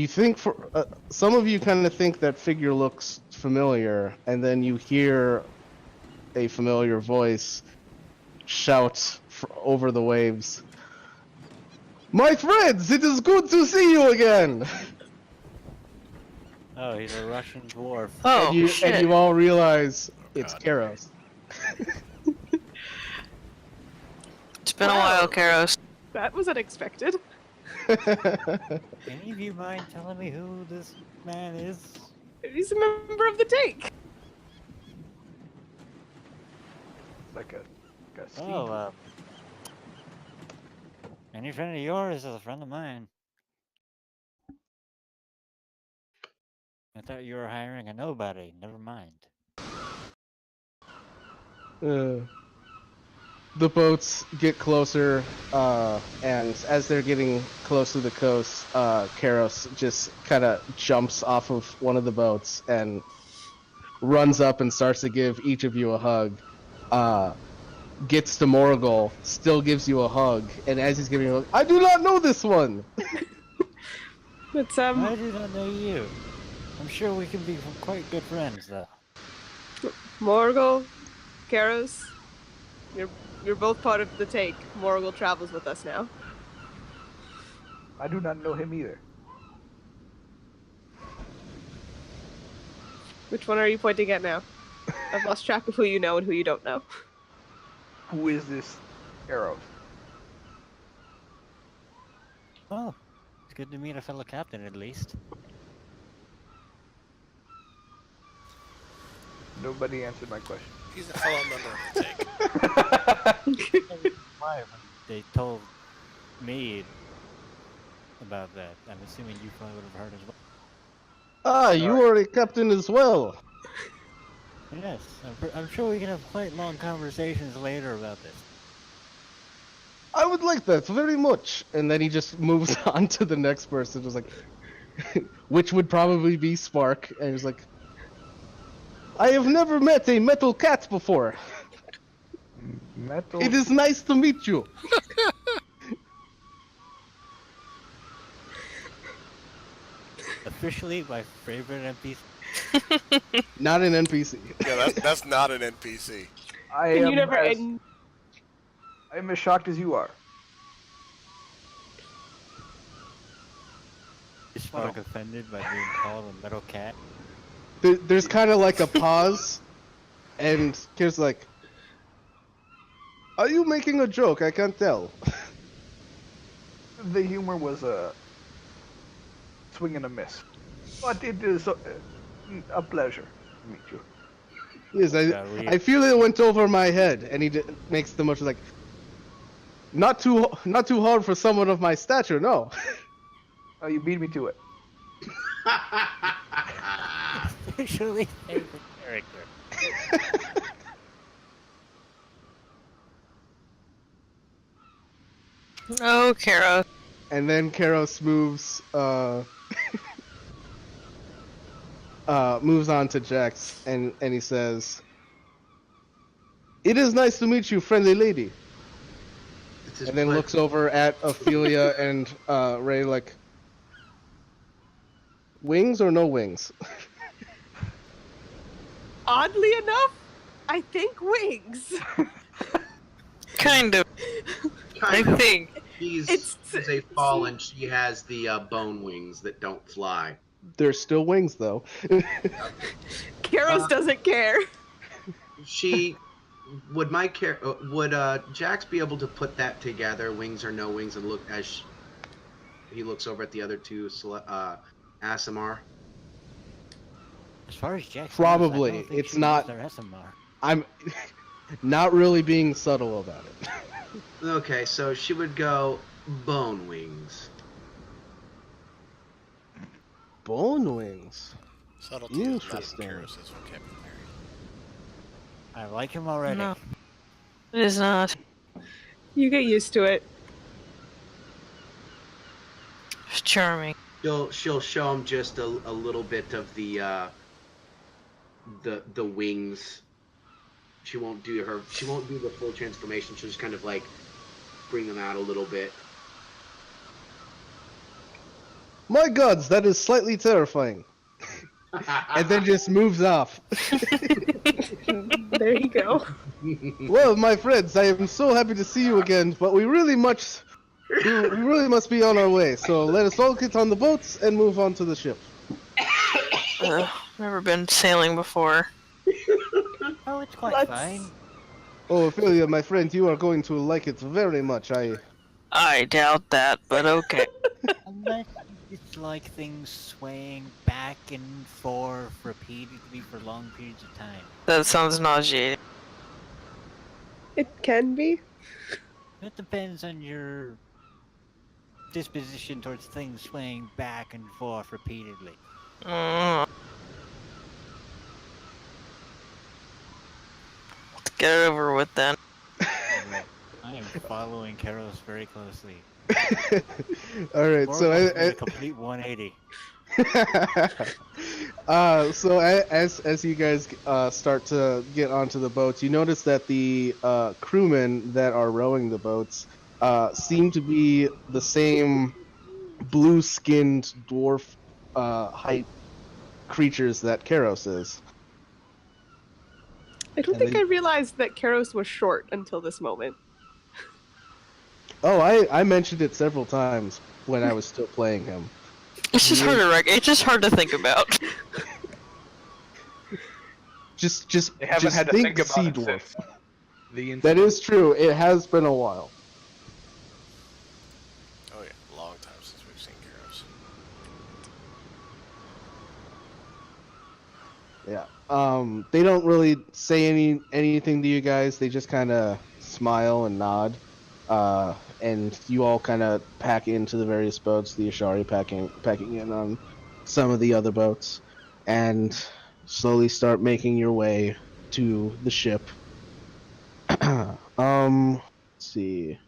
think some of you kind of think that figure looks familiar, and then you hear a familiar voice shout over the waves, "My friends, it is good to see you again!" oh, he's a Russian dwarf. Oh, shit. and you all realize it's God. Karos. It's been a Wow. while, Karos. That was unexpected. Any of you mind telling me who this man is? He's a member of the take. Like a seed. Oh, any friend of yours is a friend of mine. I thought you were hiring a nobody. Never mind. The boats get closer, and as they're getting close to the coast, Karos just kind of jumps off of one of the boats and runs up and starts to give each of you a hug. Gets to Morgul, still gives you a hug, and as he's giving you a hug, I do not know this one! It's I do not know you. I'm sure we can be quite good friends, though. Morgul, Karos. You're both part of the take. Morgul travels with us now. I do not know him either. Which one are you pointing at now? I've lost track of who you know and who you don't know. Who is this Karos? Oh, it's good to meet a fellow captain, at least. Nobody answered my question. He's a fellow member of the take. Why? They told me about that. I'm assuming you probably would have heard as well. Ah, you are a captain as well! Yes, I'm sure we can have quite long conversations later about this. I would like that very much. And then he just moves on to the next person, just like, which would probably be Spark. And he's like, I have never met a metal cat before. Metal. It is nice to meet you. Officially, my favorite NPC. Not an NPC. Yeah, that's not an NPC. I And am you never. as, And I am as shocked as you are. Is Spark offended by being called a metal cat? There's kind of like a pause, and Kira's like, Are you making a joke? I can't tell. The humor was a swing and a miss, but it is a pleasure to meet you. Yes, I feel it went over my head, and he makes the motion like, not too hard for someone of my stature, no. Oh, you beat me to it. Officially favorite character. Oh, Kara. And then Karos moves moves on to Jax, and he says, "It is nice to meet you, friendly lady." And then looks over at Ophelia and Ray like, wings or no wings? Oddly enough, I think wings. Kind of. I think. She's a fallen. She has the bone wings that don't fly. There's still wings though. Karos doesn't care. She would would Jax be able to put that together, wings or no wings, and look as he looks over at the other two Asimar? As far as Jax Probably. knows, I don't think It's she not- knows their SMR. I'm not really being subtle about it. Okay, so she would go bone wings. Bone wings. Subtlety is not in Interesting. Karos' vocabulary. I like him already. No. It is not. You get used to it. It's charming. She'll show him just a little bit of the wings. She won't do the full transformation. She'll just kind of like bring them out a little bit. My gods, that is slightly terrifying. And then just moves off. There you go. Well, my friends, I am so happy to see you again, but we really must be on our way. So let us all get on the boats and move on to the ship. Never been sailing before. Oh, it's quite Let's- fine. Oh, Ophelia, my friend, you are going to like it very much. I doubt that, but okay. Unless it's like things swaying back and forth repeatedly for long periods of time. That sounds nauseating. It can be. It depends on your disposition towards things swaying back and forth repeatedly. Let's get it over with then. I am following Karos very closely. All right, so a complete 180. so as you guys start to get onto the boats, you notice that the crewmen that are rowing the boats seem to be the same blue-skinned dwarf height creatures that Karos is. I don't And think then- I realized that Karos was short until this moment. Oh, I mentioned it several times when I was still playing him. It's just hard to it's just hard to think about. Just They haven't just had to think think about sea it dwarf. since the incident. That is true. It has been a while. Oh yeah, long time since we've seen Karos. Yeah. They don't really say anything to you guys. They just kind of smile and nod. And you all kind of pack into the various boats. The Ashari packing in on some of the other boats, and slowly start making your way to the ship. Let's see.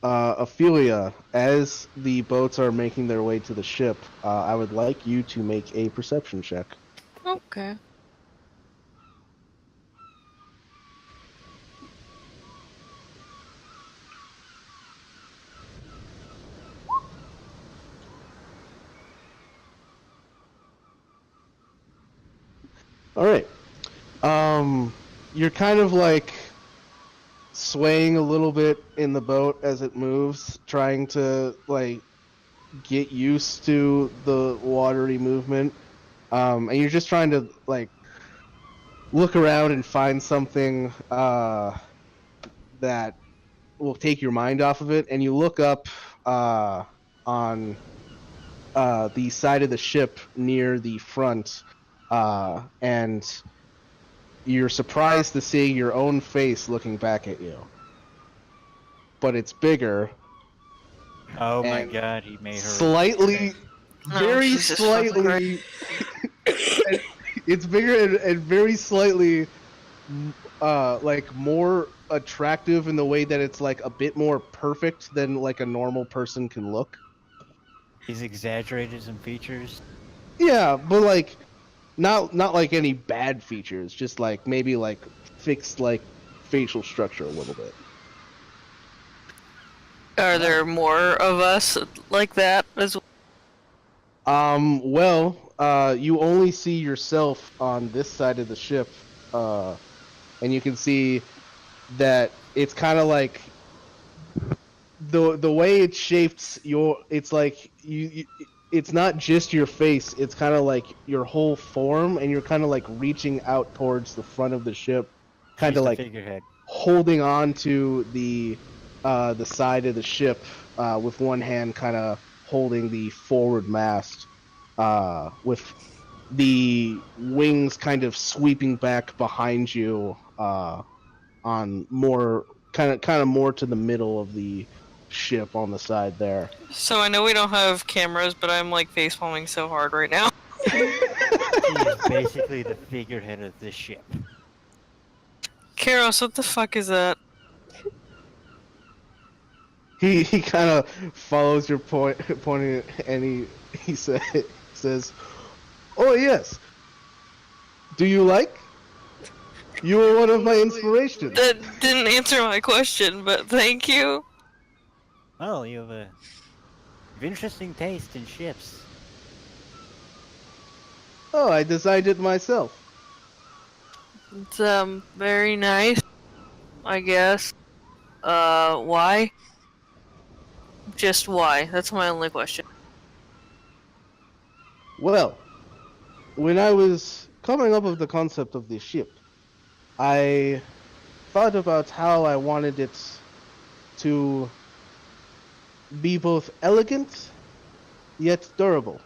Ophelia, as the boats are making their way to the ship, I would like you to make a perception check. Okay. All right. You're kind of like swaying a little bit in the boat as it moves, trying to like get used to the watery movement. And you're just trying to like look around and find something that will take your mind off of it, and you look up on the side of the ship near the front, and you're surprised to see your own face looking back at you. But it's bigger. Oh my And god, he made her. Slightly, Oh, very Jesus fucking slightly. It's bigger and very slightly, like more attractive in the way that it's like a bit more perfect than like a normal person can look. He's exaggerated some features. Yeah, but like not like any bad features, just like maybe like fixed like facial structure a little bit. Are there more of us like that as well? Well, you only see yourself on this side of the ship, and you can see that it's kind of like the way it's shaped. It's like it's not just your face. It's kind of like your whole form, and you're kind of like reaching out towards the front of the ship, kind She's of the like figurehead. holding on to the side of the ship with one hand, kind of holding the forward mast, with the wings kind of sweeping back behind you, on more kind of more to the middle of the ship on the side there. So I know we don't have cameras, but I'm like facepalming so hard right now. He's basically the figurehead of this ship. Karos, what the fuck is that? He kind of follows your pointing, and he says, "Oh yes, do you like? You were one of my inspirations." That didn't answer my question, but thank you. Well, you have a interesting taste in ships. Oh, I designed it myself. It's very nice, I guess. Why? Just why? That's my only question. Well, when I was coming up with the concept of this ship, I thought about how I wanted it to be both elegant yet durable,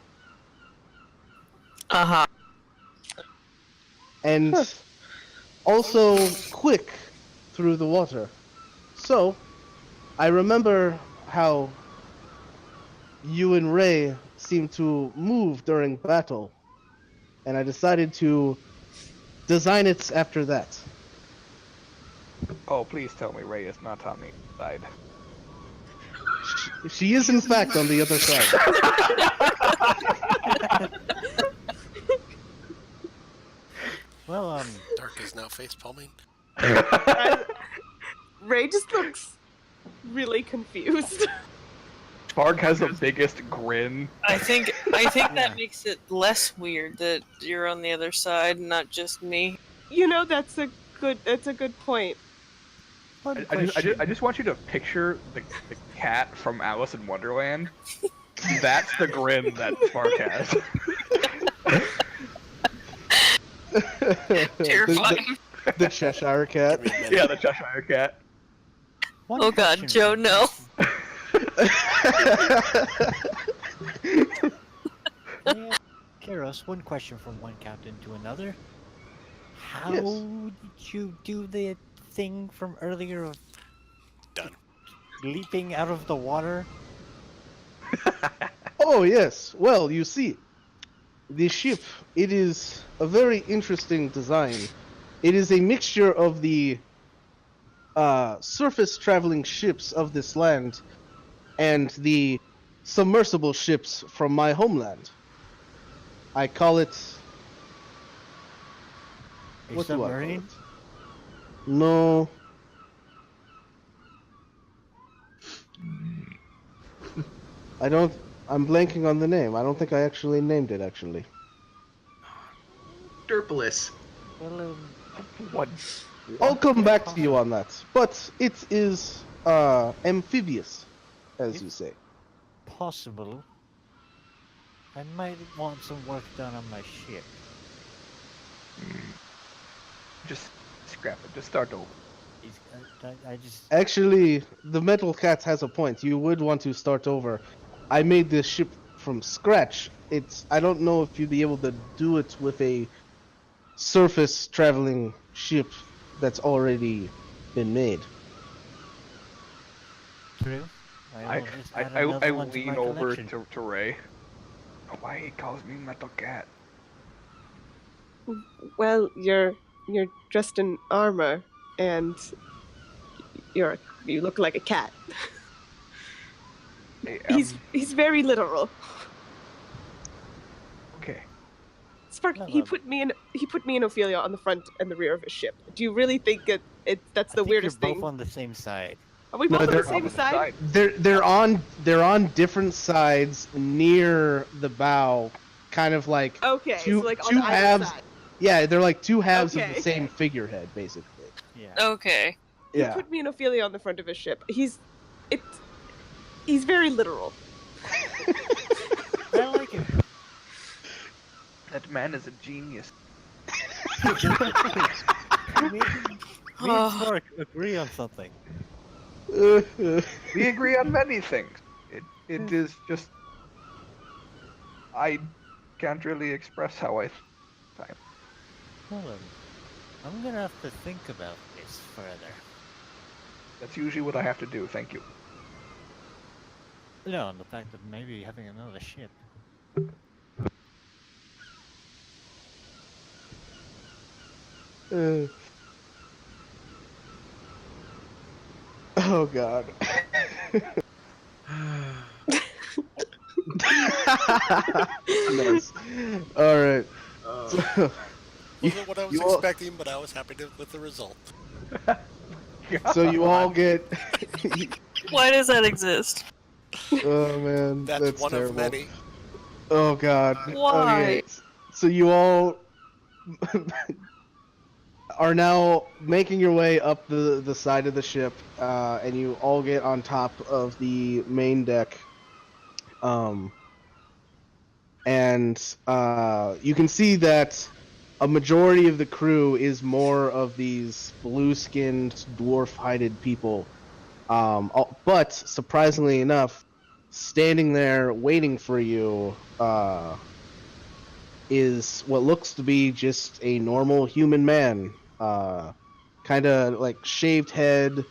Uh-huh. and also quick through the water. So, I remember how you and Ray seemed to move during battle, and I decided to design it after that. Oh, please tell me Ray is not on the side. She is, in fact, on the other side. Well, Dark is now face palming. Ray just looks really confused. Spark has the biggest grin. I think that makes it less weird that you're on the other side, not just me. You know, that's a good point. I just want you to picture the cat from Alice in Wonderland. That's the grin that Spark has. Terrifying. The Cheshire Cat. Yeah, the Cheshire Cat. Oh god, Joe, no. Karos, one question from one captain to another. How Yes. did you do the thing from earlier of Done. leaping out of the water? Oh, yes. Well, you see, the ship, it is a very interesting design. It is a mixture of the surface traveling ships of this land and the submersible ships from my homeland. I call it... A What do I call submarine? it? No. I'm blanking on the name. I don't think I actually named it, actually. Derpolis. Well, What? I'll come back to you on that. But it is amphibious, as you say. possible. I might want some work done on my ship. Just scrap it. Just start over. I just. Actually, the Metal Cat has a point. You would want to start over. I made this ship from scratch. I don't know if you'd be able to do it with a surface traveling ship that's already been made. True. I will just add another one to lean my over collection. to Ray. Oh, why he calls me Metal Cat? Well, you're dressed in armor, and you look like a cat. I He's very literal. okay. Spark, he put me in Ophelia on the front and the rear of his ship. Do you really think that's the I think weirdest you're thing? both on the same side. Are we No, both on they're the same on the side? side. They're on different sides near the bow, kind of like Okay, two so like on two either halves. side. Yeah, they're like two halves of the Okay. same figurehead, basically. Yeah. Okay. He Yeah. put me and Ophelia on the front of his ship. He's very literal. I like it. That man is a genius. Me and Spark agree on something. We agree on many things. It is just I can't really express how I think. Hold on. I'm gonna have to think about this further. That's usually what I have to do. Thank you. No, and the fact that maybe having another ship. Oh God. Nice. All right. So, Wasn't what I was you all- expecting, but I was happy with the result. so you all get. Why does that exist? Oh man, That's one terrible. of many. Oh God. Why? Okay. So you all are now making your way up the side of the ship, and you all get on top of the main deck. And you can see that a majority of the crew is more of these blue-skinned, dwarf-hided people. But surprisingly enough, standing there waiting for you is what looks to be just a normal human man. Kind of like shaved head,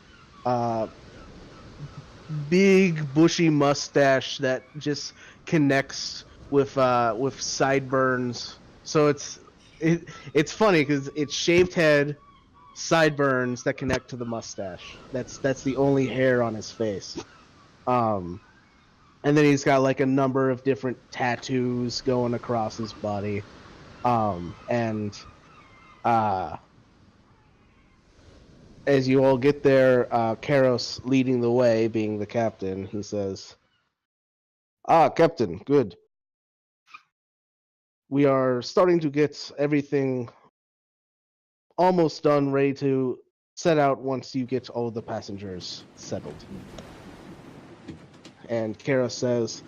big bushy mustache that just connects with sideburns. So it's funny because it's shaved head, sideburns that connect to the mustache. That's the only hair on his face. And then he's got like a number of different tattoos going across his body. And as you all get there, Karos leading the way, being the captain, he says, Captain, good. We are starting to get everything almost done, ready to set out once you get all the passengers settled. And Kara says,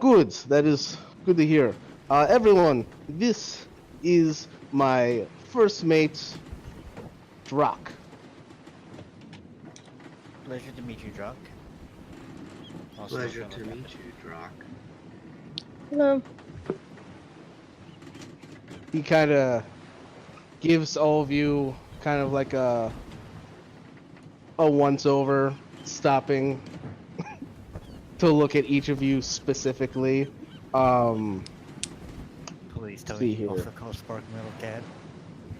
good. That is good to hear. Everyone, this is my first mate, Drak. Pleasure to meet you, Drock. Also Pleasure fellow to captain. meet you, Drock. Hello. He kind of gives all of you kind of like a once over, stopping to look at each of you specifically. Please tell see me he here. also calls Spark Metal Cat.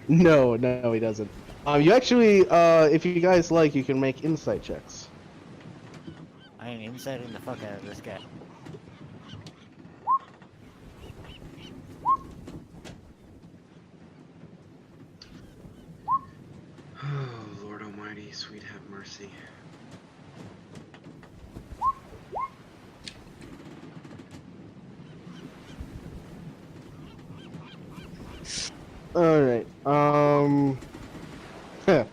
No, he doesn't. You actually, if you guys like, you can make insight checks. I am inciting the fuck out of this guy. Oh, Lord Almighty, sweet have mercy. All right. Yeah.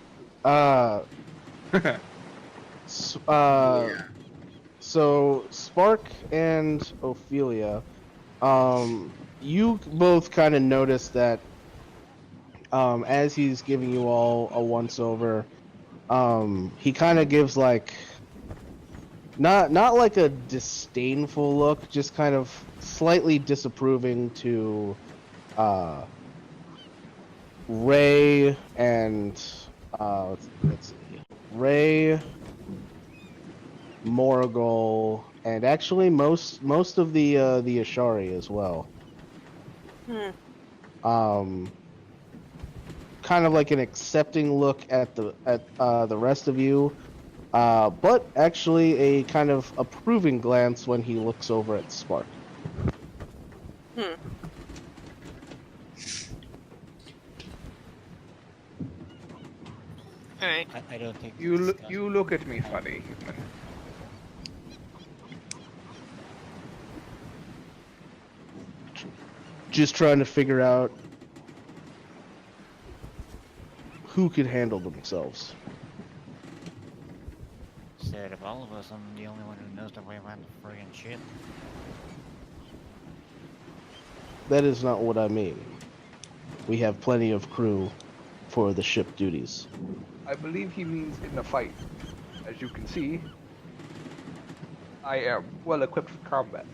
So Spark and Ophelia, you both kind of noticed that as he's giving you all a once over, he kind of gives like not like a disdainful look, just kind of slightly disapproving to Ray and let's see, Ray, Morgul, and actually most of the Ashari as well. Kind of like an accepting look at the rest of you, but actually a kind of approving glance when he looks over at Spark. Alright. I don't think You look at me funny, human. Just trying to figure out who could handle themselves. Said of all of us, I'm the only one who knows the way around the friggin' ship. That is not what I mean. We have plenty of crew for the ship duties. I believe he means in the fight. As you can see, I am well equipped for combat.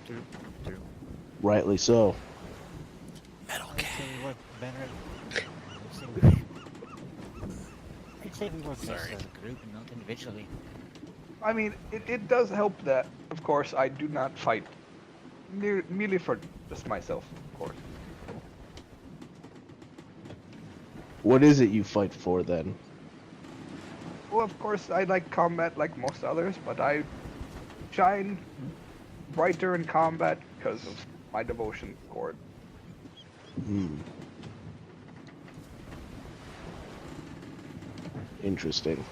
True. Rightly so. Metal I'd say Cat. we work better. I'd say we work best Sorry. as a group and not individually. I mean, it does help that, of course, I do not fight merely for just myself, of course. What is it you fight for then? Well, of course, I like combat like most others, but I shine brighter in combat because of my devotion toward. Interesting.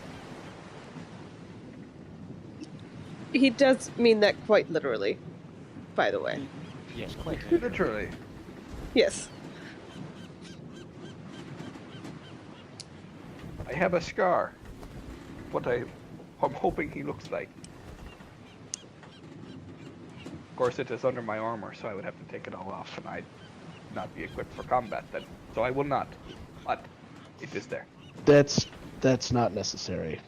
He does mean that quite literally, by the way. Yes, quite Literally. Yes. I have a scar. What I'm hoping he looks like. Of course, it is under my armor, so I would have to take it all off, and I'd not be equipped for combat then. So I will not. But it is there. That's not necessary.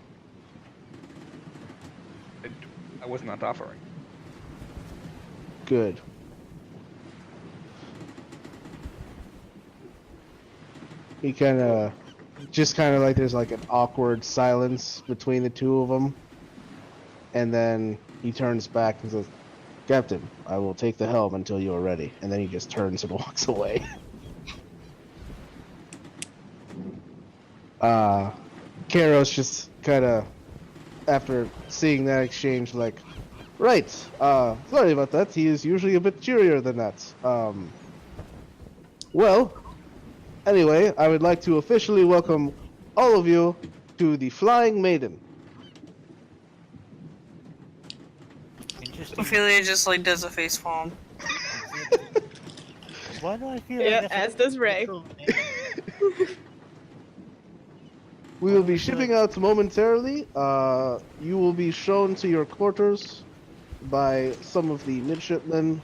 I was not offering. Good. He kind of, like there's like an awkward silence between the two of them, and then he turns back and says, "Captain, I will take the helm until you are ready." And then he just turns and walks away. Karos just kind of, after seeing that exchange, like, right, sorry about that. He is usually a bit cheerier than that. Well, anyway, I would like to officially welcome all of you to the Flying Maiden. Interesting. Ophelia just like does a face palm. Why do I feel Yeah, like as does Ray. We will be shipping out momentarily. You will be shown to your quarters by some of the midshipmen.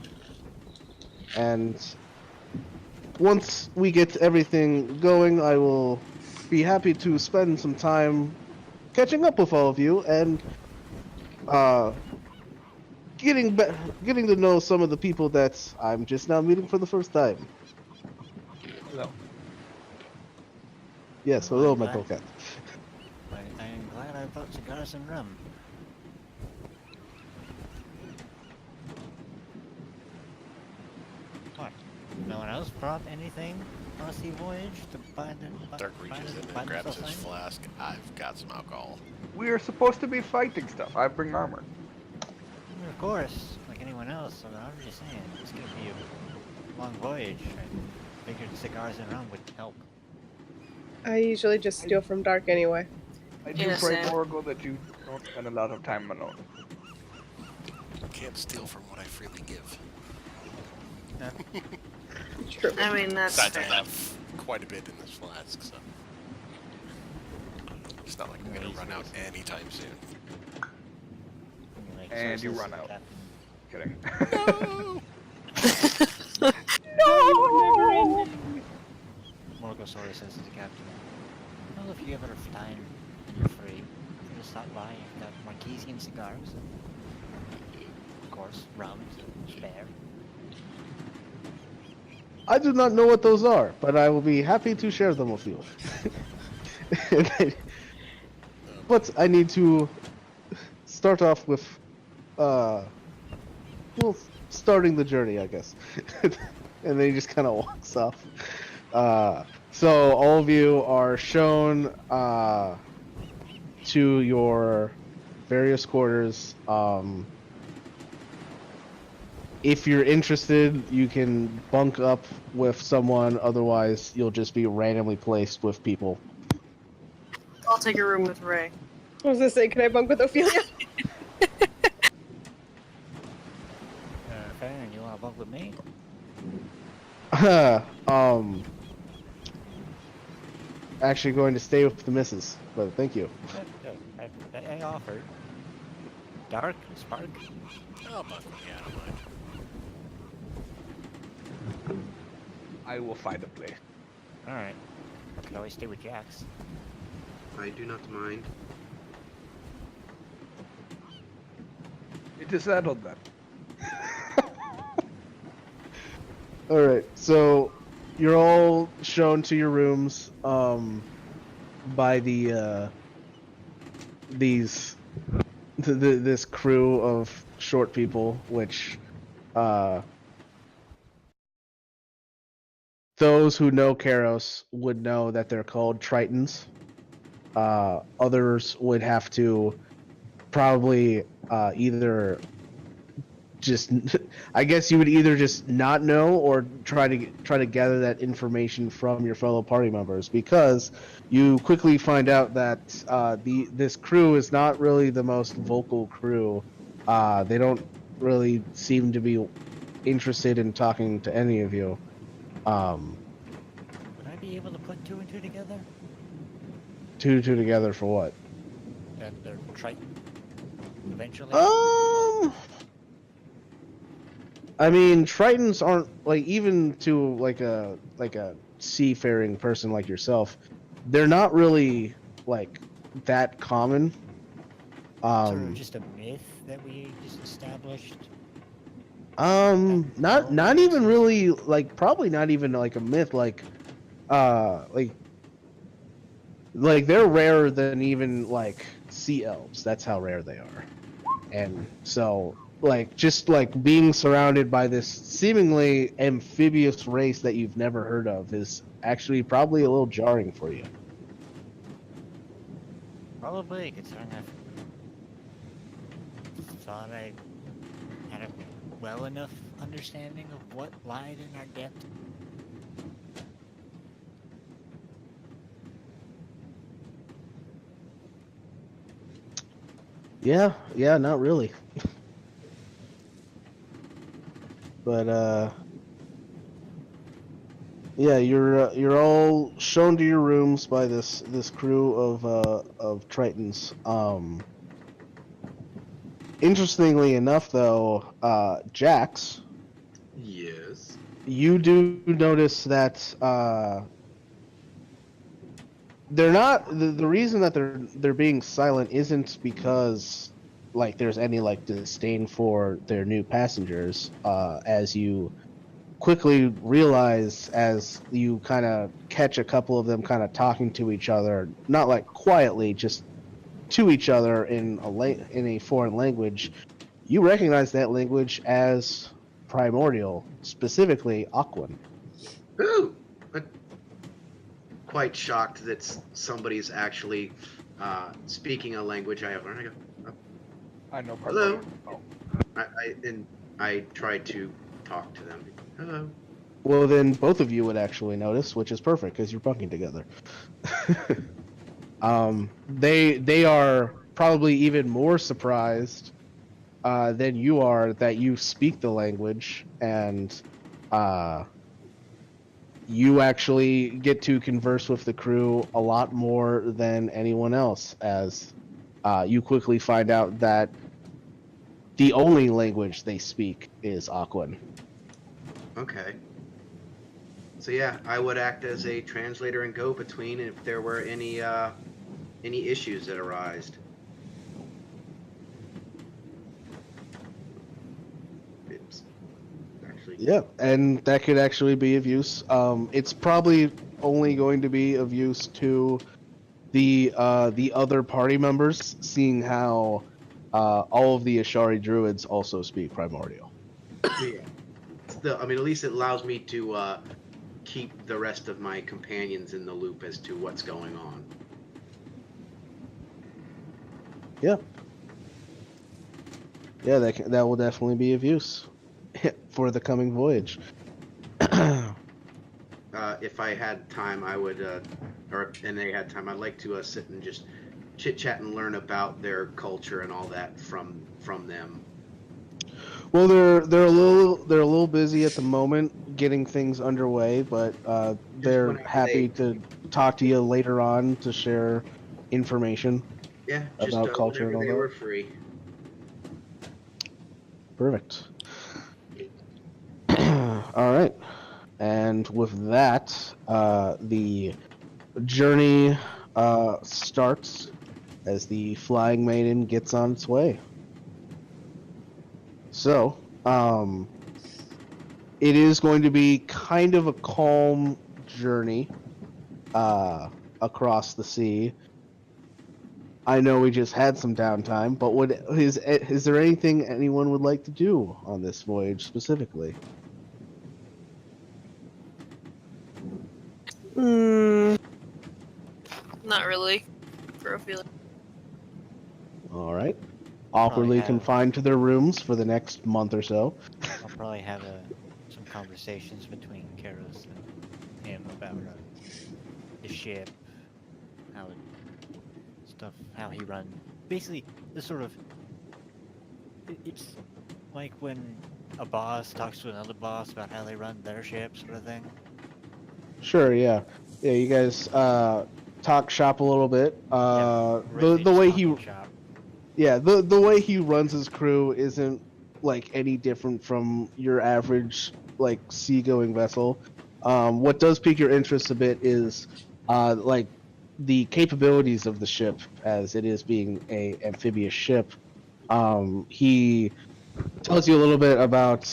And once we get everything going, I will be happy to spend some time catching up with all of you and getting to know some of the people that I'm just now meeting for the first time. Hello. Yes, Oh, hello, I'm my glad. polecat. I am glad I brought cigars and rum. What? No one else brought anything on a sea voyage to buy them? Dark reaches in and grabs his flask. I've got some alcohol. We are supposed to be fighting stuff. I bring armor. Of course, like anyone else. I was just saying, it's gonna be a long voyage. I figured cigars and rum would help. I usually just steal from Dark anyway. I do Yeah, pray, same. Morgul, that you don't spend a lot of time alone. Can't steal from what I freely give. True. I mean, that's Besides, I fair. have quite a bit in this flask, so it's not like I'm gonna run out anytime soon. Like, And you sources, run out. Captain. Kidding. No! No! Microsaurus says to the captain, "Well, if you ever have time and you're free, just stop by. I've got Marquesian cigars. Of course, rum to spare." I do not know what those are, but I will be happy to share them with you. But I need to start off with, well, starting the journey, I guess. And then he just kind of walks off. So all of you are shown to your various quarters. If you're interested, you can bunk up with someone. Otherwise, you'll just be randomly placed with people. I'll take a room with Ray. I was gonna say, can I bunk with Ophelia? Feryn, you wanna bunk with me? Actually going to stay with the missus, but thank you. I offered. Dark? Spark? Oh, bunk with me, I don't mind. I will find a place. Alright. I could always stay with Jax. I do not mind. It is settled then. Alright, so you're all shown to your rooms by this crew of short people, which those who know Karos would know that they're called Tritons. Others would have to probably either just, I guess you would either just not know or try to gather that information from your fellow party members, because you quickly find out that this crew is not really the most vocal crew. They don't really seem to be interested in talking to any of you. Would I be able to put two and two together? Two together for what? That they're Triton? Eventually? I mean, Tritons aren't, like, even to like a seafaring person like yourself, they're not really like that common. Sort of just a myth that we just established. Not even really, like, probably not even like a myth, like they're rarer than even like sea elves. That's how rare they are. And so, like, just like being surrounded by this seemingly amphibious race that you've never heard of is actually probably a little jarring for you. Probably, considering I thought I had a well enough understanding of what lied in our depth. Yeah, not really. But yeah, you're all shown to your rooms by this crew of Tritons. Interestingly enough, though, Jax, Yes. you do notice that they're not, the reason that they're being silent isn't because like there's any like disdain for their new passengers, as you quickly realize as you kind of catch a couple of them kind of talking to each other, not like quietly, just to each other in a foreign language. You recognize that language as primordial, specifically Aquan. Ooh! I'm quite shocked that somebody's actually speaking a language I have learned. I go, oh. I know part Hello? of it. Oh. I tried to talk to them. Hello. Well, then both of you would actually notice, which is perfect because you're bunking together. They are probably even more surprised than you are that you speak the language, and you actually get to converse with the crew a lot more than anyone else, as you quickly find out that the only language they speak is Aquan. Okay. So yeah, I would act as a translator and go between if there were any issues that arised. It's actually Yeah, and that could actually be of use. It's probably only going to be of use to the other party members, seeing how all of the Ashari druids also speak primordial. yeah. Still, I mean, at least it allows me to keep the rest of my companions in the loop as to what's going on. Yeah. Yeah, that will definitely be of use for the coming voyage. If I had time, I would, and they had time, I'd like to sit and just chit chat and learn about their culture and all that from them. Well, they're a little busy at the moment getting things underway, but they're whenever happy they- to talk to you later on to share information Yeah, just about culture and whenever all they that. were free. Perfect. All right, and with that, the journey starts as the Flying Maiden gets on its way. So, it is going to be kind of a calm journey across the sea. I know we just had some downtime, but is there anything anyone would like to do on this voyage specifically? Not really. For Ophelia. All right. Awkwardly have- confined to their rooms for the next month or so. I'll probably have some conversations between Karos and him about the ship, how he runs. Basically, the sort of it's like when a boss talks to another boss about how they run their ship, sort of thing. Sure, yeah. Yeah, you guys talk shop a little bit. Really The just way talking he shop. Yeah, the way he runs his crew isn't like any different from your average like seagoing vessel. What does pique your interest a bit is like the capabilities of the ship, as it is being a amphibious ship. He tells you a little bit about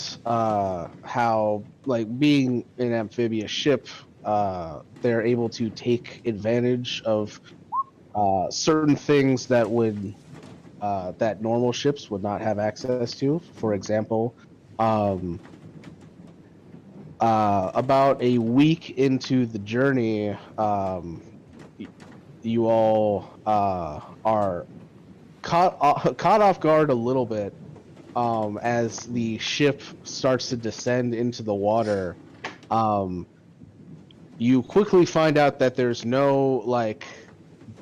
how like being an amphibious ship, they're able to take advantage of certain things that would that normal ships would not have access to. For example, about a week into the journey, you all are caught off guard a little bit as the ship starts to descend into the water. You quickly find out that there's no like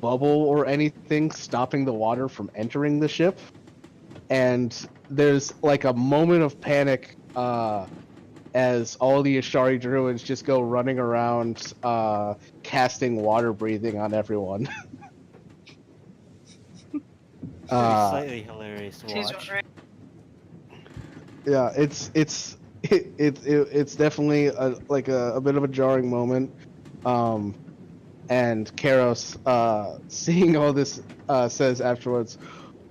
bubble or anything stopping the water from entering the ship, and there's like a moment of panic as all the Ashari druids just go running around casting water breathing on everyone. Slightly hilarious to She's watch. right. Yeah, it's definitely a bit of a jarring moment. And Karos, seeing all this, says afterwards,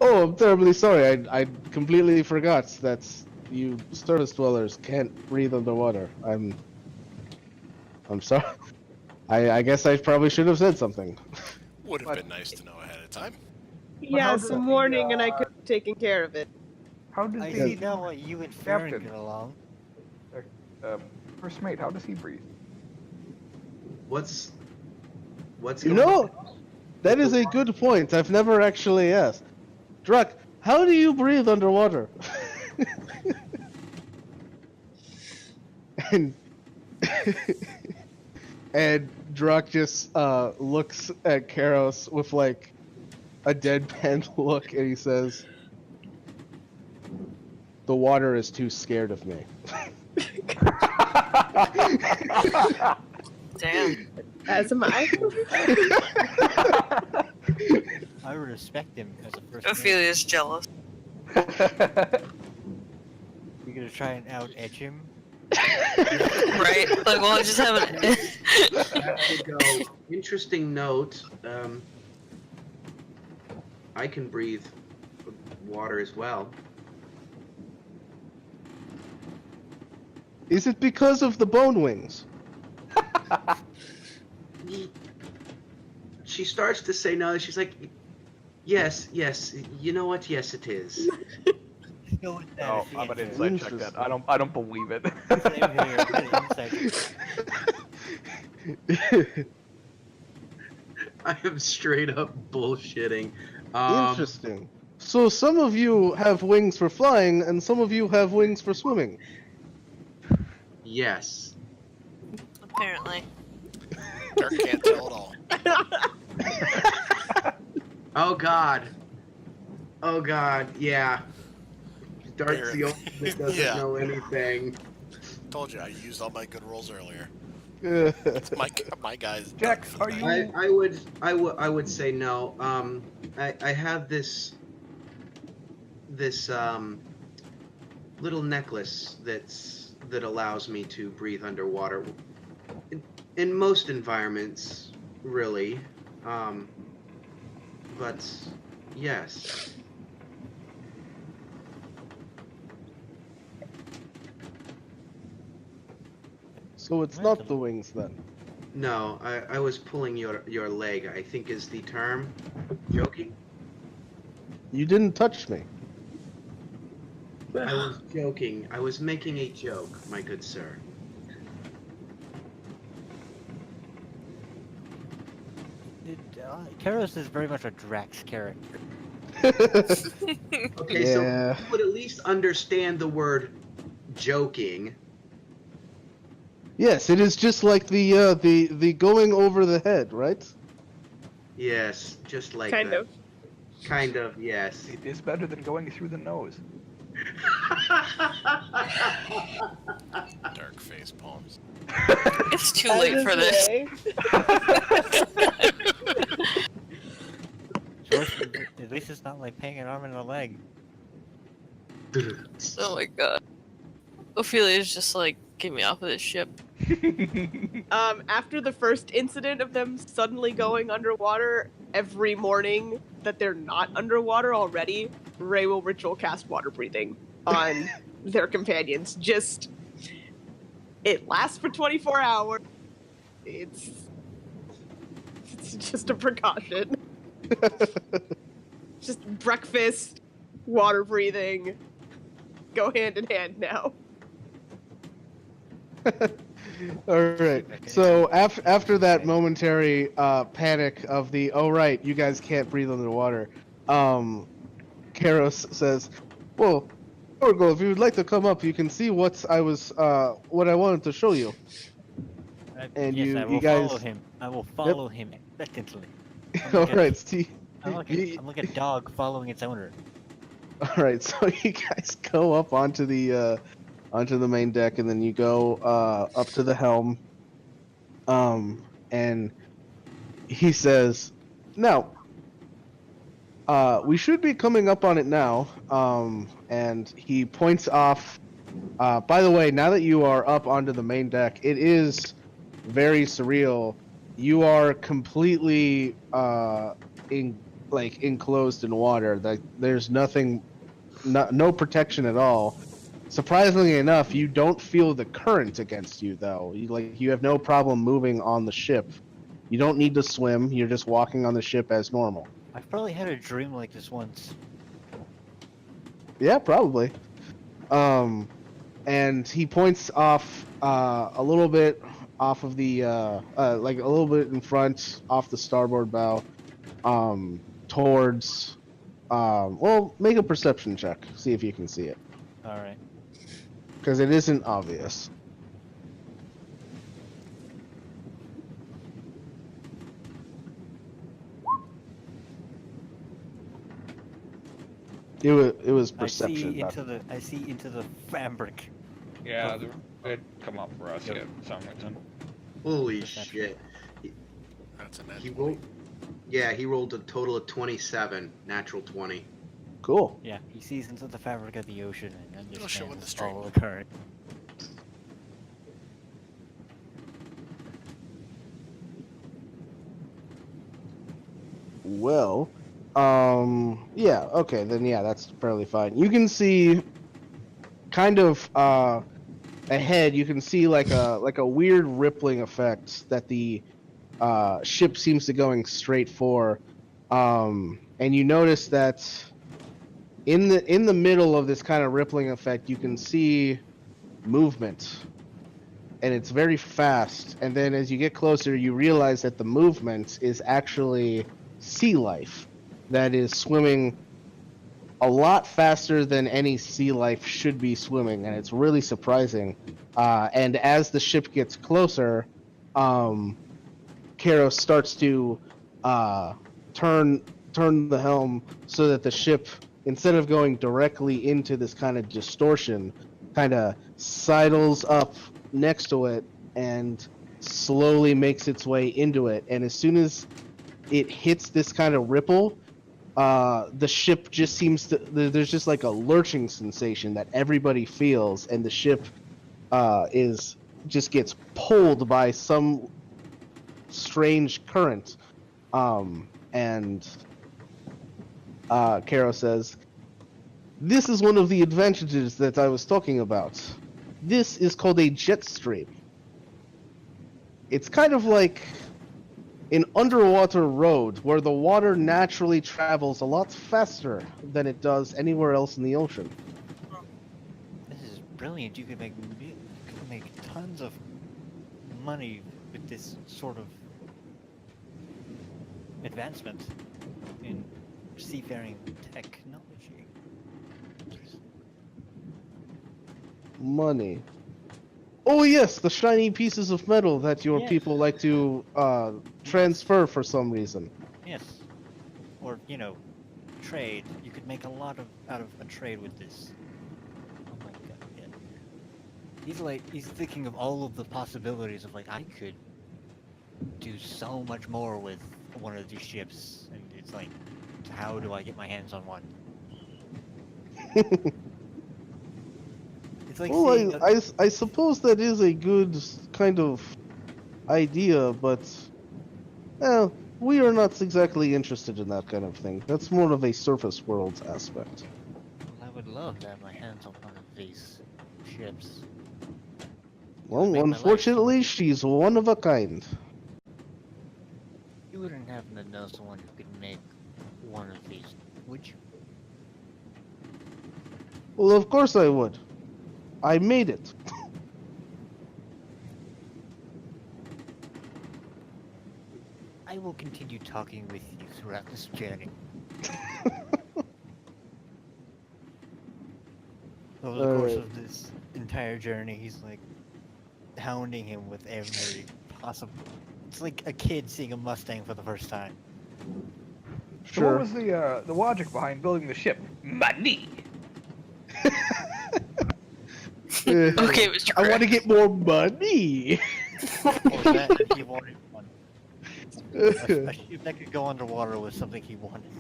"Oh, I'm terribly sorry. I completely forgot that you surface dwellers can't breathe underwater. I'm sorry. I guess I probably should have said something." Would have been nice to know ahead of time. Yeah, how does some the, warning, and I could have taken care of it. How does I the see now why you and Feryn Captain. get along. First mate, how does he breathe? What's You going know, on? that is a good point. I've never actually asked. Druck, how do you breathe underwater? and and Druck just looks at Karos with like a deadpan look, and he says, "The water is too scared of me." Damn. As am I. I would respect him as a first mate. Ophelia's jealous. You're gonna try and out edge him Right? Like, well, I just haven't. Have to go. Interesting note. I can breathe water as well. Is it because of the bone wings? She starts to say no. She's like, yes. You know what? Yes, it is. Go with that. Oh, as the I'm an answer. insight check that. I don't believe it. Same here. Good insight. I am straight up bullshitting. Interesting. So some of you have wings for flying, and some of you have wings for swimming. Yes. Apparently. Dirk can't tell at all. Oh God. Yeah. Dark's the only one that doesn't Yeah. know anything. Told you I used all my good rolls earlier. Yeah. My guys. Jack, are you? I would say no. I have this little necklace that allows me to breathe underwater. In most environments, really. But yes. So it's not the wings then. No, I was pulling your leg, I think is the term. Joking? You didn't touch me. I was joking. I was making a joke, my good sir. Karos is very much a Drax character. Okay, so Yeah. you would at least understand the word joking. Yes, it is just like the going over the head, right? Yes, just like Kind that. of. Kind of, yes. It is better than going through the nose. Dark face palms. It's too late for this. At least it's not like paying an arm and a leg. Oh my god. Ophelia's just like, get me off of this ship. After the first incident of them suddenly going underwater, every morning that they're not underwater already, Ray will ritual cast water breathing on their companions. It lasts for 24 hours. It's just a precaution. Just breakfast, water breathing, go hand in hand now. All right. So after that momentary panic of the oh right, you guys can't breathe underwater, Karos says, "Well, Orgo, if you would like to come up, you can see what I wanted to show you." And yes, you I will guys- follow him. I will follow him expectantly. All right, Steve. I'm like a dog following its owner. All right, so you guys go up onto the main deck, and then you go up to the helm. And he says, "Now, we should be coming up on it now." And he points off. By the way, now that you are up onto the main deck, it is very surreal. You are completely enclosed in water. Like there's nothing, no protection at all. Surprisingly enough, you don't feel the current against you though. You have no problem moving on the ship. You don't need to swim. You're just walking on the ship as normal. I've probably had a dream like this once. Yeah, probably. And he points off a little bit off of the like a little bit in front off the starboard bow towards well, make a perception check. See if you can see it. All right. Because it isn't obvious. It was perception. I see into the fabric. Yeah, it come up for us Yep. yeah, for some reason. Holy Perception. shit. That's a net He 20. rolled. Yeah, he rolled a total of 27, natural 20. Cool. Yeah, he sees into the fabric of the ocean and It'll show in the understands stream. all the current. well. Yeah, okay, then yeah, that's fairly fine. You can see kind of ahead, you can see like a weird rippling effect that the ship seems to going straight for. And you notice that in the middle of this kind of rippling effect, you can see movement, and it's very fast. And then as you get closer, you realize that the movement is actually sea life that is swimming a lot faster than any sea life should be swimming, and it's really surprising. And as the ship gets closer, Karo starts to turn the helm so that the ship, instead of going directly into this kind of distortion, kind of sidles up next to it and slowly makes its way into it. And as soon as it hits this kind of ripple, the ship just seems to, there's just like a lurching sensation that everybody feels, and the ship is just gets pulled by some strange current. And Karo says, "This is one of the advantages that I was talking about. This is called a jet stream. It's kind of like an underwater road where the water naturally travels a lot faster than it does anywhere else in the ocean." This is brilliant. You could make tons of money with this sort of advancement in seafaring technology. Money. Oh yes, the shiny pieces of metal that your Yes. people like to transfer for some reason. Yes. Or, trade. You could make a lot out of a trade with this. Oh my god, yeah. He's thinking of all of the possibilities of I could do so much more with one of these ships, and it's like, how do I get my hands on one? It's like Well, seeing I suppose that is a good kind of idea, but well, we are not exactly interested in that kind of thing. That's more of a surface world aspect. I would love to have my hands on one of these ships. Well, make my life so unfortunately, much she's one of a kind. You wouldn't happen to know someone who could make one of these, would you? Well, of course I would. I made it. I will continue talking with you throughout this journey. Over the course of this entire journey, he's hounding him with every possible. It's like a kid seeing a Mustang for the first time. So what was the logic behind building the ship? Money. Okay, it was I want to get more money. Or that if he wanted one. A ship that could go underwater was something he wanted.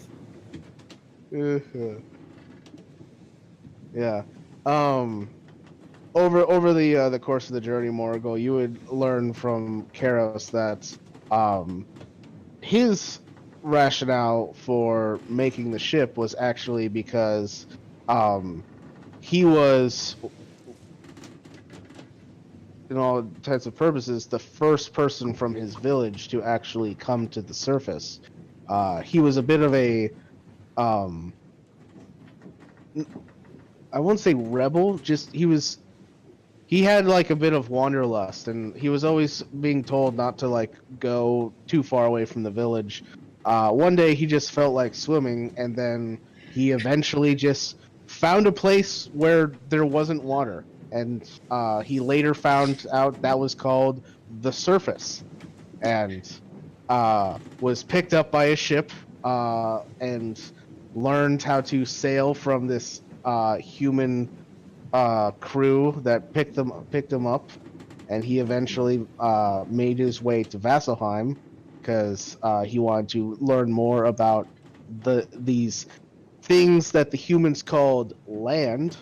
Yeah. Over the course of the journey, Morgul, you would learn from Karos that his rationale for making the ship was actually because he was, in all intents and purposes, the first person from his village to actually come to the surface. He was a bit of a I won't say rebel, just he had a bit of wanderlust, and he was always being told not to go too far away from the village. One day he just felt like swimming, and then he eventually just found a place where there wasn't water, and he later found out that was called the surface, and was picked up by a ship and learned how to sail from this human crew that picked him up, and he eventually made his way to Vasselheim because he wanted to learn more about these things that the humans called land,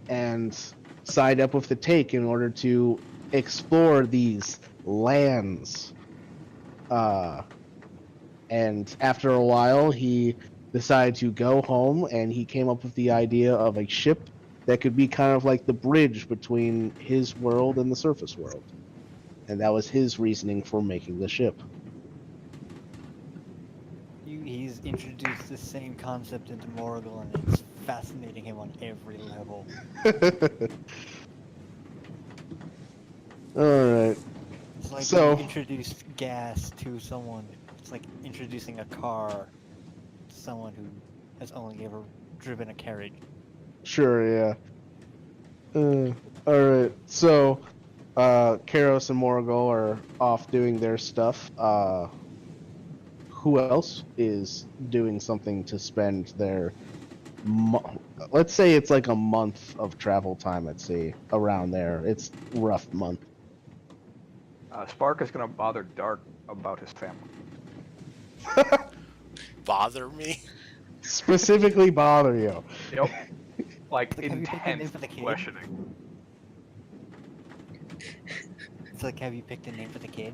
and signed up with the Take in order to explore these lands. And after a while, he decided to go home, and he came up with the idea of a ship that could be kind of like the bridge between his world and the surface world. And that was his reasoning for making the ship. He's introduced the same concept into Morgul, and it's fascinating him on every level. Alright. It's like So- when you introduce gas to someone, it's like introducing a car to someone who has only ever driven a carriage. Sure, yeah. Alright, so Karos and Morgul are off doing their stuff. Who else is doing something to spend their let's say it's like a month of travel time at sea, around there. It's a rough month. Spark is gonna bother Dark about his family. Bother me? Specifically bother you. Yep. Like Have you picked a name intense for the kid? questioning. It's like, have you picked a name for the kid?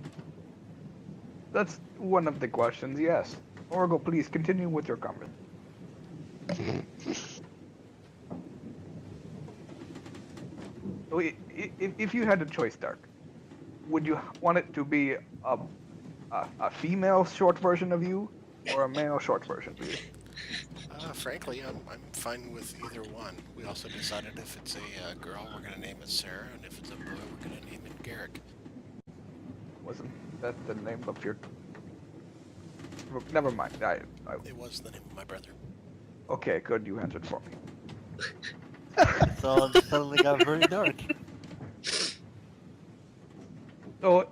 That's one of the questions, yes. Oracle, please continue with your conversation. So if you had a choice, Dark, would you want it to be a female short version of you or a male short version of you? Frankly, I'm fine with either one. We also decided if it's a girl, we're gonna name it Sarah, and if it's a boy, we're gonna name it Garrick. Wasn't that the name of your... Never mind. It was the name of my brother. Okay, good. You answered for me. It's all suddenly got very dark. So,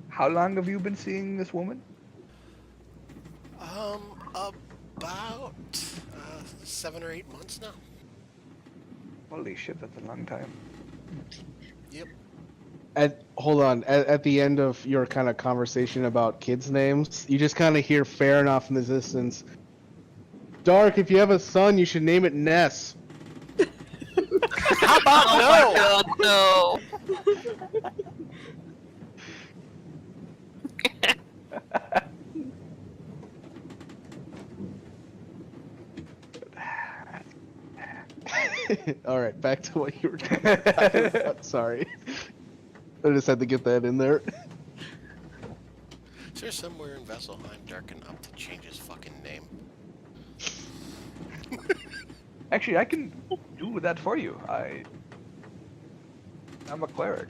how long have you been seeing this woman? About 7 or 8 months now. Holy shit, that's a long time. Yep. Hold on. At the end of your kind of conversation about kids' names, you just kind of hear Feryn off in the distance. Dark, if you have a son, you should name it Ness. How about Oh no? my god, no! All right, back to what you were talking about. Sorry. I just had to get that in there. Is there somewhere in Vesselheim Dark enough to change his fucking name? Actually, I can do that for you. I'm a cleric.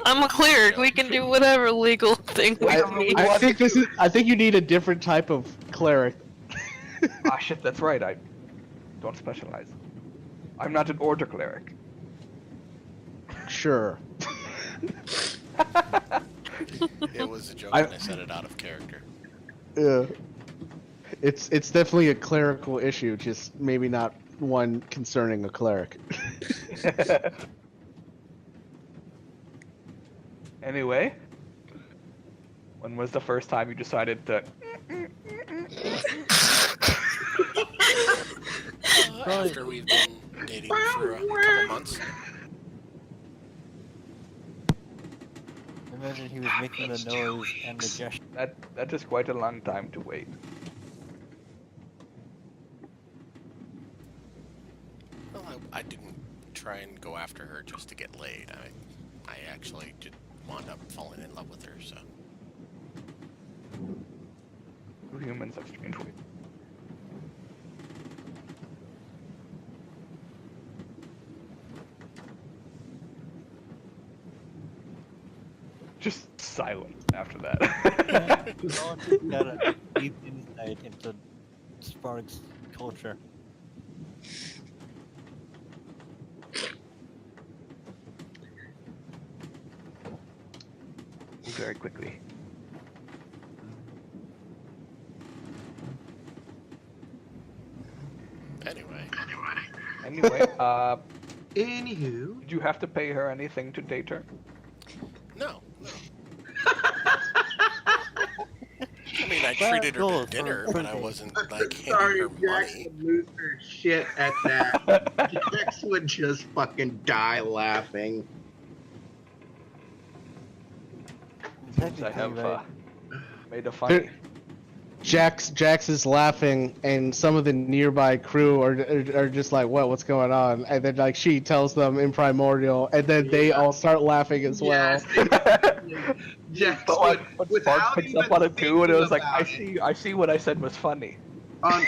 I'm a cleric, we can do whatever legal thing we need. I think you need a different type of cleric. Ah, shit, that's right. I don't specialize. I'm not an order cleric. Sure. It was a joke and I said it out of character. Yeah. It's definitely a clerical issue, just maybe not one concerning a cleric. Anyway, when was the first time you decided to... After we've been dating for a couple months. Imagine he was making the noise and the gesture. That is quite a long time to wait. Well, I didn't try and go after her just to get laid. I actually just wound up falling in love with her, so. Humans have strange ways. Just silent after that. Someone got a deep insight into Spark's culture. Very quickly. Anyway. Anyway, Anywho. did you have to pay her anything to date her? No. I mean, I treated her to dinner, but I wasn't, like, handing Sorry, her Jax money. would lose her shit at that. Jax would just fucking die laughing. I have right. made a funny. Jax is laughing, and some of the nearby crew are just like, "What's going on?" And then like she tells them in Primordial, and then they all start laughing as well. Yes, But like, but Spark without picks even up on it too, and it thinking was like, about I see what I said was funny. on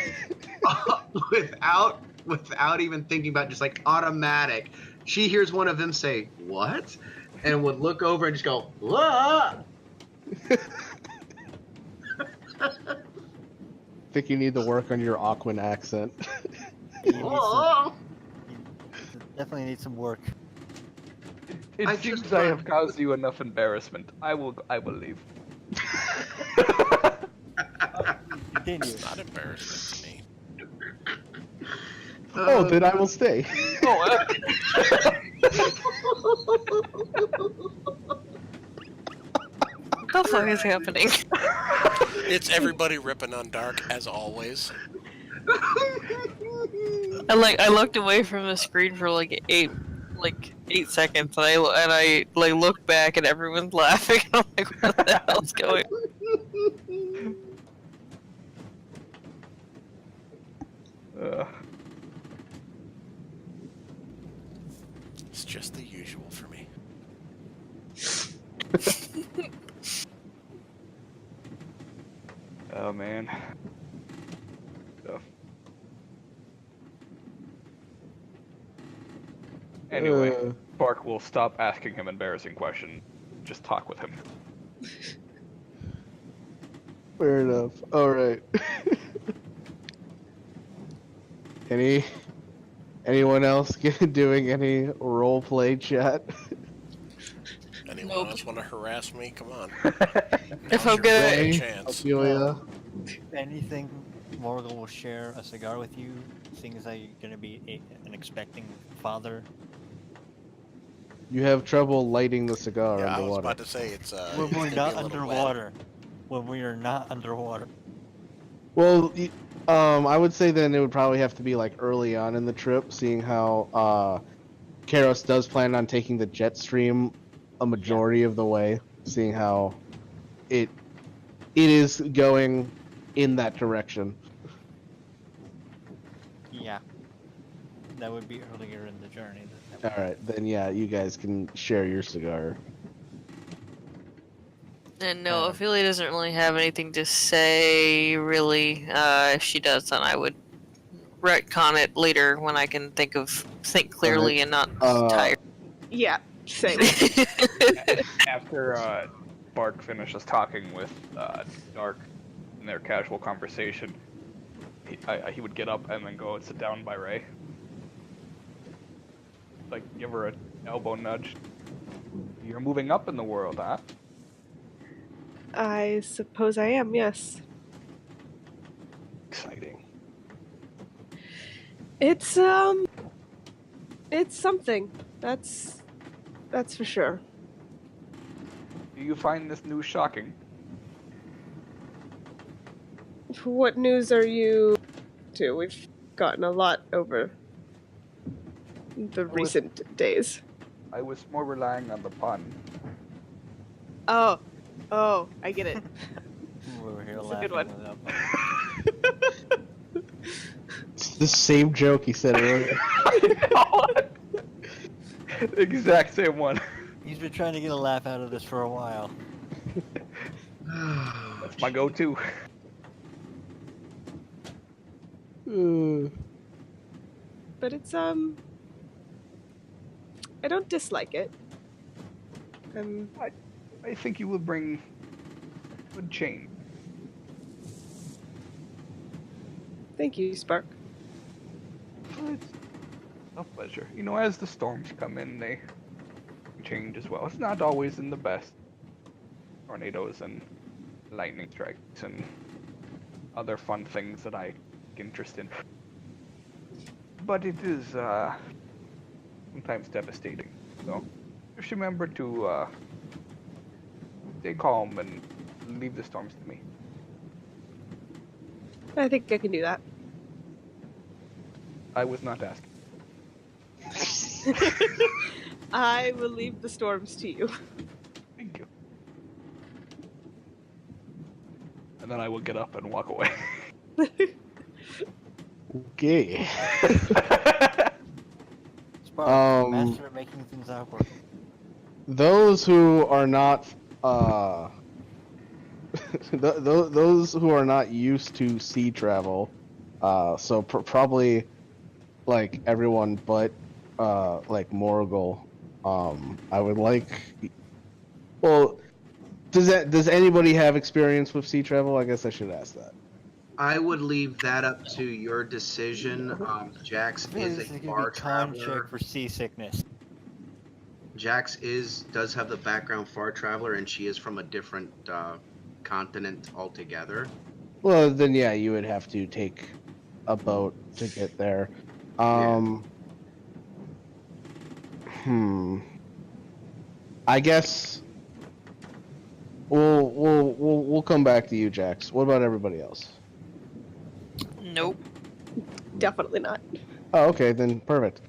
without even thinking about it, just like automatic. She hears one of them say, "What?" and would look over and just go, "What?" I think you need to work on your Aquan accent. You need Oh. you definitely need some work. It I seems just I learned- have caused you enough embarrassment. I will leave. Continue. It's not embarrassment to me. Oh, then I will stay. Oh, What the fuck is happening? It's everybody ripping on Dark as always. I looked away from the screen for like 8 seconds, and I like looked back and everyone's laughing. I'm like, what the hell's going on? It's just the usual for me. Oh man. Stuff. Anyway, Spark will stop asking him embarrassing questions. Just talk with him. Fair enough. All right. Anyone else doing any role play chat? Anyone Nope. else want to harass me? Come on. If Now's I'm your gonna- fucking Ray, chance. Ophelia. Anything, Morgul will share a cigar with you, seeing as how you're gonna be an expecting father. You have trouble lighting the cigar Yeah, I was underwater. about to say it's When it's we're gonna not be a little wet. underwater. When we are not underwater. Well, I would say then it would probably have to be like early on in the trip, seeing how Karos does plan on taking the jet stream a majority of the way, seeing how it is going in that direction. Yeah. That would be earlier in the journey. All right, then yeah, you guys can share your cigar. And no, Ophelia doesn't really have anything to say, really. If she does, then I would retcon it later when I can think clearly and not tired. Yeah, same. After Spark finishes talking with Dark in their casual conversation, he would get up and then go and sit down by Ray. Like, give her an elbow nudge. You're moving up in the world, huh? I suppose I am, yes. Exciting. It's something. That's for sure. Do you find this news shocking? What news are you to? We've gotten a lot over the recent days. I was more relying on the pun. Oh, I get it. We were here That's a good laughing one. without It's the same joke he said earlier. Exact same one. He's been trying to get a laugh out of this for a while. That's my go-to. But it's I don't dislike it. I think you will bring good change. Thank you, Spark. It's a pleasure. You know, as the storms come in, they change as well. It's not always in the best. Tornadoes and lightning strikes and other fun things that I take interest in. But it is sometimes devastating. So just remember to stay calm and leave the storms to me. I think I can do that. I was not asking. I will leave the storms to you. Thank you. then I will get up and walk away. Okay. Spark, master at making things awkward. Those who are not those who are not used to sea travel, so probably like everyone but like Morgul, I would like. Well, does anybody have experience with sea travel? I guess I should ask that. I would leave that up to your decision. Jax I feel like is this a is gonna far be con traveler. check for seasickness. Jax does have the background far traveler, and she is from a different continent altogether. Well, then yeah, you would have to take a boat to get there. I guess we'll come back to you, Jax. What about everybody else? Nope. Definitely not. Oh, okay, then perfect.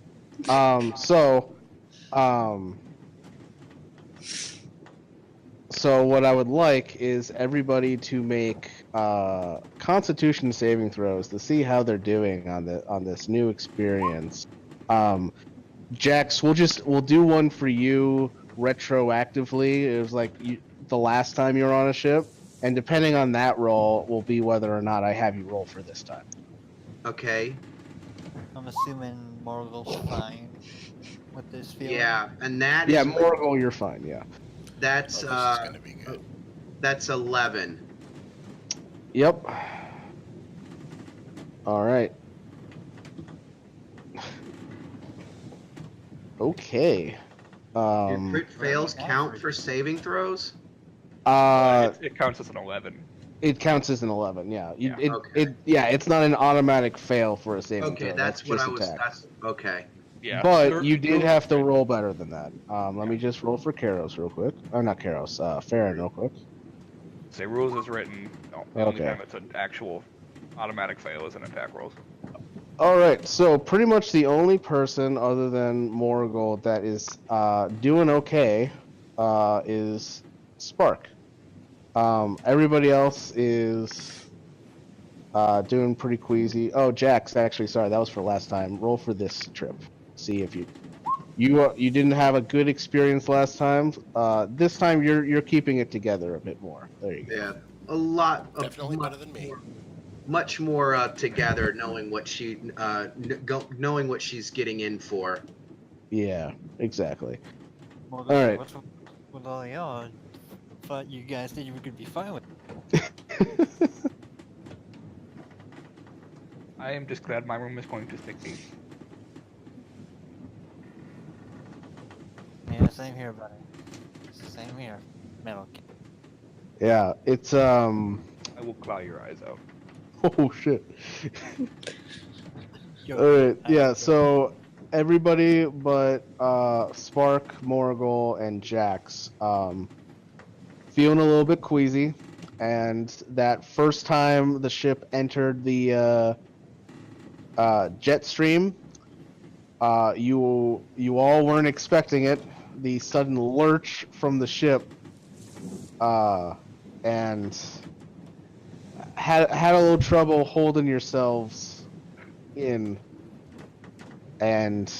So what I would like is everybody to make Constitution saving throws to see how they're doing on this new experience. Jax, we'll do one for you retroactively. It was like the last time you were on a ship, and depending on that roll will be whether or not I have you roll for this time. Okay. I'm assuming Morgul's fine with this feeling. Yeah, and that Yeah, is Morgul, you're fine. Yeah. This that's is gonna be good. that's 11. Yep. All right. Okay. Do crit fails count for saving throws? It counts as an 11. It counts as an 11. Yeah. Okay. It's not an automatic fail for a saving Okay, throw. that's what just I was. attack. That's okay. Yeah. But you did have to roll better than that. Let me just roll for Karos real quick. Or not Karos, Feryn real quick. Say rules is written. No, the only Okay. time it's an actual automatic fail is an attack rolls. Alright, so pretty much the only person other than Morgul that is doing okay is Spark. Everybody else is doing pretty queasy. Oh, Jax, actually, sorry, that was for last time. Roll for this trip. See if you didn't have a good experience last time. This time you're keeping it together a bit more. There you go. Yeah, a lot of Definitely better than me. Much more together, knowing what knowing what she's getting in for. Yeah, exactly. Morgul, All right. what's with all y'all? Thought you guys said you were gonna be fine with I am just glad my room is going to stick me. Yeah, same here, buddy. Same here. Metal. Yeah, it's I will claw your eyes out. oh shit. Yo, Alright, yeah, so everybody but Spark, Morgul, and Jax feeling a little bit queasy, and that first time the ship entered the jet stream, you all weren't expecting it. The sudden lurch from the ship, and had a little trouble holding yourselves in, and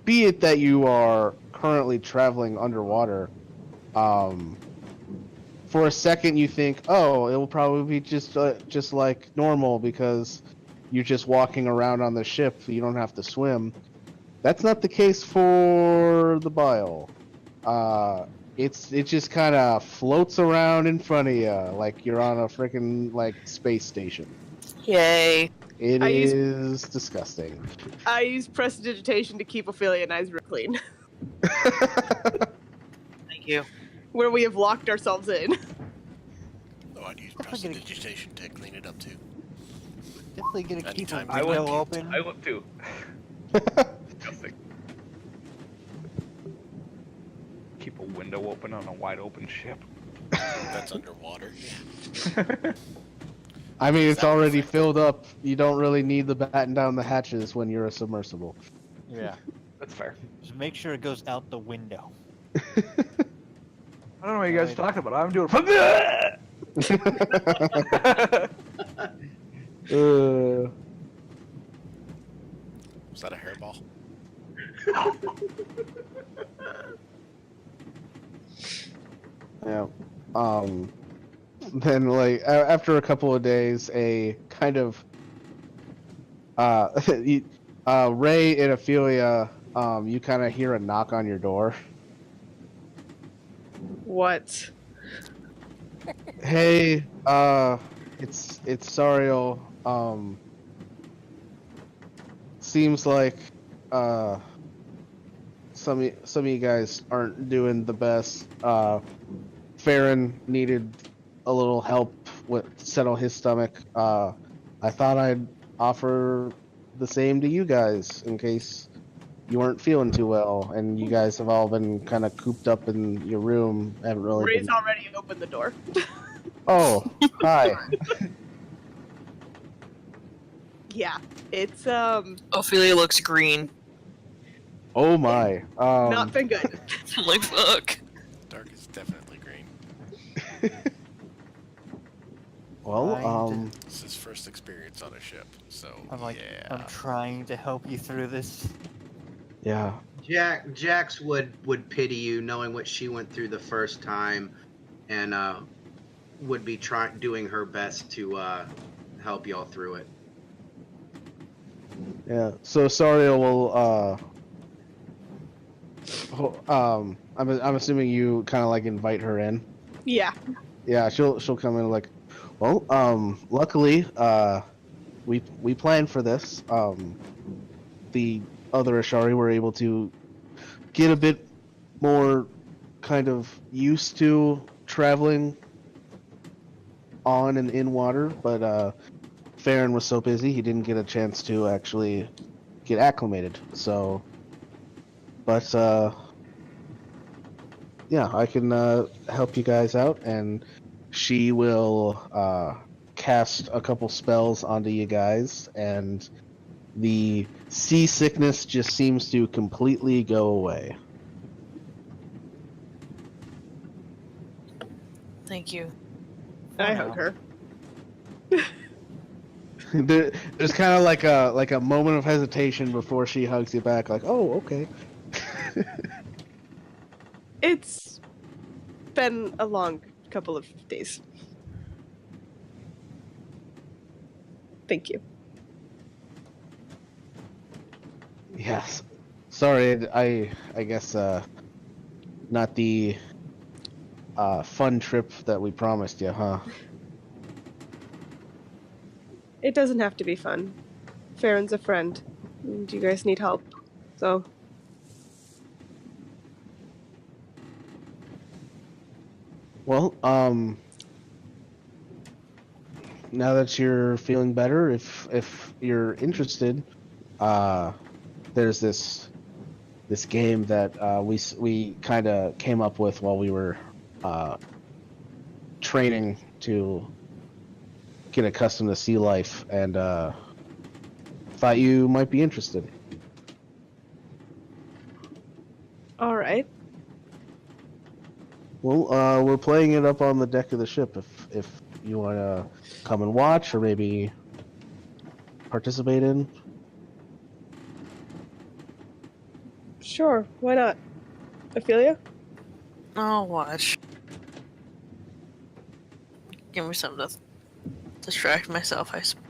be it that you are currently traveling underwater, for a second you think, oh, it will probably be just like normal because you're just walking around on the ship, you don't have to swim. That's not the case for the bile. It just kind of floats around in front of you like you're on a freaking like space station. Yay. It I is disgusting. I use prestidigitation to keep Ophelia and I's real clean, Thank you. where we have locked ourselves in. Oh, I'd use prestidigitation to clean it up too. Definitely gonna keep a Anytime. I window would- open. I look too. Disgusting. Keep a window open on a wide open ship. That's underwater. I mean, it's Sound already effect. filled up. You don't really need to batten down the hatches when you're a submersible. Yeah. That's fair. Just make sure it goes out the window. I don't know what you guys are talking about. I'm doing. Was that a hairball? Yeah. Then like after a couple of days, a kind of Ray and Ophelia, you kind of hear a knock on your door. What? Hey, it's Sariel. Seems like some of you guys aren't doing the best. Feryn needed a little help with settle his stomach. I thought I'd offer the same to you guys in case you weren't feeling too well, and you guys have all been kind of cooped up in your room. Haven't really Ray's been. already opened the door. Oh, hi. Yeah, it's Ophelia looks green. Oh my. not been good. I'm like, fuck. Dark is definitely green. Well, This is his first experience on a ship, so I'm like, yeah. I'm trying to help you through this. yeah. Jax would pity you, knowing what she went through the first time, and would be doing her best to help y'all through it. Yeah. So Saria will I'm assuming you kind of like invite her in. Yeah. Yeah, she'll come in like, well, luckily, we planned for this. The other Ashari were able to get a bit more kind of used to traveling on and in water, but Feryn was so busy he didn't get a chance to actually get acclimated. So, but yeah, I can help you guys out, and she will cast a couple spells onto you guys, and the seasickness just seems to completely go away. Thank you. I Oh, hug no. her. There's kind of like a moment of hesitation before she hugs you back, like, "Oh, okay." It's been a long couple of days. Thank you. Yes. Sorry, I guess not the fun trip that we promised you, huh? It doesn't have to be fun. Farron's a friend, and you guys need help. So, Well, now that you're feeling better, if you're interested, there's this game that we kind of came up with while we were training to get accustomed to sea life, and thought you might be interested. all right. Well, we're playing it up on the deck of the ship. If you want to come and watch, or maybe participate in. Sure, why not? Ophelia? I'll watch. Give me something to distract myself, I suppose.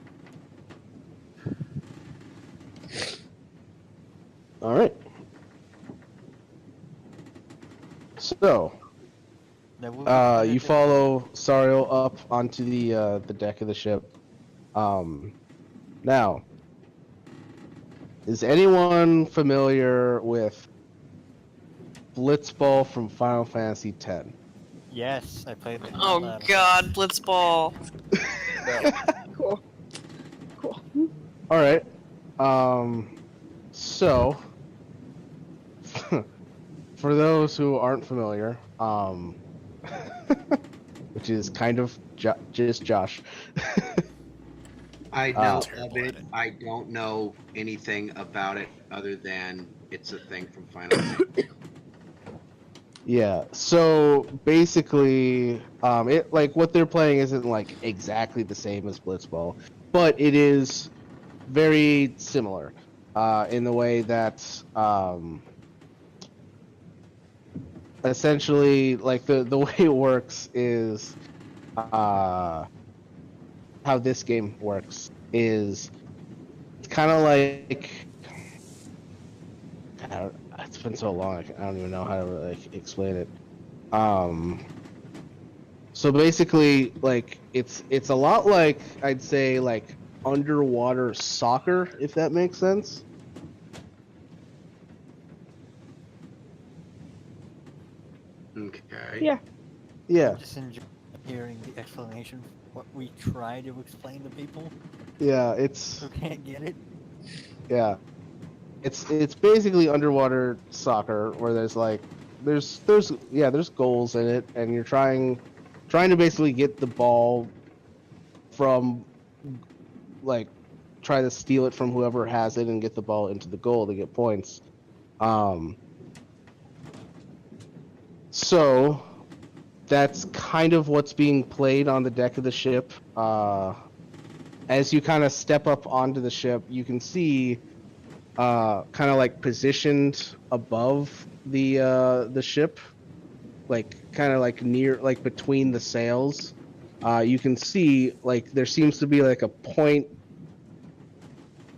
All right. So, Now, what would you follow Sariel up onto the deck of the ship. Now, is anyone familiar with Blitzball from Final Fantasy X? Yes, I played it. Oh god, Blitzball. Cool. Cool. All right. So, for those who aren't familiar, which is kind of just Josh. I know Terrible of it. at it. I don't know anything about it other than it's a thing from Final Fantasy. Yeah. So basically, it like what they're playing isn't like exactly the same as Blitzball, but it is very similar, in the way that essentially like the way it works is how this game works is it's kind of like it's been so long I don't even know how to like explain it. So basically, like it's a lot like I'd say like underwater soccer, if that makes sense. Okay. Yeah. Yeah, Just enjoy hearing the explanation of what we try to explain to people yeah, it's who can't get it. yeah, it's basically underwater soccer where there's like there's goals in it, and you're trying to basically get the ball from like try to steal it from whoever has it and get the ball into the goal to get points. Um, so that's kind of what's being played on the deck of the ship. As you kind of step up onto the ship, you can see kind of like positioned above the ship, like kind of like near like between the sails. You can see like there seems to be like a point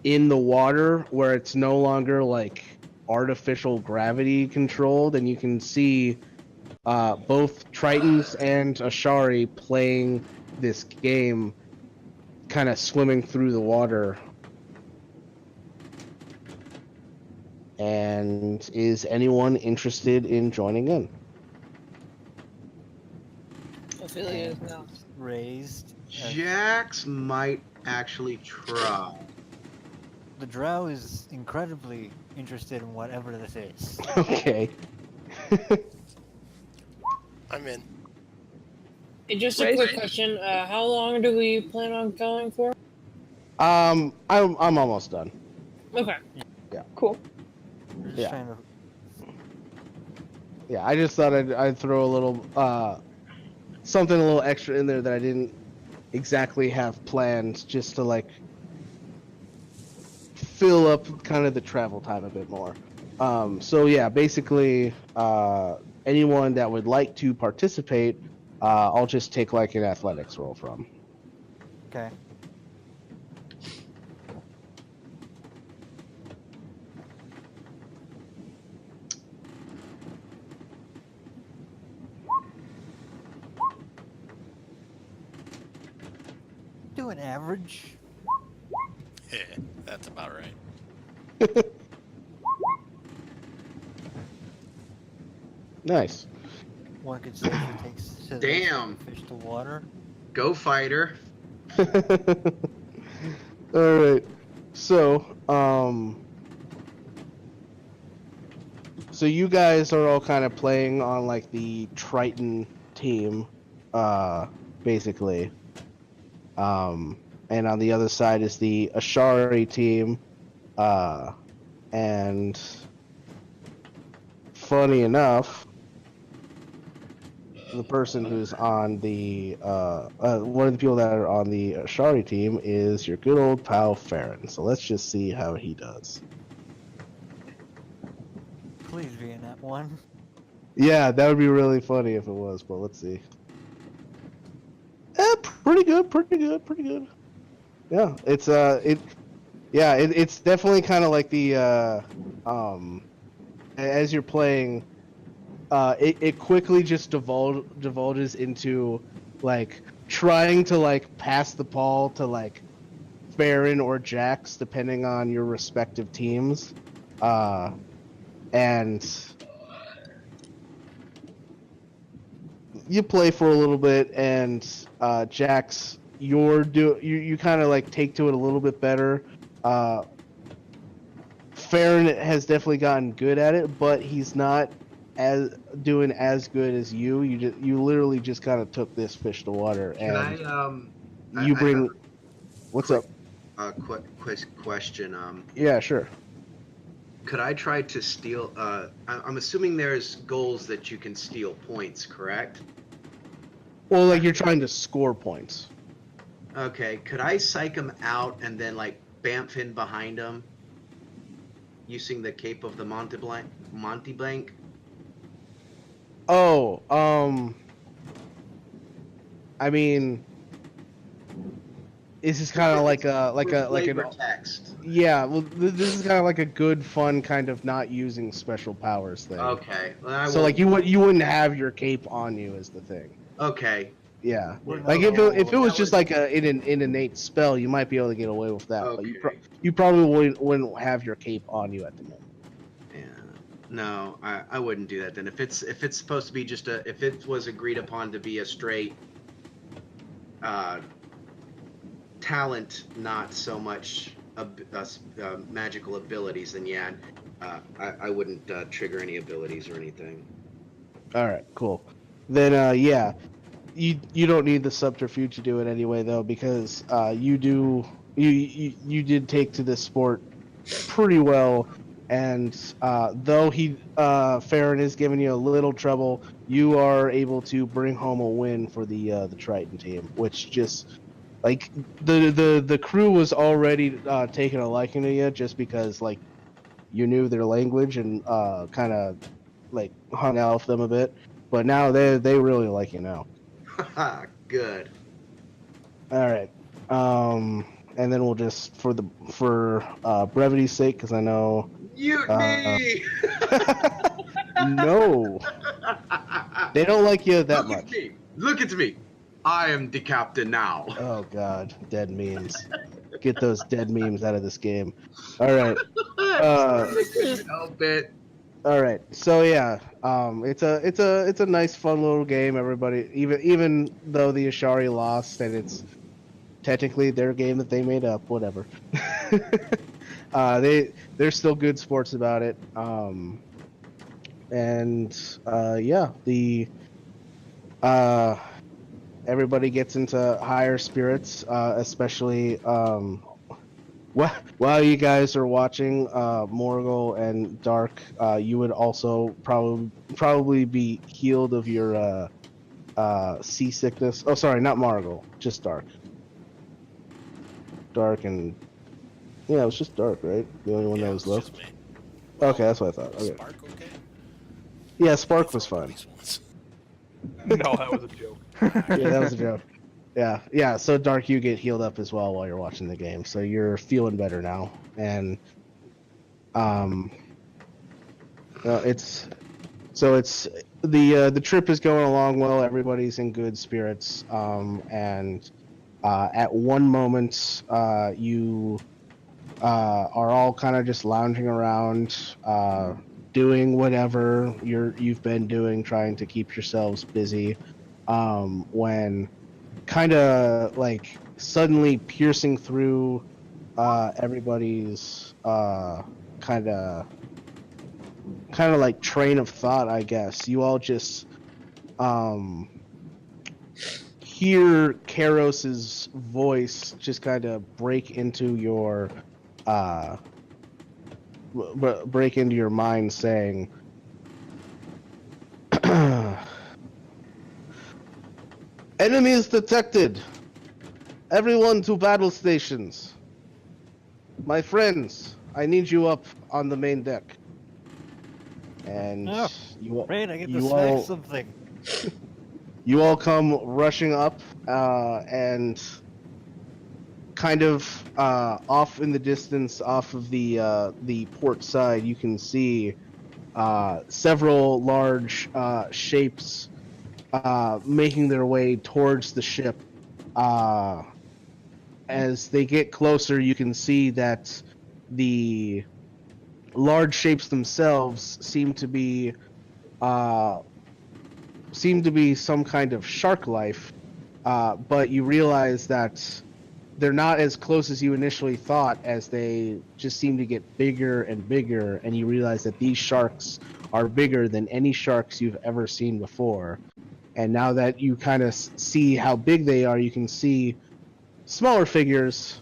in the water where it's no longer like artificial gravity controlled, and you can see both Tritons and Ashari playing this game, kind of swimming through the water. And is anyone interested in joining in? Ophelia is now. Raised. Jax might actually try. The drow is incredibly interested in whatever this is. Okay. I'm in. Hey, just a Right. quick question. How long do we plan on going for? I'm almost done. Okay. Cool. We're just Yeah. trying to. Yeah, I just thought I'd throw a little something a little extra in there that I didn't exactly have planned, just to like fill up kind of the travel time a bit more. So yeah, basically, anyone that would like to participate, I'll just take like an athletics roll from. Okay. Do an average. Yeah, that's about right. Nice. One could say if it takes to Damn. fish to water. Go fighter. All right. So, so you guys are all kind of playing on like the Triton team, basically. And on the other side is the Ashari team, and funny enough, the person who's on the one of the people that are on the Ashari team is your good old pal Feryn. So let's just see how he does. Please be in that one. Yeah, that would be really funny if it was, but let's see. Pretty good, pretty good, pretty good. Yeah, it's it's definitely kind of like the as you're playing, it quickly just divulges into like trying to like pass the ball to like Feryn or Jax, depending on your respective teams, and you play for a little bit, and Jax, you kind of like take to it a little bit better. Feryn has definitely gotten good at it, but he's not as doing as good as you. You literally just kind of took this fish to water, Can and I you bring. have What's quick- up? quick question. Yeah, sure. Could I try to steal? I'm assuming there's goals that you can steal points, correct? Well, like you're trying to score points. Okay. Could I psych him out and then like bamf in behind him, using the cape of the Monte Blanc? Oh, I mean, this is kind of like an text. yeah. Well, this is kind of like a good, fun kind of not using special powers thing. Okay. Well, So like you wouldn't have your cape on you is the thing. Okay. Yeah. Well, Like if it was that just would- like an innate spell, you might be able to get away with that. Okay. But you probably wouldn't have your cape on you at the moment. Yeah. No, I wouldn't do that then. If it's supposed to be just if it was agreed upon to be a straight talent, not so much magical abilities, then yeah, I wouldn't trigger any abilities or anything. All right, cool. Then yeah, you don't need the subterfuge to do it anyway though, because you did take to this sport pretty well, and though Feryn is giving you a little trouble, you are able to bring home a win for the Triton team, which just like the crew was already taking a liking to you just because like you knew their language and kind of like hung out with them a bit, but now they really like you now. Good. All right. And then we'll just for brevity's sake, because I know Mutiny! no, they don't like you that Look much. at me! Look at me! I am the captain now. Oh God, dead memes. Get those dead memes out of this game. All right. Help it. All right. So yeah, it's a nice, fun little game. Everybody, even though the Ashari lost, and it's technically their game that they made up. Whatever. They're still good sports about it. Yeah, everybody gets into higher spirits, especially while you guys are watching Morgul and Dark. You would also probably be healed of your seasickness. Oh, sorry, not Morgul, just Dark. Dark and yeah, it was just Dark, right? The only one that was left. Just me. Okay, that's what I thought. Okay. Spark, okay? Yeah, Spark was fine. No, that was a joke. Yeah, that was a joke. Yeah. So Dark, you get healed up as well while you're watching the game, so you're feeling better now. And it's the trip is going along well. Everybody's in good spirits. And at one moment, you are all kind of just lounging around, doing whatever you've been doing, trying to keep yourselves busy. When kind of like suddenly piercing through everybody's kind of like train of thought, I guess, you all just hear Karos's voice just kind of break into your mind, saying, "Enemies detected. Everyone to battle stations. My friends, I need you up on the main deck." And Oh, you Great, I get to you snack all something. you all come rushing up, and kind of off in the distance, off of the port side, you can see several large shapes making their way towards the ship. As they get closer, you can see that the large shapes themselves seem to be some kind of shark life, but you realize that they're not as close as you initially thought, as they just seem to get bigger and bigger, and you realize that these sharks are bigger than any sharks you've ever seen before. And now that you kind of see how big they are, you can see smaller figures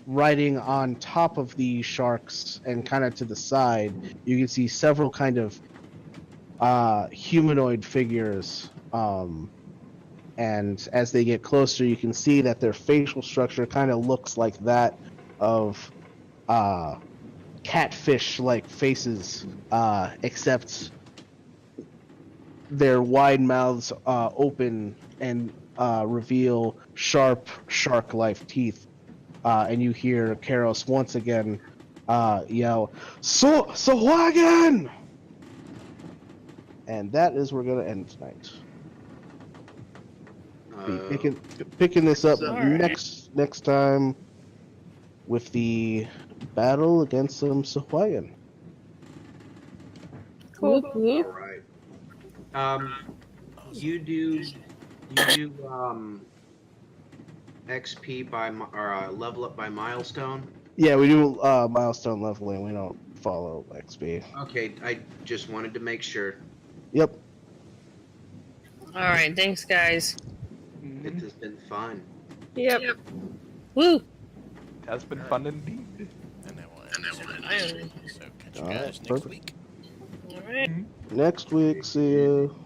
riding on top of the sharks and kind of to the side, you can see several kind of humanoid figures. And as they get closer, you can see that their facial structure kind of looks like that of catfish-like faces, except their wide mouths open and reveal sharp shark-like teeth. And you hear Karos once again yell, "Sahuagin!" And that is where we're going to end tonight. Be picking this up next time with the battle against some Sahuagin. Cool. All right. You do XP by or level up by milestone. Yeah, we do milestone leveling. We don't follow XP. Okay, I just wanted to make sure. Yep. All right, thanks, guys. It has been fun. Yep. Woo! It has been fun indeed. And that will end. So catch you All right, guys next perfect. week. All right. Next week, see you.